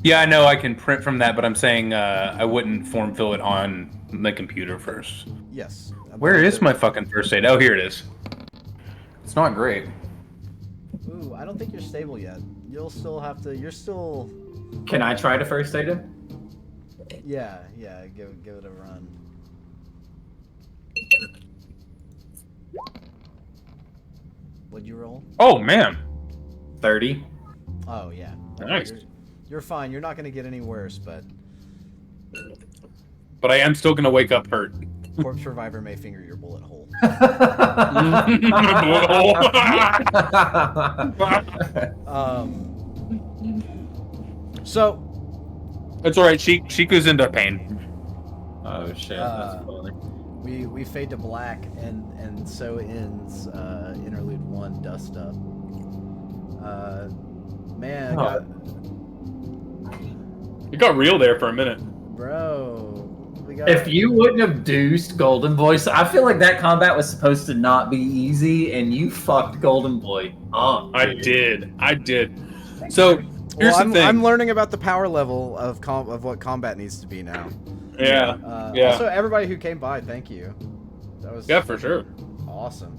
Yeah, I know I can print from that, but I'm saying I wouldn't form fill it on the computer first. Yes. Where is my fucking first aid? Oh, here it is. It's not great. Ooh, I don't think you're stable yet. You'll still have to. You're still. Can I try to first aid him? Yeah. Give it a run. What'd you roll? Oh man. 30. Oh yeah. Nice. You're fine. You're not gonna get any worse, but But I am still gonna wake up hurt. Corpse Reviver may finger your bullet hole. So. It's all right. Shiku's into pain. Oh shit, that's funny. We fade to black, and so ends Interlude 1 Dustup. Man, It got real there for a minute. bro, we got. If you wouldn't have deuced Golden Boy, so I feel like that combat was supposed to not be easy, and you fucked Golden Boy up. I did. So here's the thing. I'm learning about the power level of what combat needs to be now. Yeah. Also, everybody who came by, thank you. That was For sure. awesome.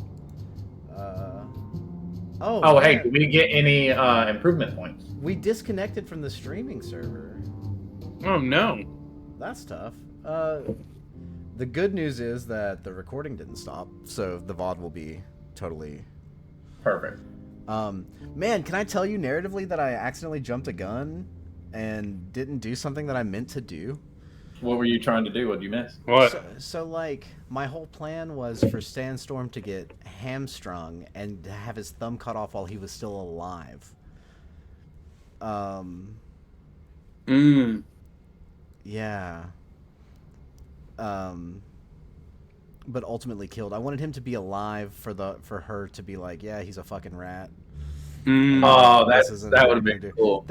Oh, hey, man. did we get any improvement points? We disconnected from the streaming server. Oh no. That's tough. The good news is that the recording didn't stop, so the VOD will be totally Perfect. Man, can I tell you narratively that I accidentally jumped a gun and didn't do something that I meant to do? What were you trying to do? What did you miss? What? So like, my whole plan was for Sandstorm to get hamstrung and to have his thumb cut off while he was still alive. Yeah. But ultimately killed. I wanted him to be alive for her to be like, yeah, he's a fucking rat. Oh, This isn't that what would we're have been gonna do. cool.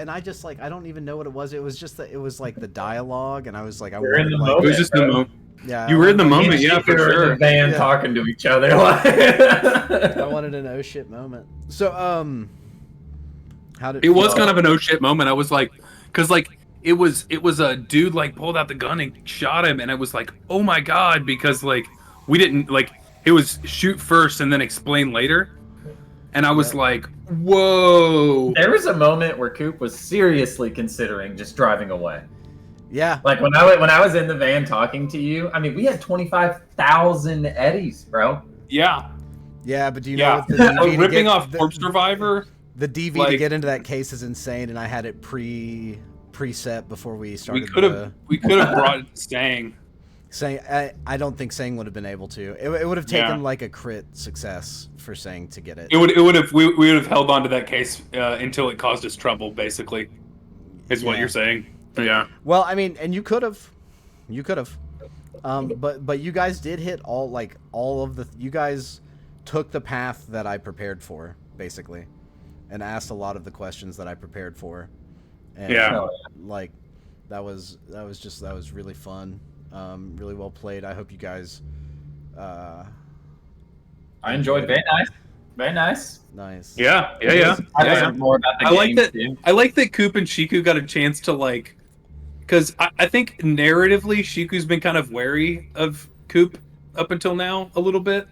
I just like, I don't even know what it was. It was just that it was like the dialogue, and I was like, I You're in wanted, the like, It was just the bro. moment. yeah, You were in the Me moment, and yeah, Shiku for were in sure. the van Yeah. talking to each other. Like, I wanted an oh shit moment. So how did It was kind of an oh shit moment. I was like, because like it was a dude like pulled out the gun and shot him, and I was like, oh my god, because like we didn't like it was shoot first and then explain later, and I was Yep. like, "Whoa!" There was a moment where Coop was seriously considering just driving away. Yeah. Like when I was in the van talking to you, I mean, we had 25,000 eddies, bro. Yeah, Yeah, but do you know yeah. what the DV to Ripping get, off Corpse Survivor. the DV to like- get into that case is insane, and I had it preset before we started. We could have brought Stang. Saying, I don't think Sang would have been able to. It would have taken Yeah. like a crit success for Sang to get it. We would have held on to that case until it caused us trouble. Basically, is what Yeah. you're saying. Yeah. Well, I mean, and you could have. But you guys did hit all of the. You guys took the path that I prepared for, basically, and asked a lot of the questions that I prepared for. And, Yeah. Like, that was really fun. Really well played. I hope you guys. I enjoyed. Very nice. Very nice. Nice. Yeah. I learned more about the I like game, that. too. I like that Coop and Shiku got a chance to like, because I think narratively Shiku's been kind of wary of Coop up until now a little bit.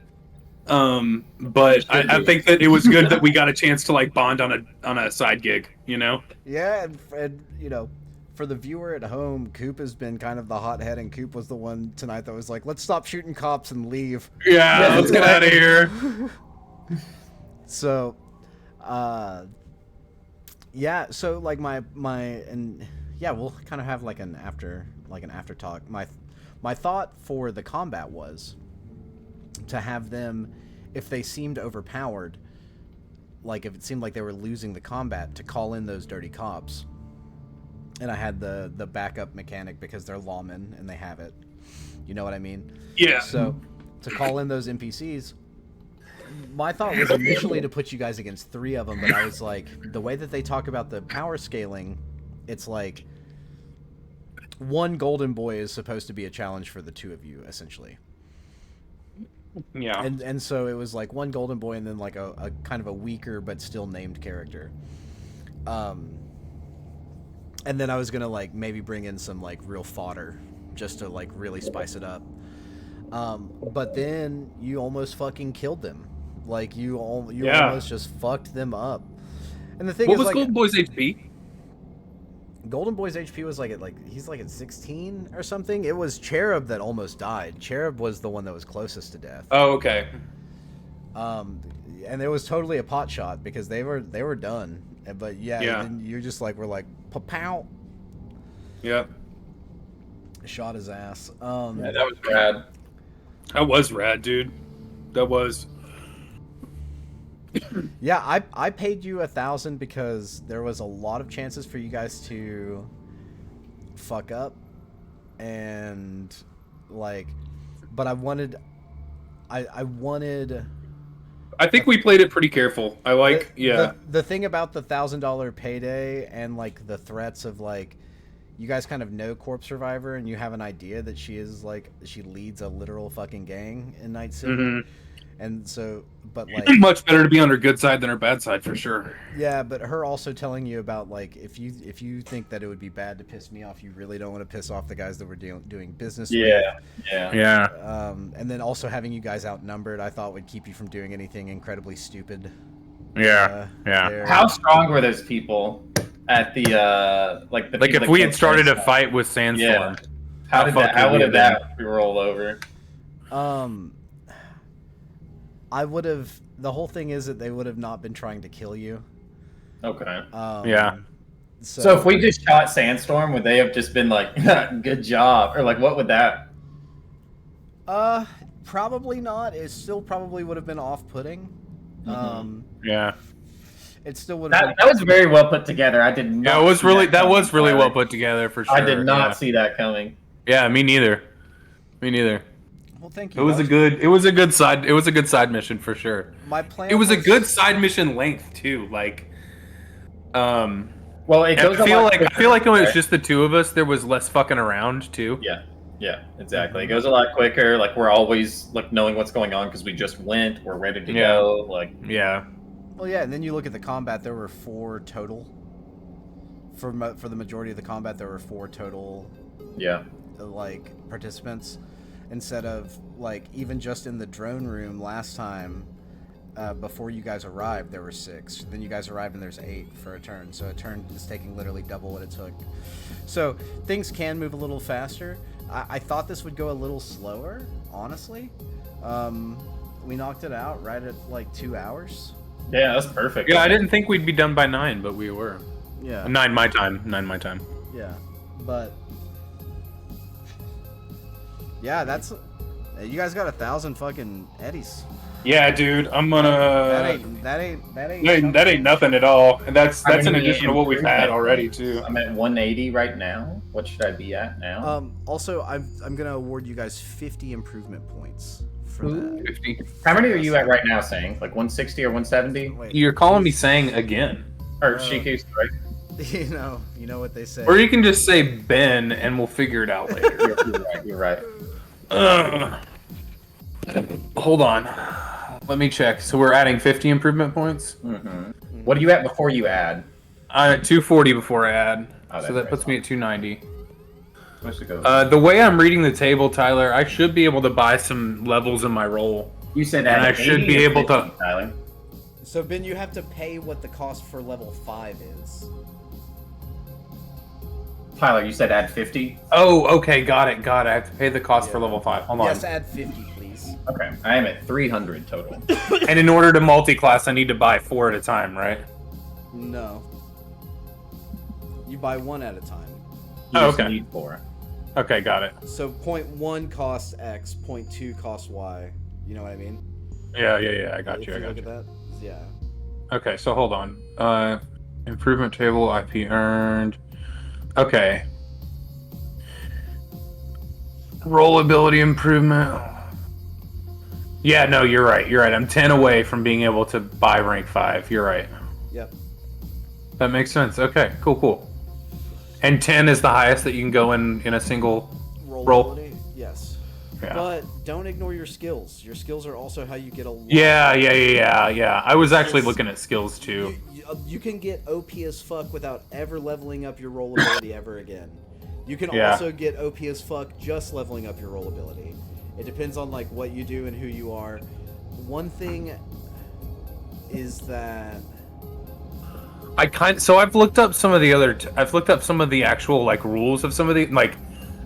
But I think that it was good that we got a chance to like bond on a side gig, you know? Yeah, and you know, for the viewer at home, Coop has been kind of the hothead, and Coop was the one tonight that was like, "Let's stop shooting cops and leave." Yeah, let's get out of here. So, yeah. So like we'll kind of have like an after talk. My thought for the combat was to have them, if they seemed overpowered, like if it seemed like they were losing the combat, to call in those dirty cops. And I had the backup mechanic because they're lawmen and they have it. You know what I mean? Yeah. So to call in those NPCs, my thought was initially to put you guys against 3 of them, but I was like, the way that they talk about the power scaling, it's like 1 golden boy is supposed to be a challenge for the 2 of you, essentially. Yeah. And so it was like 1 golden boy and then like a kind of a weaker but still named character. And then I was gonna like maybe bring in some like real fodder just to like really spice it up. But then you almost fucking killed them. Like you almost just fucked them up. And the thing What is, was like, Golden Boy's HP? Golden Boy's HP was he's like at 16 or something. It was Cherub that almost died. Cherub was the one that was closest to death. Oh, okay. And it was totally a pot shot because they were done. But yeah. And you just like were like pow. Yeah. Shot his ass. Yeah, that was rad. That was rad, dude. That was. Yeah, I paid you 1,000 because there was a lot of chances for you guys to fuck up, and like, but I wanted. I think we played it pretty careful. I like, The thing about the $1,000 payday and like the threats of like, you guys kind of know Corpse Survivor and you have an idea that she leads a literal fucking gang in Night City. Mm-hmm. And so, but like, much better to be on her good side than her bad side for sure. yeah, but her also telling you about like, if you think that it would be bad to piss me off, you really don't want to piss off the guys that we're doing business with. Yeah. And then also having you guys outnumbered, I thought would keep you from doing anything incredibly stupid. Yeah. There. How strong were those people at the like the Like people if that we killed had started a Sandstorm? fight with Sandstorm. Yeah. How would that roll over? I would have. The whole thing is that they would have not been trying to kill you. Okay. Yeah. So if we just shot Sandstorm, would they have just been like, "Good job," or like, what would that? Probably not. It still probably would have been off-putting. Yeah. It still would have. That was very well put together. I did not. Yeah, it was see really coming, really well Tyler. put together for sure. I did not see that coming. Yeah, me neither. Well, thank you. It was a good side mission for sure. My plan. It was a good side mission length too. Like, Well, it goes. I feel like when it was just the 2 of us, there was less fucking around too. Yeah, exactly. It goes a lot quicker. Like we're always like knowing what's going on because we just went. We're ready to go. Like Yeah. Well, yeah, and then you look at the combat. There were 4 total. For the majority of the combat, there were 4 total. yeah, Like participants, instead of like even just in the drone room last time, before you guys arrived, there were 6. Then you guys arrived and there's 8 for a turn. So a turn is taking literally double what it took. So things can move a little faster. I thought this would go a little slower, honestly. We knocked it out right at like 2 hours. Yeah, that's perfect. Yeah, I didn't think we'd be done by 9, but we were. Yeah. 9 my time. 9 my time. Yeah. But yeah, that's you guys got 1,000 fucking eddies. Yeah, dude, I'm gonna. That ain't That ain't nothing at all, and that's I in mean, addition to what we've had already too. I'm at 180 right now. What should I be at now? Also, I'm gonna award you guys 50 improvement points for that. 50. How many are you at right now, saying? Like 160 or 170? Wait, You're calling me saying again, Or Shiku's right? you know what they say. or you can just say Ben, and we'll figure it out later. You're right. Hold on, let me check. So we're adding 50 improvement points. Mm-hmm. What are you at before you add? I'm at 240 before I add, Oh, so that's that right. puts me at 290. Supposed to go. The way I'm reading the table, Tyler, I should be able to buy some levels in my roll. You said and add I should 80 be or able to- 50, Tyler. So Ben, you have to pay what the cost for level 5 is. Tyler, you said add 50? Oh, okay, got it. I have to pay the cost for level 5. Hold on. Yes, add 50, please. Okay, I am at 300 total. And in order to multi-class, I need to buy 4 at a time, right? No. You buy 1 at a time. You Oh, just okay. need 4. Okay, got it. So point 1 costs X, point 2 costs Y. You know what I mean? Yeah, I got If you. I got look you. at that. Yeah. Okay, so hold on. Improvement table, IP earned. Okay. Roll ability improvement. Yeah, no, you're right. I'm 10 away from being able to buy rank 5. You're right. Yep. That makes sense. Okay, cool. And 10 is the highest that you can go in a single roll. Ability? Yes. Yeah. But don't ignore your skills. Your skills are also how you get a lot. Yeah. I was actually looking at skills too. You can get OP as fuck without ever leveling up your roll ability ever again. You can Yeah. also get OP as fuck just leveling up your roll ability. It depends on like what you do and who you are. One thing is that So I've looked up some of the other. I've looked up some of the actual like rules of some of the like,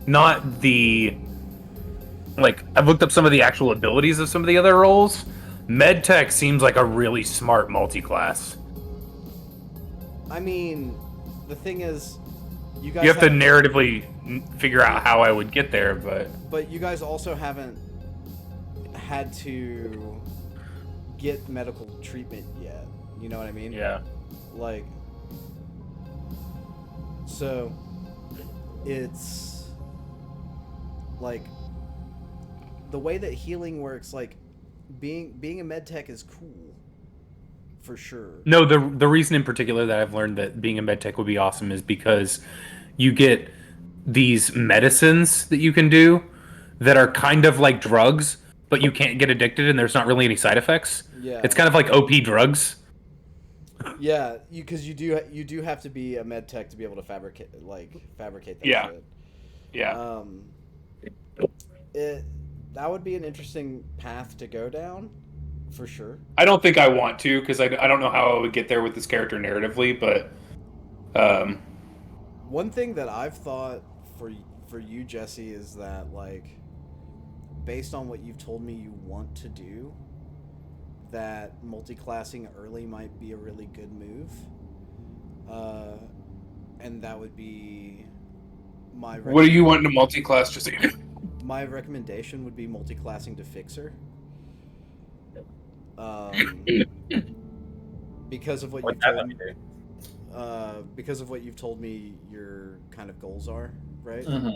not the. Like I've looked up some of the actual abilities of some of the other roles. MedTech seems like a really smart multi-class. I mean, the thing is, you guys You have to narratively figure out how I would get there, but you guys also haven't had to get medical treatment yet. You know what I mean? yeah. Like, so it's like the way that healing works. Like, being a med tech is cool, for sure. No, the reason in particular that I've learned that being a medtech would be awesome is because you get these medicines that you can do that are kind of like drugs, but you can't get addicted and there's not really any side effects. Yeah. It's kind of like OP drugs. Yeah, because you do have to be a med tech to be able to fabricate that Yeah. shit. Yeah. That would be an interesting path to go down, for sure. I don't think I want to because I don't know how I would get there with this character narratively, but One thing that I've thought for you, Jesse, is that like, based on what you've told me you want to do, that multi-classing early might be a really good move. And that would be my what do you want to multi-class, Jesse? my recommendation would be multi-classing to Fixer. Because of what you've told me. Because of what you've told me your kind of goals are, right? Mm-hmm.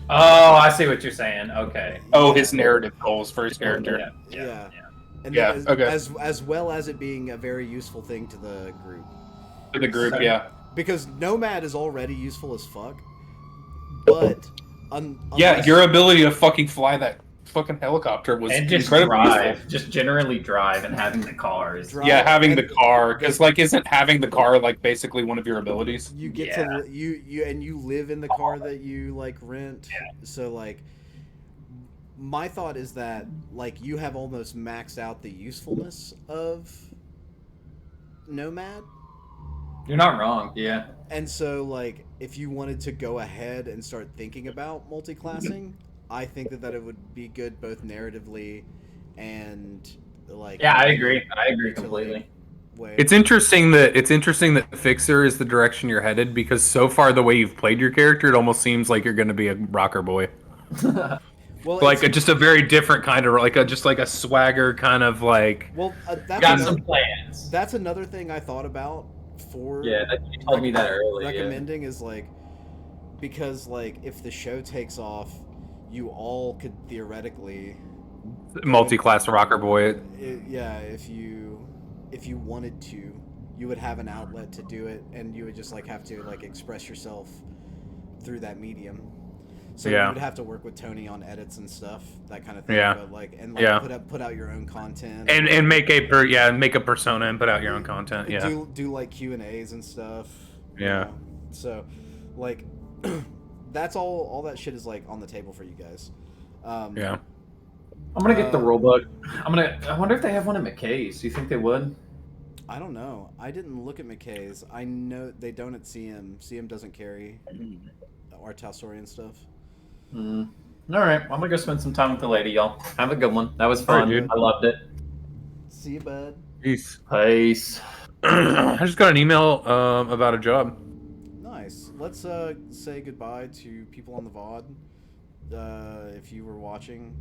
Oh, I see what you're saying. Okay. Oh, his narrative goals for his character. Yeah. And Yeah, then okay. as well as it being a very useful thing to the group. For the group, So- yeah. Because Nomad is already useful as fuck. But Yeah, unless- your ability to fucking fly that fucking helicopter was And just incredibly drive. useful. Just generally drive and having the cars. Drive Yeah, having and the car, because like, isn't having the car like basically one of your abilities? you get Yeah. to you live in the car that you like rent. So like my thought is that like you have almost maxed out the usefulness of Nomad. You're not wrong. Yeah. And so, like, if you wanted to go ahead and start thinking about multi-classing, I think that it would be good both narratively and, like... Yeah, I agree. I agree utility completely. way. It's interesting that Fixer is the direction you're headed, because so far the way you've played your character, it almost seems like you're going to be a rocker boy. Well, Like it's- just a very different kind of just like a swagger kind of like. well, that's Got another, some plans. that's another thing I thought about for Yeah, you told me that earlier. recommending is like, because like if the show takes off, you all could theoretically Multi-class rocker boy. if you wanted to, you would have an outlet to do it, and you would just like have to like express yourself through that medium. So Yeah. you would have to work with Tony on edits and stuff, that kind of thing. Yeah. But like Yeah. put out your own content And make a make a persona and put out your own content. Yeah. do like Q&As and stuff. you Yeah. know. So like that's all that shit is like on the table for you guys. Yeah. I'm gonna get the rulebook. I wonder if they have one at McKay's. Do you think they would? I don't know. I didn't look at McKay's. I know they don't at CM. CM doesn't carry our Talsorian stuff. All right, well, I'm gonna go spend some time with the lady, y'all. Have a good one. That was All right, fun. dude. I loved it. See you, bud. Peace. Peace. I just got an email about a job. Nice. Let's say goodbye to people on the VOD. If you were watching,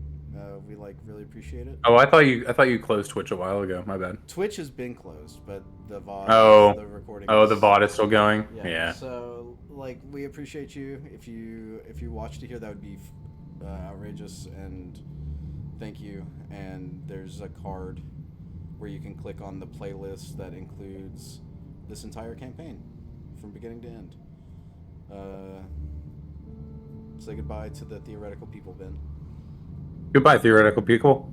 we like really appreciate it. Oh, I thought you closed Twitch a while ago. My bad. Twitch has been closed, but the VOD, Oh. the recording. Oh, is- the VOD is still going. Yeah. So like we appreciate you. If you watched it here, that would be outrageous, and thank you. And there's a card where you can click on the playlist that includes this entire campaign from beginning to end. Say goodbye to the theoretical people, Ben. Goodbye, theoretical people.